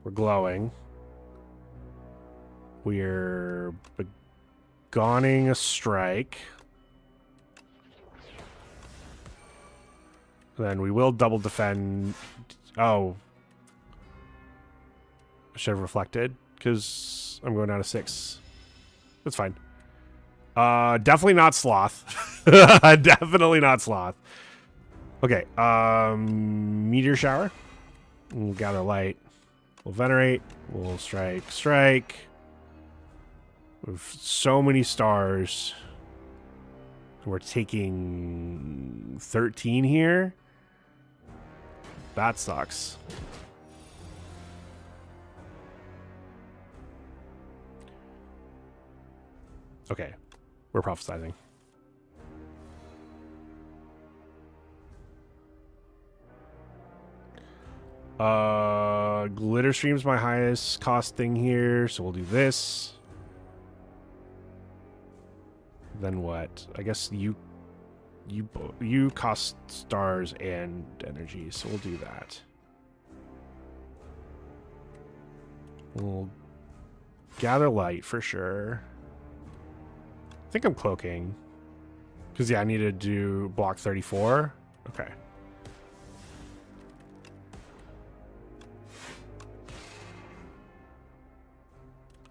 We're glowing. We're begonning a strike. Then we will double defend. Oh. I should have reflected, because I'm going down to 6. That's fine. Definitely not sloth. Definitely not sloth. Okay, meteor shower. We'll gather light. We'll venerate. We'll strike. We have so many stars. We're taking 13 here. That sucks. Okay, we're prophesizing. Glitter stream's my highest cost thing here, so we'll do this. Then what? I guess you cost stars and energy, so we'll do that. We'll gather light for sure. I think I'm cloaking. Because, yeah, I need to do block 34. Okay.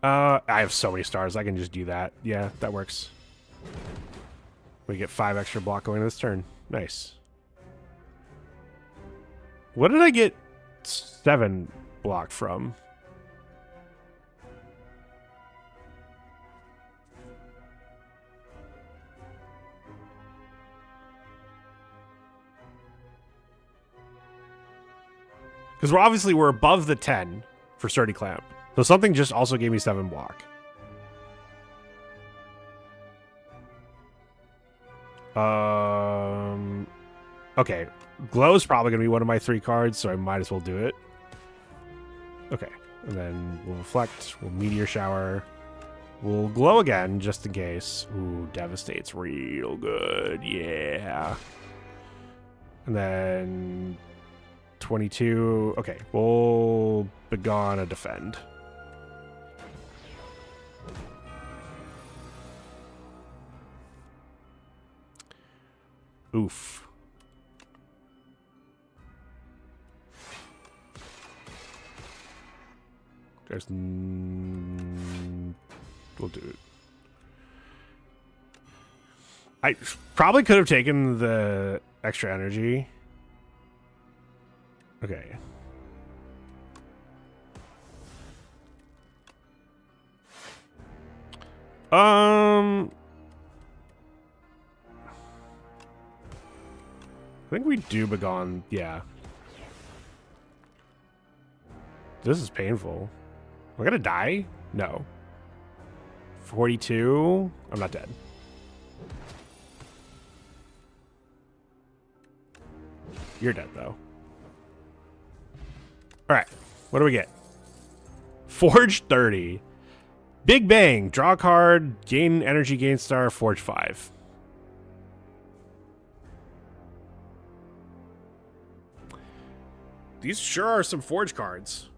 I have so many stars. I can just do that. Yeah, that works. We get 5 extra block going this turn. Nice. What did I get 7 block from? Because we're above the 10 for Sturdy Clamp. So something just also gave me 7 block. Okay. Glow's probably going to be one of my 3 cards, so I might as well do it. Okay. And then we'll reflect. We'll meteor shower. We'll glow again, just in case. Ooh, devastates real good. Yeah. And then 22. Okay. We'll begone a defend. Oof. There's... We'll do it. I probably could have taken the extra energy. Okay. I think we do begone. Yeah. This is painful. Am I gonna die? No. 42? I'm not dead. You're dead, though. Alright. What do we get? Forge 30. Big Bang. Draw a card. Gain energy, gain star. Forge 5. These sure are some forge cards.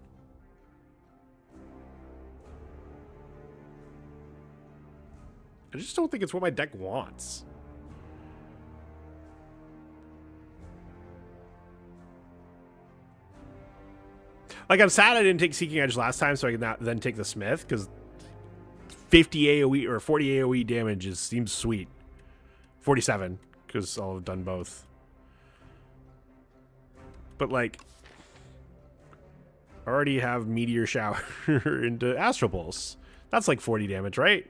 I just don't think it's what my deck wants. Like, I'm sad I didn't take Seeking Edge last time, so I can then take the Smith, because 50 AoE or 40 AoE damage seems sweet. 47, because I'll have done both. But, like, I already have Meteor Shower into Astral Pulse. That's like 40 damage, right?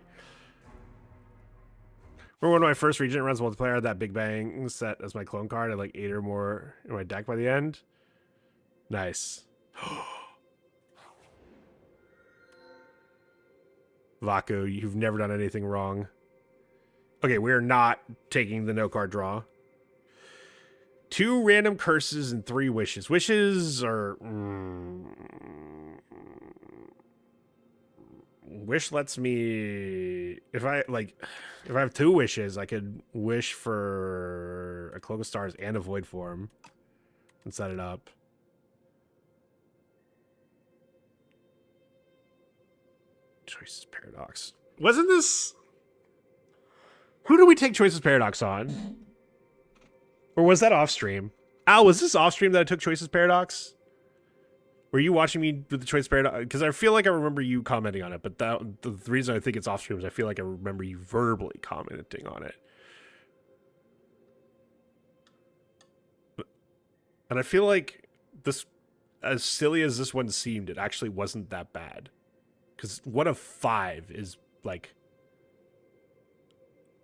Remember one of my first Regent runs multiplayer, I had that Big Bang set as my clone card. I had like 8 or more in my deck by the end. Nice. Vaku, you've never done anything wrong. Okay, we're not taking the no card draw. 2 random curses and 3 wishes. Wishes are... Wish lets me... If I have 2 wishes, I could wish for a Cloak of Stars and a Void Form and set it up. Choices Paradox. Wasn't this... Who do we take Choices Paradox on? Or was that off stream? Al, was this off stream that I took Choices Paradox? Were you watching me with the Choices Paradox? Because I feel like I remember you commenting on it, but the reason I think it's off stream is I feel like I remember you verbally commenting on it. And I feel like this, as silly as this one seemed, it actually wasn't that bad. Because 1 of 5 is like,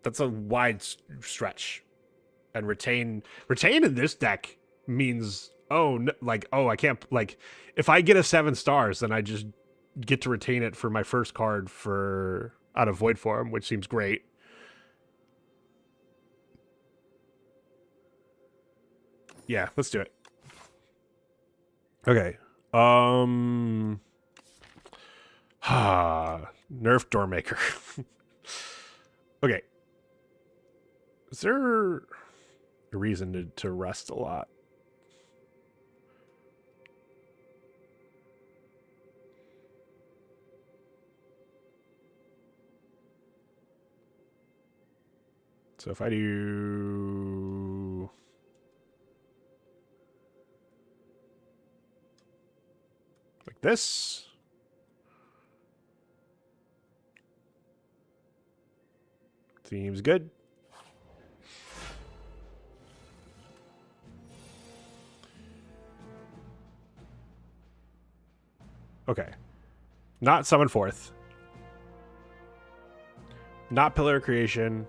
that's a wide stretch. And retain in this deck means, I can't, like, if I get a 7 stars, then I just get to retain it for my first card out of Void Form, which seems great. Yeah, let's do it. Okay. Nerf Doormaker. Okay. Is there a reason to rest a lot? So if I do... like this... seems good. Okay. Not Summon Forth. Not Pillar of Creation.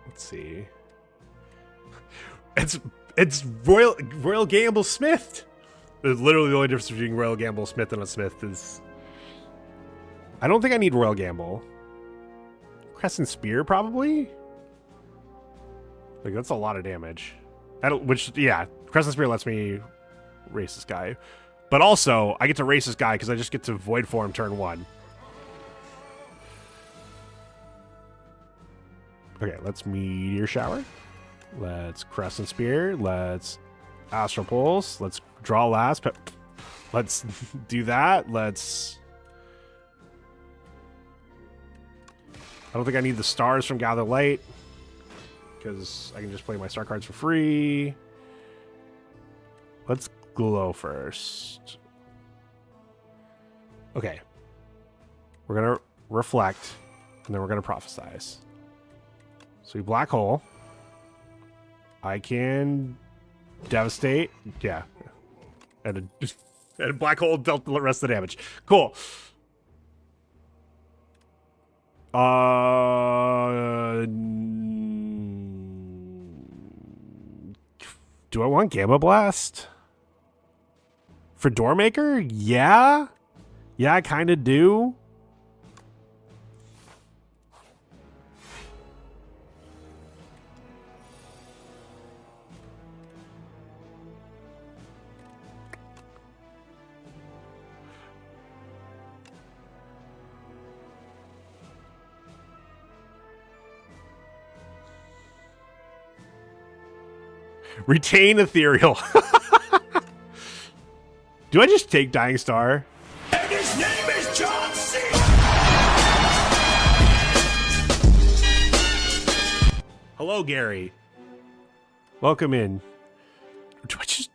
Let's see. It's Royal Gamble Smith. There's literally the only difference between Royal Gamble Smith and a Smith is... I don't think I need Royal Gamble. Crescent Spear, probably? Like, that's a lot of damage. Crescent Spear lets me race this guy. But also, I get to race this guy because I just get to Void Form turn 1. Okay, let's Meteor Shower. Let's Crescent Spear. Let's Astral Pulse. Let's draw last. Let's do that. Let's... I don't think I need the stars from Gather Light because I can just play my star cards for free. Let's glow first. Okay. We're going to reflect and then we're going to prophesize. So we black hole. I can devastate. Yeah. And a black hole dealt the rest of the damage. Cool. Do I want Gamma Blast? For Doormaker? Yeah? Yeah, I kind of do. Retain ethereal. Do I just take Dying Star? And his name is John C. Hello, Gary. Welcome in. Do I just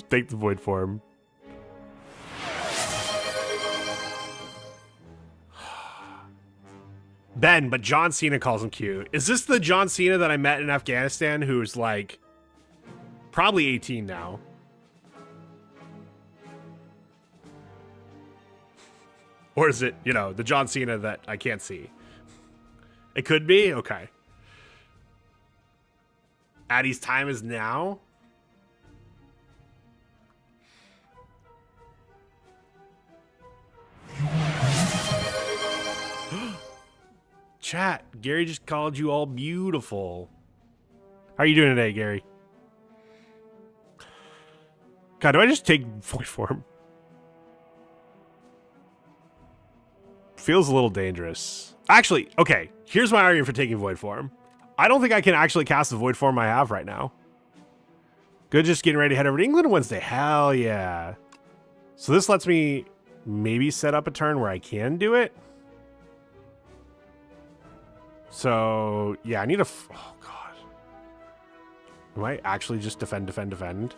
take the void form? Ben, but John Cena calls him cute. Is this the John Cena that I met in Afghanistan who's like probably 18 now? Or is it, you know, the John Cena that I can't see? It could be? Okay. Addie's time is now? Chat, Gary just called you all beautiful. How are you doing today, Gary? God, do I just take void form? Feels a little dangerous. Actually, okay, here's my argument for taking void form. I don't think I can actually cast the void form I have right now. Good, just getting ready to head over to England Wednesday. Hell yeah. So this lets me maybe set up a turn where I can do it. So, yeah, I need a... Oh, God. Am I actually just defend, defend, defend?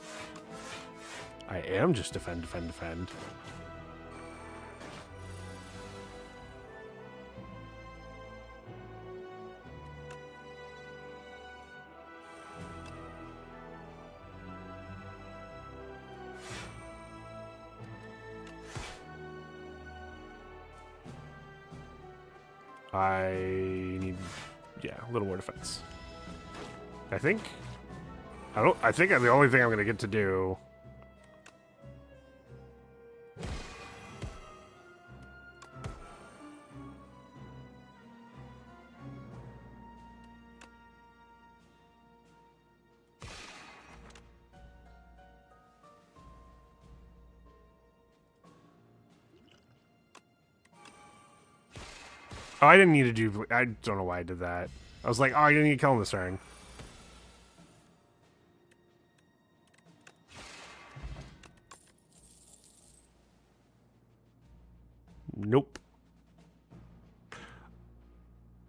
I am just defend, defend, defend. I need, yeah, a little more defense. I think. I think the only thing I'm gonna get to do. Oh, I didn't need to do... I don't know why I did that. I was like, oh, you need to kill him this turn. Nope.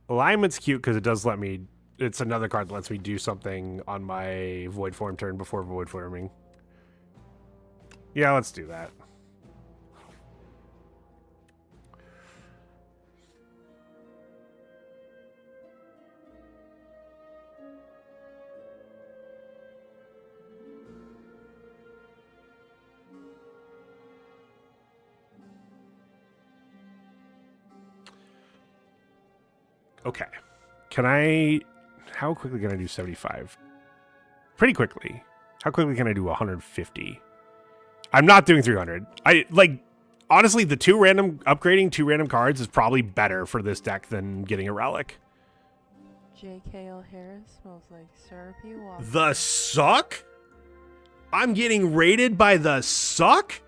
Alignment's cute because it does let me... It's another card that lets me do something on my void form turn before void forming. Yeah, let's do that. Okay. Can I... How quickly can I do 75? Pretty quickly. How quickly can I do 150? I'm not doing 300. Honestly, the upgrading two random cards is probably better for this deck than getting a relic. J.K.L. Harris smells like syrupy water. The Suck? I'm getting raided by the Suck?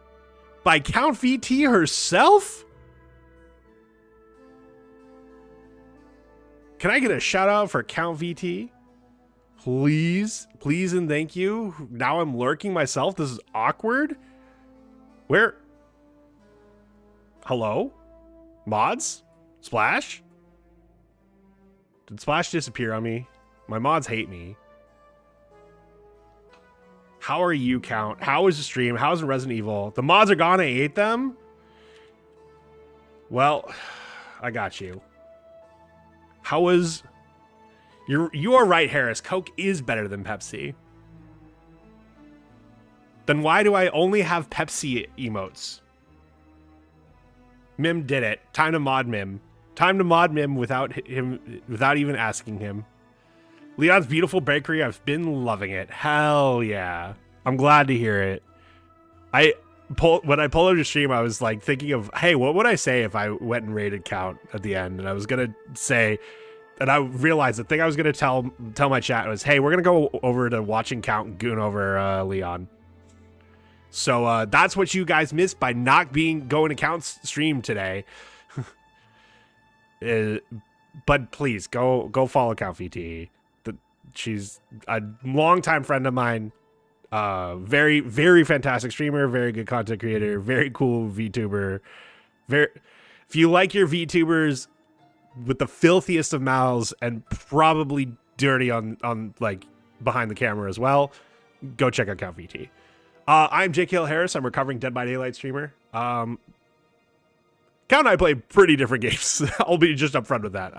By Count VT herself? Can I get a shout out for Count VT? Please, please and thank you. Now I'm lurking myself. This is awkward. Where? Hello? Mods? Splash? Did Splash disappear on me? My mods hate me. How are you, Count? How is the stream? How is Resident Evil? The mods are gone. I ate them? Well, I got you. How was... You are right, Harris. Coke is better than Pepsi. Then why do I only have Pepsi emotes? Mim did it. Time to mod Mim. Time to mod Mim without even asking him. Leon's Beautiful Bakery. I've been loving it. Hell yeah. I'm glad to hear it. When I pulled up your stream, I was like thinking of, hey, what would I say if I went and raided Count at the end? And I was gonna say, and I realized the thing I was gonna tell my chat was, hey, we're gonna go over to watching Count and goon over Leon. So that's what you guys missed by not going to Count's stream today. But please go follow Count VT. She's a longtime friend of mine. Very, very fantastic streamer, very good content creator, very cool VTuber. If you like your VTubers with the filthiest of mouths and probably dirty on like behind the camera as well, go check out Count VT. I'm JKL Harris. I'm recovering Dead by Daylight streamer. Count and I play pretty different games. I'll be just upfront with that.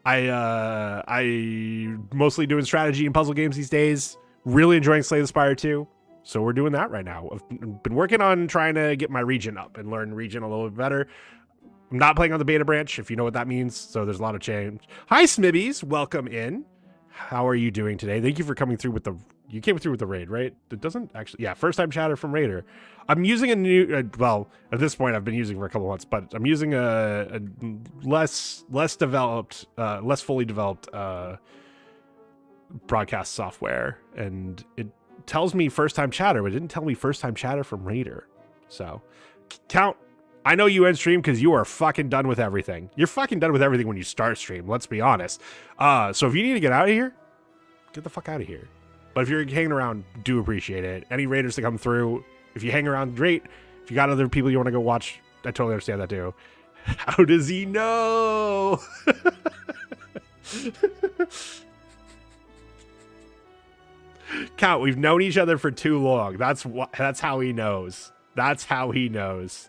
I mostly doing strategy and puzzle games these days. Really enjoying Slay the Spire too. So we're doing that right now. I've been working on trying to get my Regent up and learn Regent a little bit better. I'm not playing on the beta branch, if you know what that means. So there's a lot of change. Hi, Smibbies. Welcome in. How are you doing today? Thank you for coming through with the... You came through with the raid, right? It doesn't actually... Yeah, first time chatter from Raider. I'm using a new... well, at this point, I've been using for a couple months, but I'm using a less developed, less fully developed broadcast software. And it tells me first time chatter, but it didn't tell me first time chatter from Raider. So, Count... I know you end stream because you are fucking done with everything. You're fucking done with everything when you start stream, let's be honest. So if you need to get out of here, get the fuck out of here. But if you're hanging around, do appreciate it. Any raiders that come through, if you hang around, great. If you got other people you want to go watch, I totally understand that too. How does he know? Count, we've known each other for too long. That's how he knows. That's how he knows.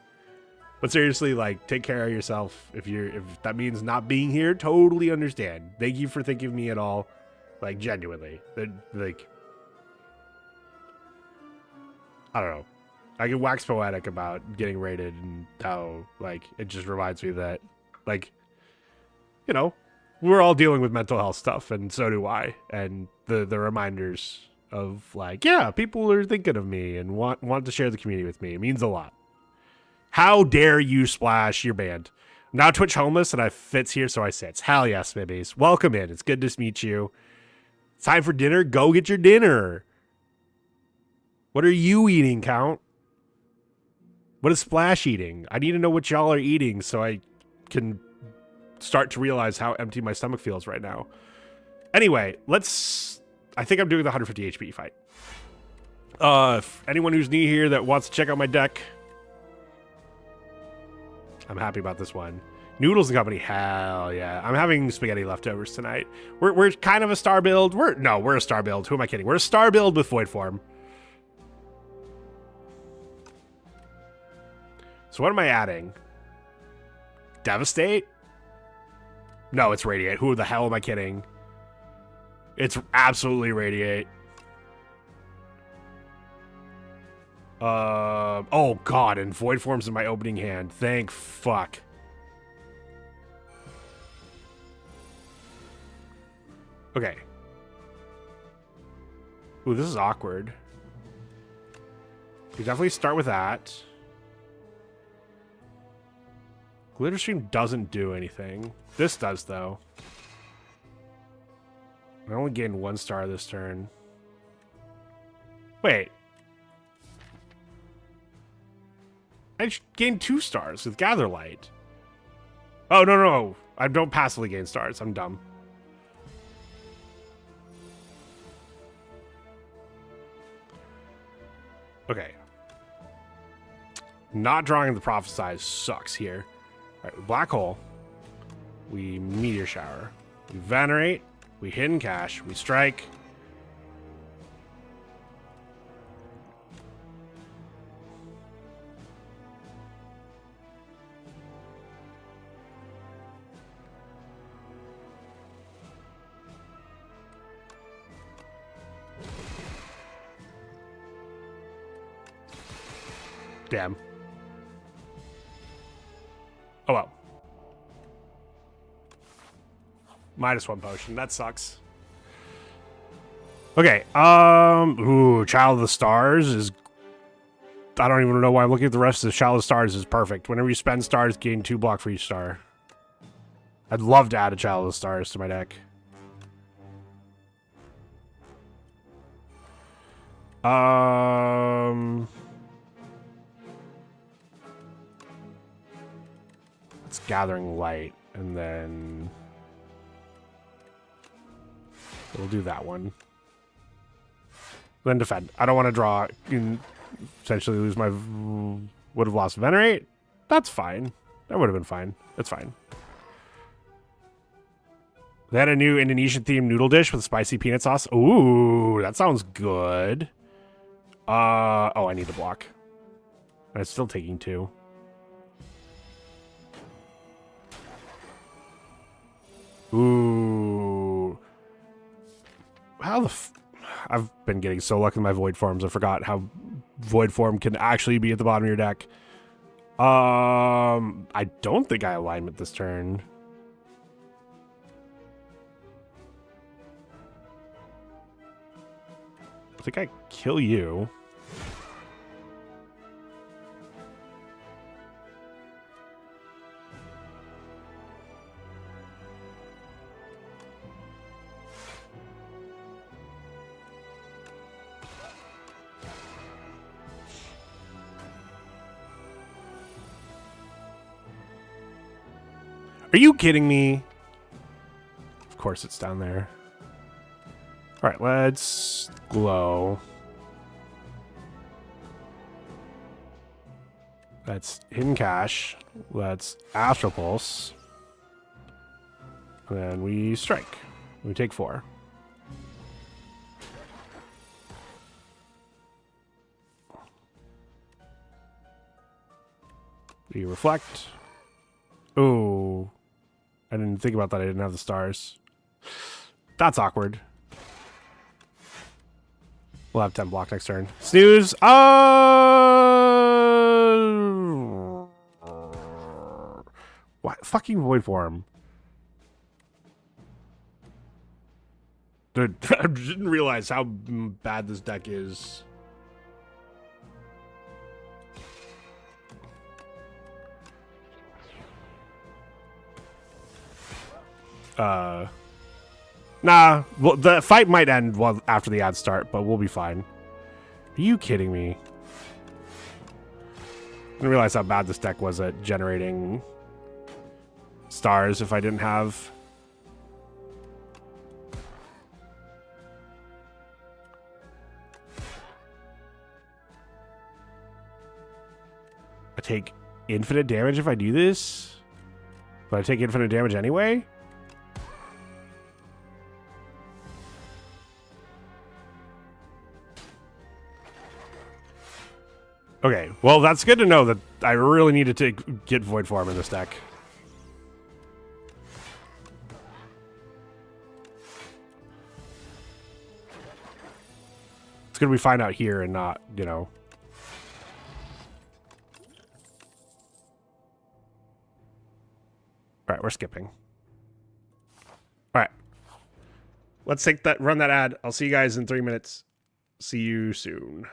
But seriously, like, take care of yourself. If that means not being here, totally understand. Thank you for thinking of me at all. Like, genuinely. Like, I don't know. I can wax poetic about getting raided and how, like, it just reminds me that, like, you know, we're all dealing with mental health stuff, and so do I. And the reminders of, like, yeah, people are thinking of me and want to share the community with me. It means a lot. How dare you, Splash? You're banned. I'm now Twitch homeless, and I fits here, so I sits. Hell yes, Mibbies. Welcome in. It's good to meet you. It's time for dinner. Go get your dinner. What are you eating, Count? What is Splash eating? I need to know what y'all are eating so I can start to realize how empty my stomach feels right now. Anyway, I think I'm doing the 150 HP fight. If anyone who's new here that wants to check out my deck... I'm happy about this one. Noodles and Company, hell yeah. I'm having spaghetti leftovers tonight. We're kind of a star build. We're a star build. Who am I kidding? We're a star build with Void Form. So what am I adding? Devastate? No, it's Radiate. Who the hell am I kidding? It's absolutely Radiate. Oh god, and Void Form's in my opening hand. Thank fuck. Okay. Ooh, this is awkward. We definitely start with that. Glitter Stream doesn't do anything. This does, though. I only gained 1 star this turn. Wait. I gained 2 stars with Gather Light. Oh, no. I don't passively gain stars. I'm dumb. Okay. Not drawing the Prophesize sucks here. All right, Black Hole. We Meteor Shower. We Venerate. We Hidden Cache. We Strike. Damn. Oh well. -1 potion. That sucks. Okay. Ooh, Child of the Stars is... I don't even know why I'm looking at the rest of the Child of the Stars is perfect. Whenever you spend stars, gain 2 block for each star. I'd love to add a Child of the Stars to my deck. It's Gathering Light, and then We'll do that one. Then defend. I don't want to draw and essentially lose my... Would have lost Venerate. That's fine. That would have been fine. That's fine. They had a new Indonesian-themed noodle dish with spicy peanut sauce. Ooh, that sounds good. Oh, I need to block. I'm still taking 2. Ooh. How the I've been getting so lucky with my void forms. I forgot how void form can actually be at the bottom of your deck. I don't think I alignment this turn. I think I kill you. Are you kidding me? Of course it's down there. All right, let's glow. That's hidden cache. Let's astral pulse. And then we strike. We take 4. We reflect. Oh, I didn't think about that. I didn't have the stars. That's awkward. We'll have 10 block next turn. Snooze. What? Fucking void form. Dude, I didn't realize how bad this deck is. Nah, well, the fight might end after the ads start, but we'll be fine. Are you kidding me? I didn't realize how bad this deck was at generating stars if I didn't have... I take infinite damage if I do this? But I take infinite damage anyway? Okay, well, that's good to know that I really need to get void form in this deck. It's good we find out here and not, you know. All right, we're skipping. All right. Let's run that ad. I'll see you guys in 3 minutes. See you soon.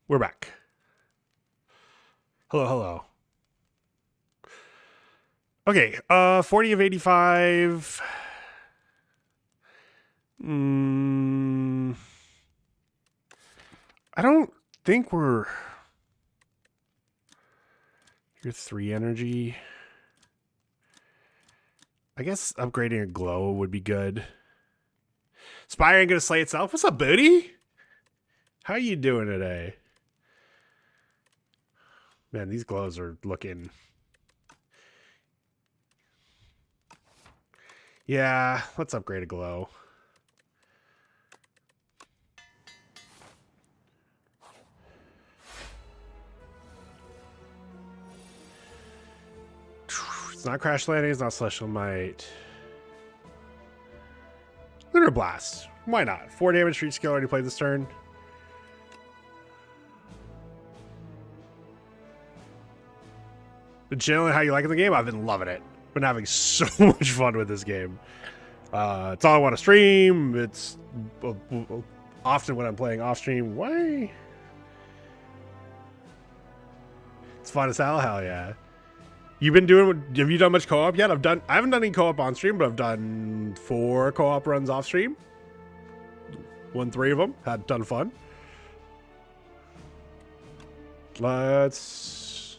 We're back. Hello, hello. Okay, 40 of 85. I don't think we're... You're 3 energy. I guess upgrading a glow would be good. Spire ain't gonna slay itself. What's up, booty? How you doing today? Man, these glows are looking... Yeah, let's upgrade a glow. It's not crash landing, it's not celestial might. Lunar blast. Why not? 4 damage for each skill already played this turn. But generally, how you liking the game? I've been loving it. Been having so much fun with this game. It's all I want to stream. It's often when I'm playing off stream. Why? It's fun as hell. Hell yeah. You've been doing? Have you done much co-op yet? I haven't done any co-op on stream, but I've done 4 co-op runs off stream. Won 3 of them. Had a ton of fun. Let's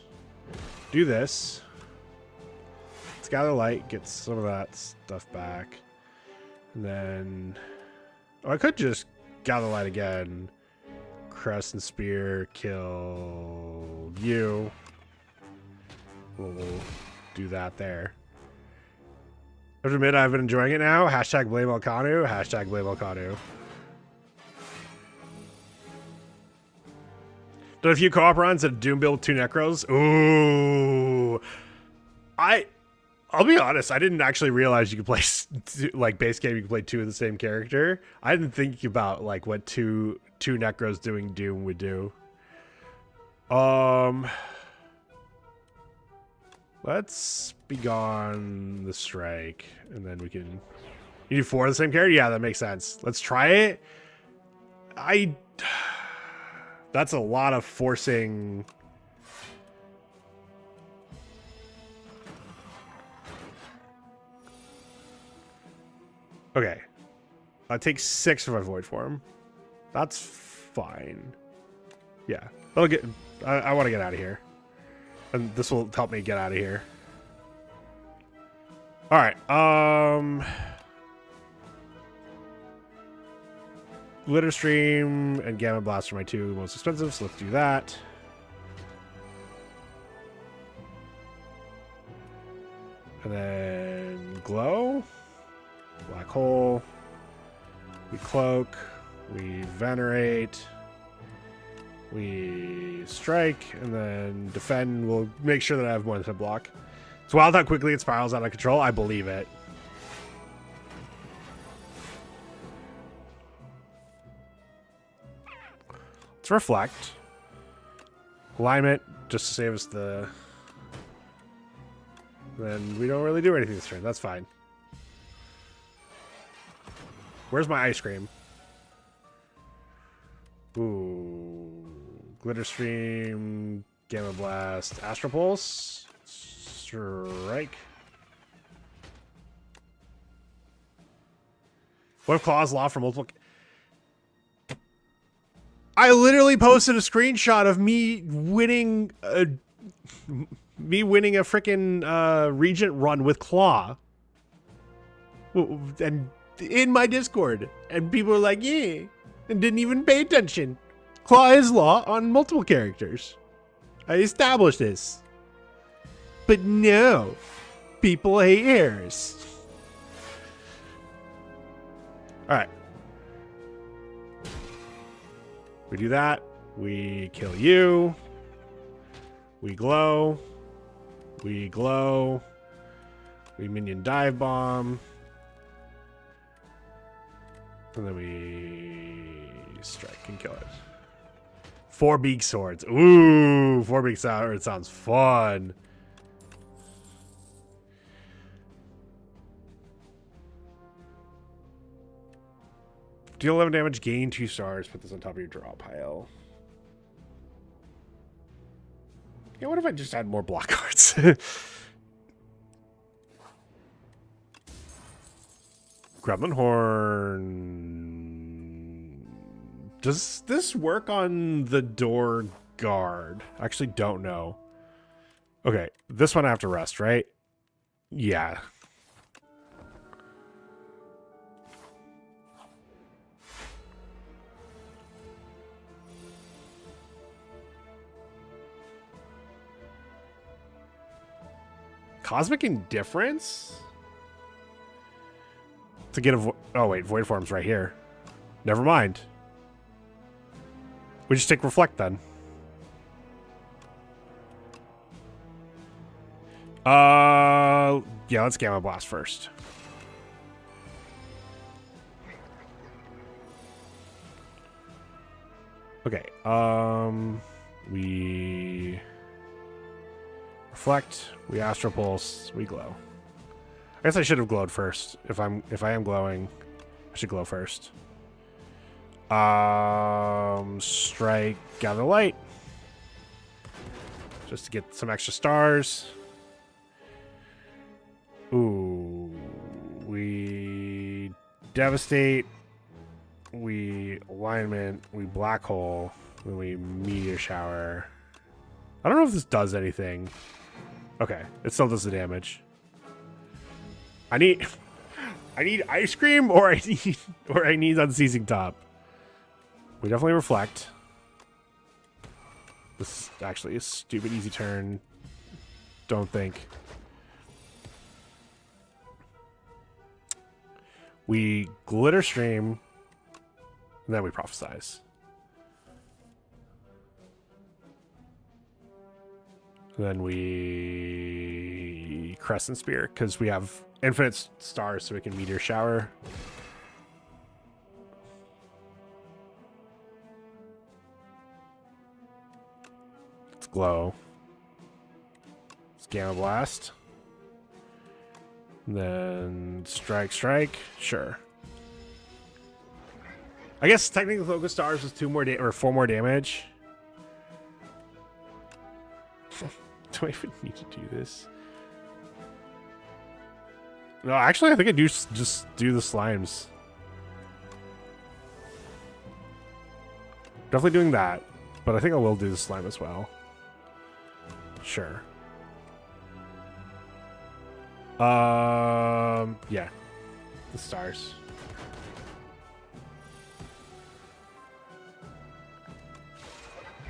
do this. Let's gather light, get some of that stuff back. And then... Oh, I could just gather light again. Crest and spear, kill you. We'll do that there. I have to admit, I've been enjoying it now. Hashtag blame Elkanu. Hashtag blame Elkanu. Done a few co-op runs at Doom build 2 Necros. Ooh. I'll be honest, I didn't actually realize you could play, like, base game, you could play 2 of the same character. I didn't think about, like, what two Necros doing Doom would do. Let's begone the strike, and then we can... You do 4 of the same character? Yeah, that makes sense. Let's try it. That's a lot of forcing... Okay. I take 6 if I void form. That's fine. Yeah. That'll get... I want to get out of here. And this will help me get out of here. Alright. Glitter Stream and Gamma Blast are my 2 most expensive, so let's do that. And then Glow. Black Hole. We Cloak. We Venerate. We Strike. And then Defend. We'll make sure that I have more than a block. It's wild how quickly it spirals out of control. I believe it. Let's Reflect. Alignment, just to save us the... Then we don't really do anything this turn. That's fine. Where's my ice cream? Ooh. Glitter Stream, Gamma Blast, Astral Pulse, Strike. What if Claw's Law for multiple... I literally posted a screenshot of me winning a freaking Regent run with Claw. And in my Discord. And people were like, yeah. And didn't even pay attention. Claw is law on multiple characters. I established this. But no. People hate errors. Alright. We do that. We kill you. We glow. We glow. We minion dive bomb. And then we strike and kill it. 4 big swords. Ooh, 4 big swords sounds fun. Deal 11 damage, gain 2 stars. Put this on top of your draw pile. Yeah, what if I just had more block cards? Gremlin Horn. Does this work on the door guard? I actually don't know. Okay, this one I have to rest, right? Yeah. Cosmic Indifference? To get a oh wait, Void Form's right here. Never mind. We just take Reflect then. Yeah, let's Gamma Blast first. Okay, we Reflect, we Astral Pulse, we Glow. I guess I should have glowed first. If I am glowing, I should glow first. Strike, Gather Light. Just to get some extra stars. Ooh. We Devastate. We Alignment. We Black Hole. Then we Meteor Shower. I don't know if this does anything. Okay. It still does the damage. I need ice cream or I need unceasing top. We definitely Reflect. This is actually a stupid easy turn. Don't think. We Glitter Stream. And then we Prophesize. And then we Crescent Spear because we have infinite stars so we can Meteor Shower. Let's Glow. Let's Gamma Blast. And then Strike. Sure. I guess technically Focus Stars was 2 more or 4 more damage. Do I even need to do this? No, actually, I think I do just do the slimes. Definitely doing that, but I think I will do the slime as well. Sure. Yeah. The stars.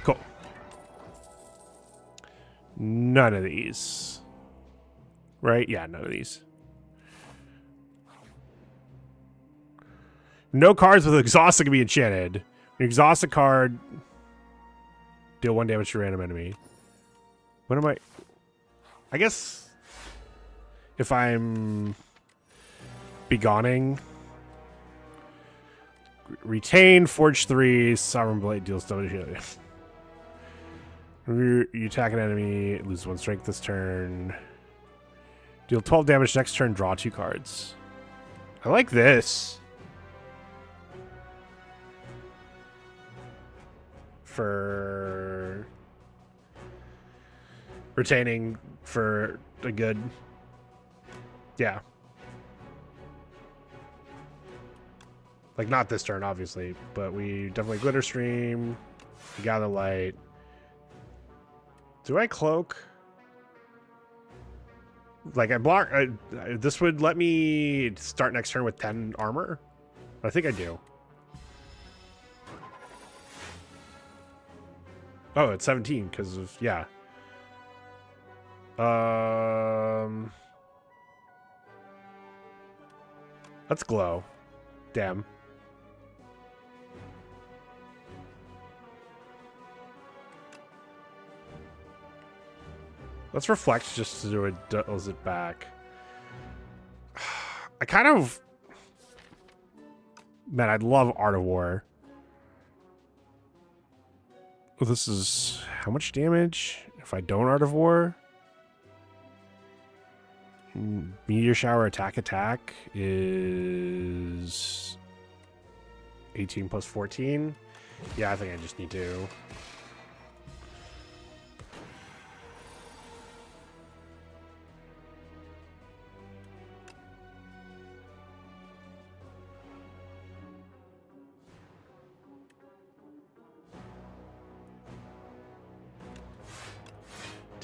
Cool. None of these. Right? Yeah, none of these. No cards with exhaust that can be enchanted. When you exhaust a card, deal 1 damage to a random enemy. What am I? I guess if I'm begoning, retain, forge 3, sovereign blade deals double damage. You attack an enemy, lose 1 strength this turn. Deal 12 damage next turn, draw 2 cards. I like this. For retaining for a good, yeah. Like not this turn, obviously, but we definitely Glitter Stream, we Gather Light. Do I Cloak? Like I block. This would let me start next turn with 10 armor. I think I do. Oh, it's 17 because of, yeah. Let's Glow. Damn. Let's Reflect just to do it, does it back. I kind of... Man, I'd love Art of War. Well, this is how much damage if I don't Art of War? Meteor Shower attack is 18 plus 14. Yeah, I think I just need to.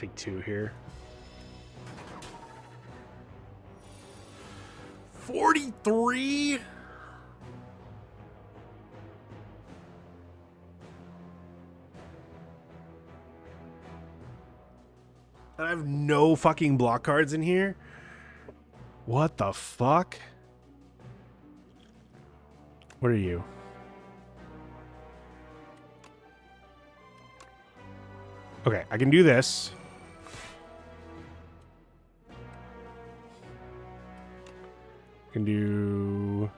Take 2 here. 43? And I have no fucking block cards in here? What the fuck? What are you? Okay, I can do this. I can do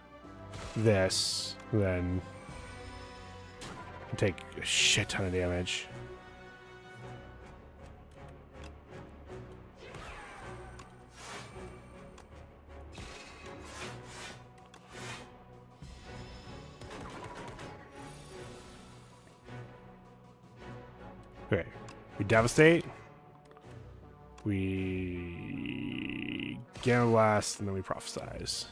this, then take a shit ton of damage. Okay, we devastate. We gamma blast, and then we prophesize.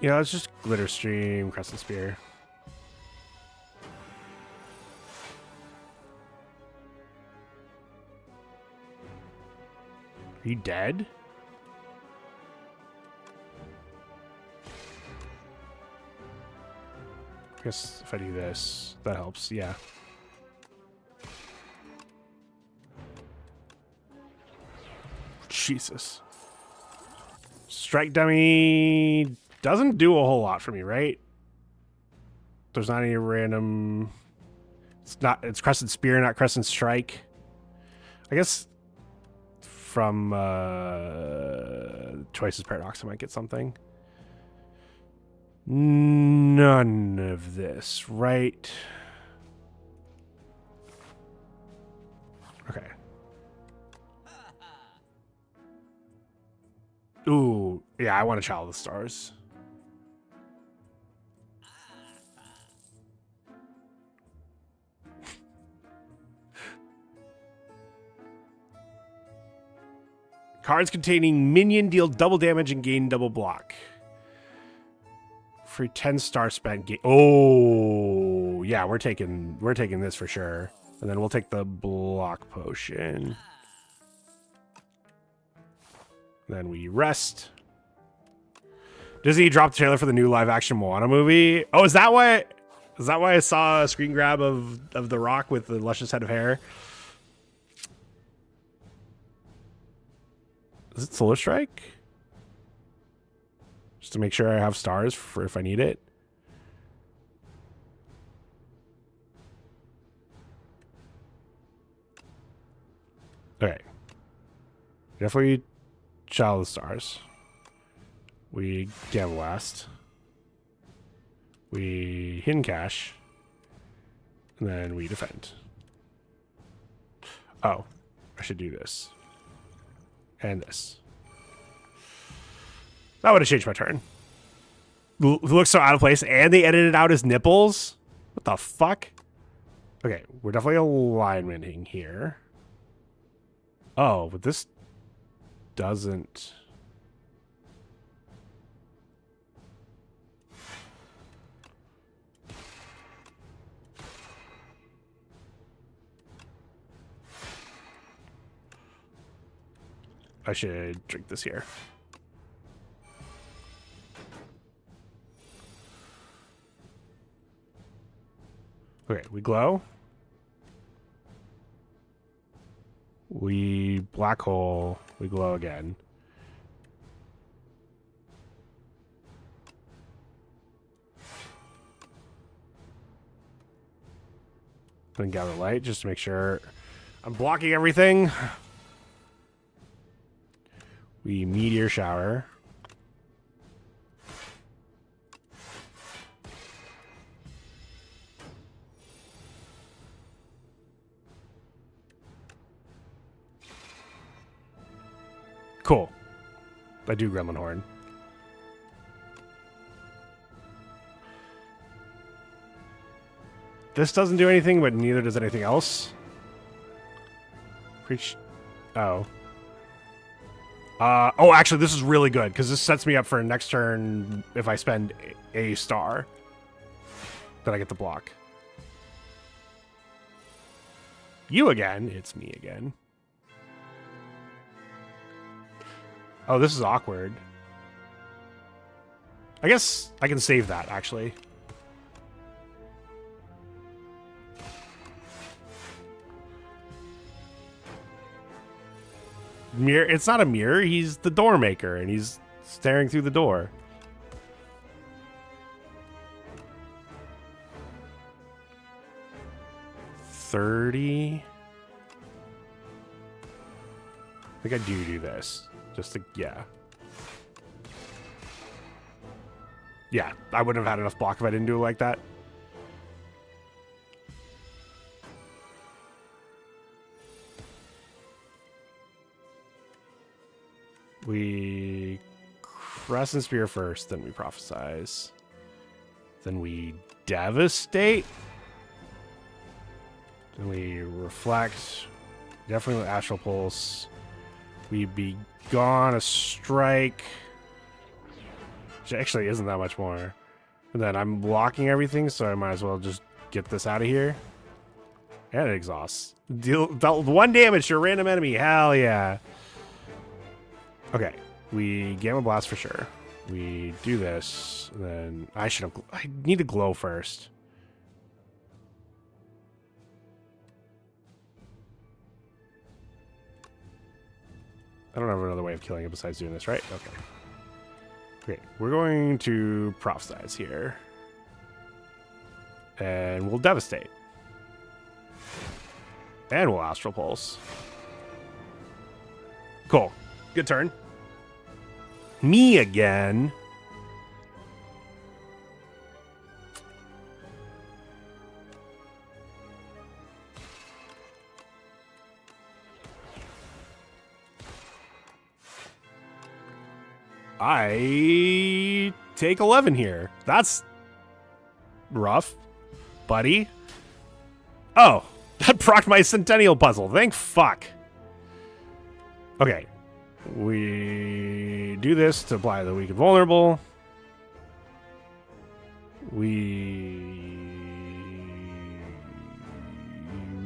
Yeah, let's just glitter stream, crescent spear. Are you dead? I guess if I do this, that helps. Yeah. Jesus. Strike dummy doesn't do a whole lot for me, right? There's not any random. It's crescent spear, not crescent strike. I guess from Choices Paradox I might get something. None of this, right? Okay. Ooh, yeah, I want to Child of the Stars. Cards containing minion deal double damage and gain double block. For 10 star spent. Oh, yeah, we're taking this for sure. And then we'll take the block potion. Then we rest. Disney dropped the trailer for the new live action Moana movie. Oh, is that why I saw a screen grab of The Rock with the luscious head of hair? Is it Solar Strike? Just to make sure I have stars for if I need it. Okay. Definitely Child of the Stars. We Gamma Blast. We Hidden Cache. And then we defend. Oh, I should do this. And this. That would have changed my turn. Looks so out of place, and they edited out his nipples? What the fuck? Okay, we're definitely alignmenting here. Oh, but this doesn't... I should drink this here. Okay, we glow. We black hole. We glow again. Then gather light just to make sure I'm blocking everything. We meteor shower. Cool. I do Gremlin Horn. This doesn't do anything, but neither does anything else. Preach. Oh. Oh, actually, this is really good because this sets me up for next turn if I spend a star. Then I get the block. You again. It's me again. Oh, this is awkward. I guess I can save that, actually. Mirror. It's not a mirror. He's the door maker, and he's staring through the door. $30. I think I do this. Just to, yeah. Yeah, I wouldn't have had enough block if I didn't do it like that. We Crescent Spear first, then we Prophesize. Then we Devastate. Then we Reflect. Definitely with Astral Pulse. We be gone a strike. Which actually isn't that much more. And then I'm blocking everything, so I might as well just get this out of here. And it exhausts. Dealt 1 damage to a random enemy. Hell yeah. Okay. We Gamma Blast for sure. We do this. And then I need to glow first. I don't have another way of killing it besides doing this, right? Okay. Okay, we're going to Prophesize here. And we'll Devastate. And we'll Astral Pulse. Cool. Good turn. Me again. I take 11 here. That's rough, buddy. Oh, that procced my Centennial puzzle. Thank fuck. Okay. We do this to apply the weak and vulnerable. We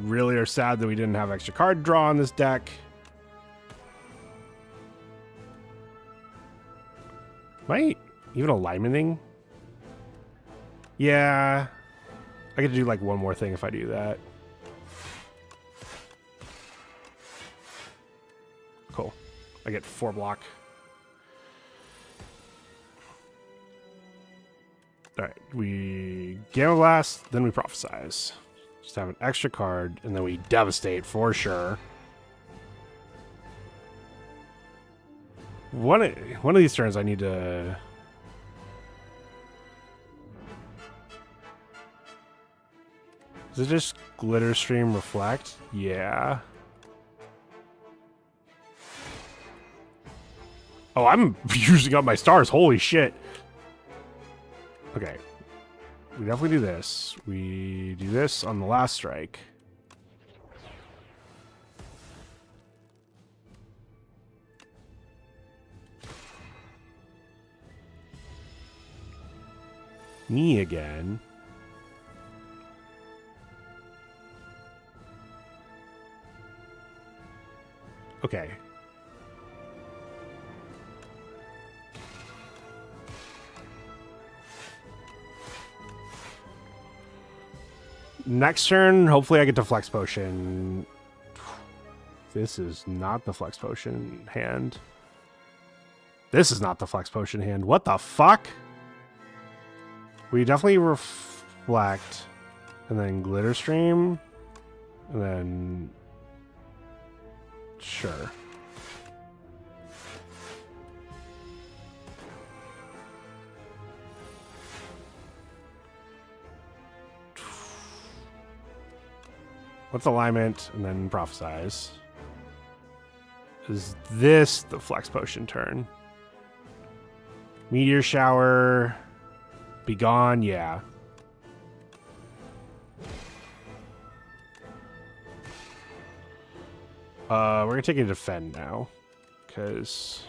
really are sad that we didn't have extra card draw on this deck. Am I even alignmenting? Yeah. I get to do like one more thing if I do that. Cool. I get 4 block. Alright, we Gamma Blast, then we Prophesize. Just have an extra card, and then we Devastate for sure. One of these turns I need to... Is it just Glitter Stream Reflect? Yeah. Oh, I'm using up my stars. Holy shit. Okay. We definitely do this. We do this on the last strike. Me again. Okay. Next turn, hopefully I get to Flex Potion. This is not the Flex Potion hand. This is not the Flex Potion hand. What the fuck? We definitely Reflect. And then Glitter Stream. And then... Sure. What's alignment? And then Prophesize. Is this the Flex Potion turn? Meteor Shower. Be gone, yeah. We're gonna take a defend now. because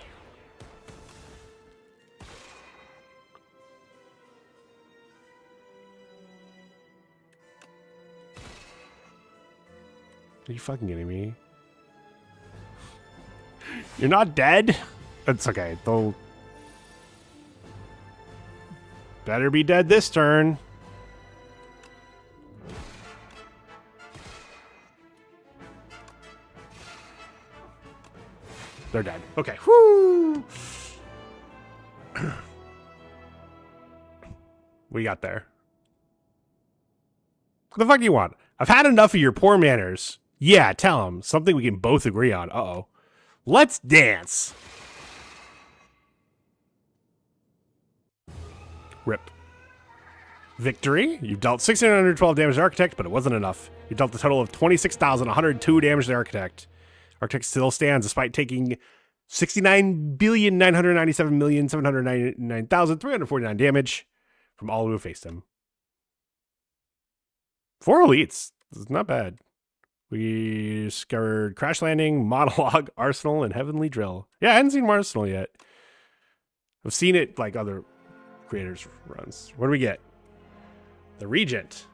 are you fucking kidding me? You're not dead? It's okay. They'll better be dead this turn. They're dead. Okay. Whoo! We got there. What the fuck do you want? I've had enough of your poor manners. Yeah, tell him. Something we can both agree on. Uh-oh. Let's dance. Rip. Victory. You dealt 1,612 damage to Architect, but it wasn't enough. You dealt a total of 26,102 damage to Architect. Architect still stands despite taking 69,997,799,349 damage from all who faced him. 4 elites. This is not bad. We discovered Crash Landing, Monologue, Arsenal, and Heavenly Drill. Yeah, I hadn't seen Arsenal yet. I've seen it like other creators' runs. What do we get? The Regent.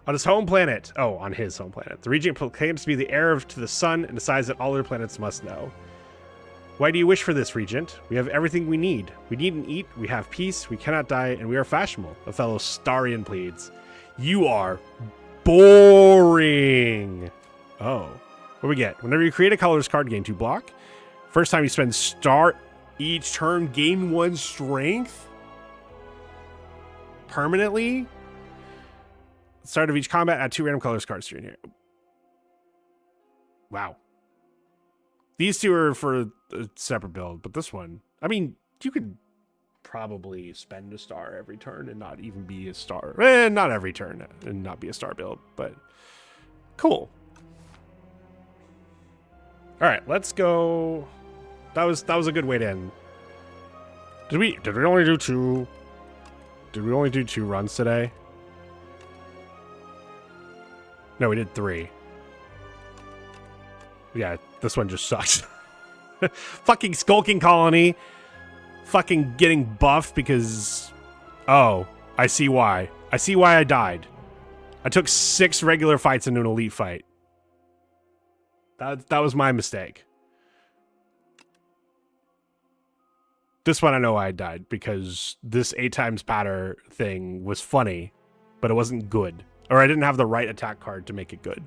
On his home planet. Oh, on his home planet. The Regent claims to be the heir to the sun and decides that all other planets must know. Why do you wish for this, Regent? We have everything we need. We need and eat, we have peace, we cannot die, and we are fashionable. A fellow Starian pleads. You are boring. Oh. What do we get? Whenever you create a colorless card, gain 2 block. First time you spend star each turn, gain 1 strength. Permanently. Start of each combat, add 2 random colors cards to your hand. Wow. These 2 are for a separate build, but this one, I mean, you could probably spend a star every turn and not even be a star. Not every turn and not be a star build, but cool. All right, let's go. That was a good way to end. Did we only do 2? Did we only do 2 runs today? No, we did 3. Yeah, this one just sucks. Fucking Skulking Colony. Fucking getting buffed because... Oh, I see why. I see why I died. I took 6 regular fights into an elite fight. That was my mistake. This one I know why I died, because this 8 times patter thing was funny, but it wasn't good. Or I didn't have the right attack card to make it good.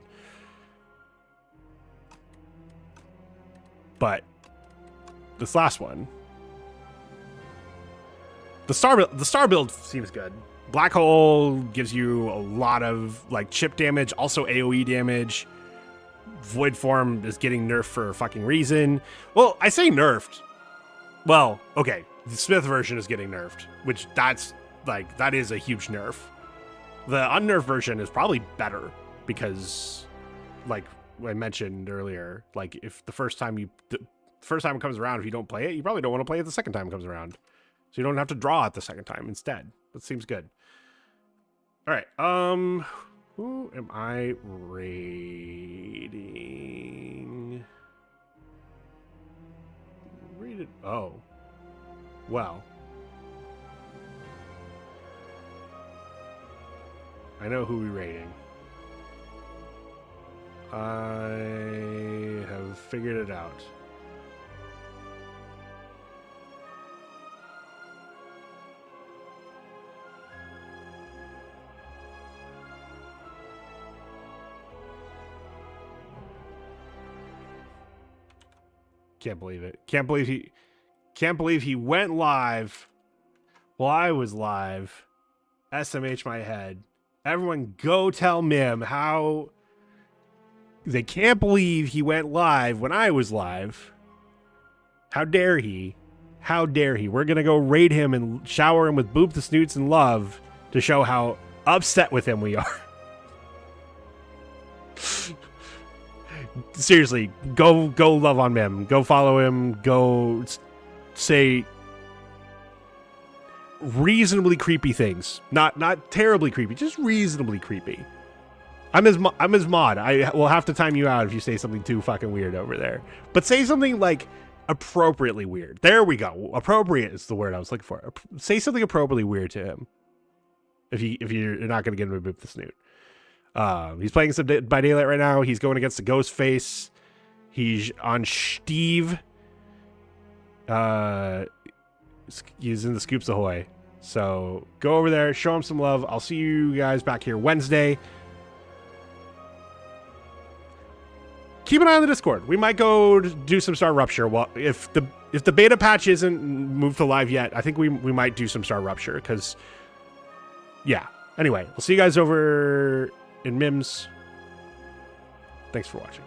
But this last one, the star build seems good. Black Hole gives you a lot of like chip damage, also AoE damage. Void Form is getting nerfed for a fucking reason. Well, I say nerfed. Well, okay, the Smith version is getting nerfed, which that is a huge nerf. The unnerfed version is probably better because, like I mentioned earlier, like if the first time it comes around, if you don't play it, you probably don't want to play it the second time it comes around. So you don't have to draw it the second time instead. That seems good. All right. Who am I raiding? Raided. Oh. Well. I know who we're raiding. I have figured it out. Can't believe it. Can't believe he went live while I was live. SMH my head. Everyone go tell Mim how they can't believe he went live when I was live. How dare he? How dare he? We're going to go raid him and shower him with boop the snoots and love to show how upset with him we are. Seriously, go love on Mim. Go follow him. Go say reasonably creepy things. Not terribly creepy, just reasonably creepy. I'm his mod. I will have to time you out if you say something too fucking weird over there. But say something like appropriately weird. There we go. Appropriate is the word I was looking for. Say something appropriately weird to him. If you're not going to get him to boop the snoot. He's playing some Dead by Daylight right now. He's going against the Ghost Face. He's on Steve. He's in the Scoops Ahoy. So go over there, show him some love. I'll see you guys back here Wednesday. Keep an eye on the Discord. We might go do some Star Rupture. Well, if the beta patch isn't moved to live yet, I think we might do some Star Rupture because, yeah. Anyway, we'll see you guys over in Mims. Thanks for watching.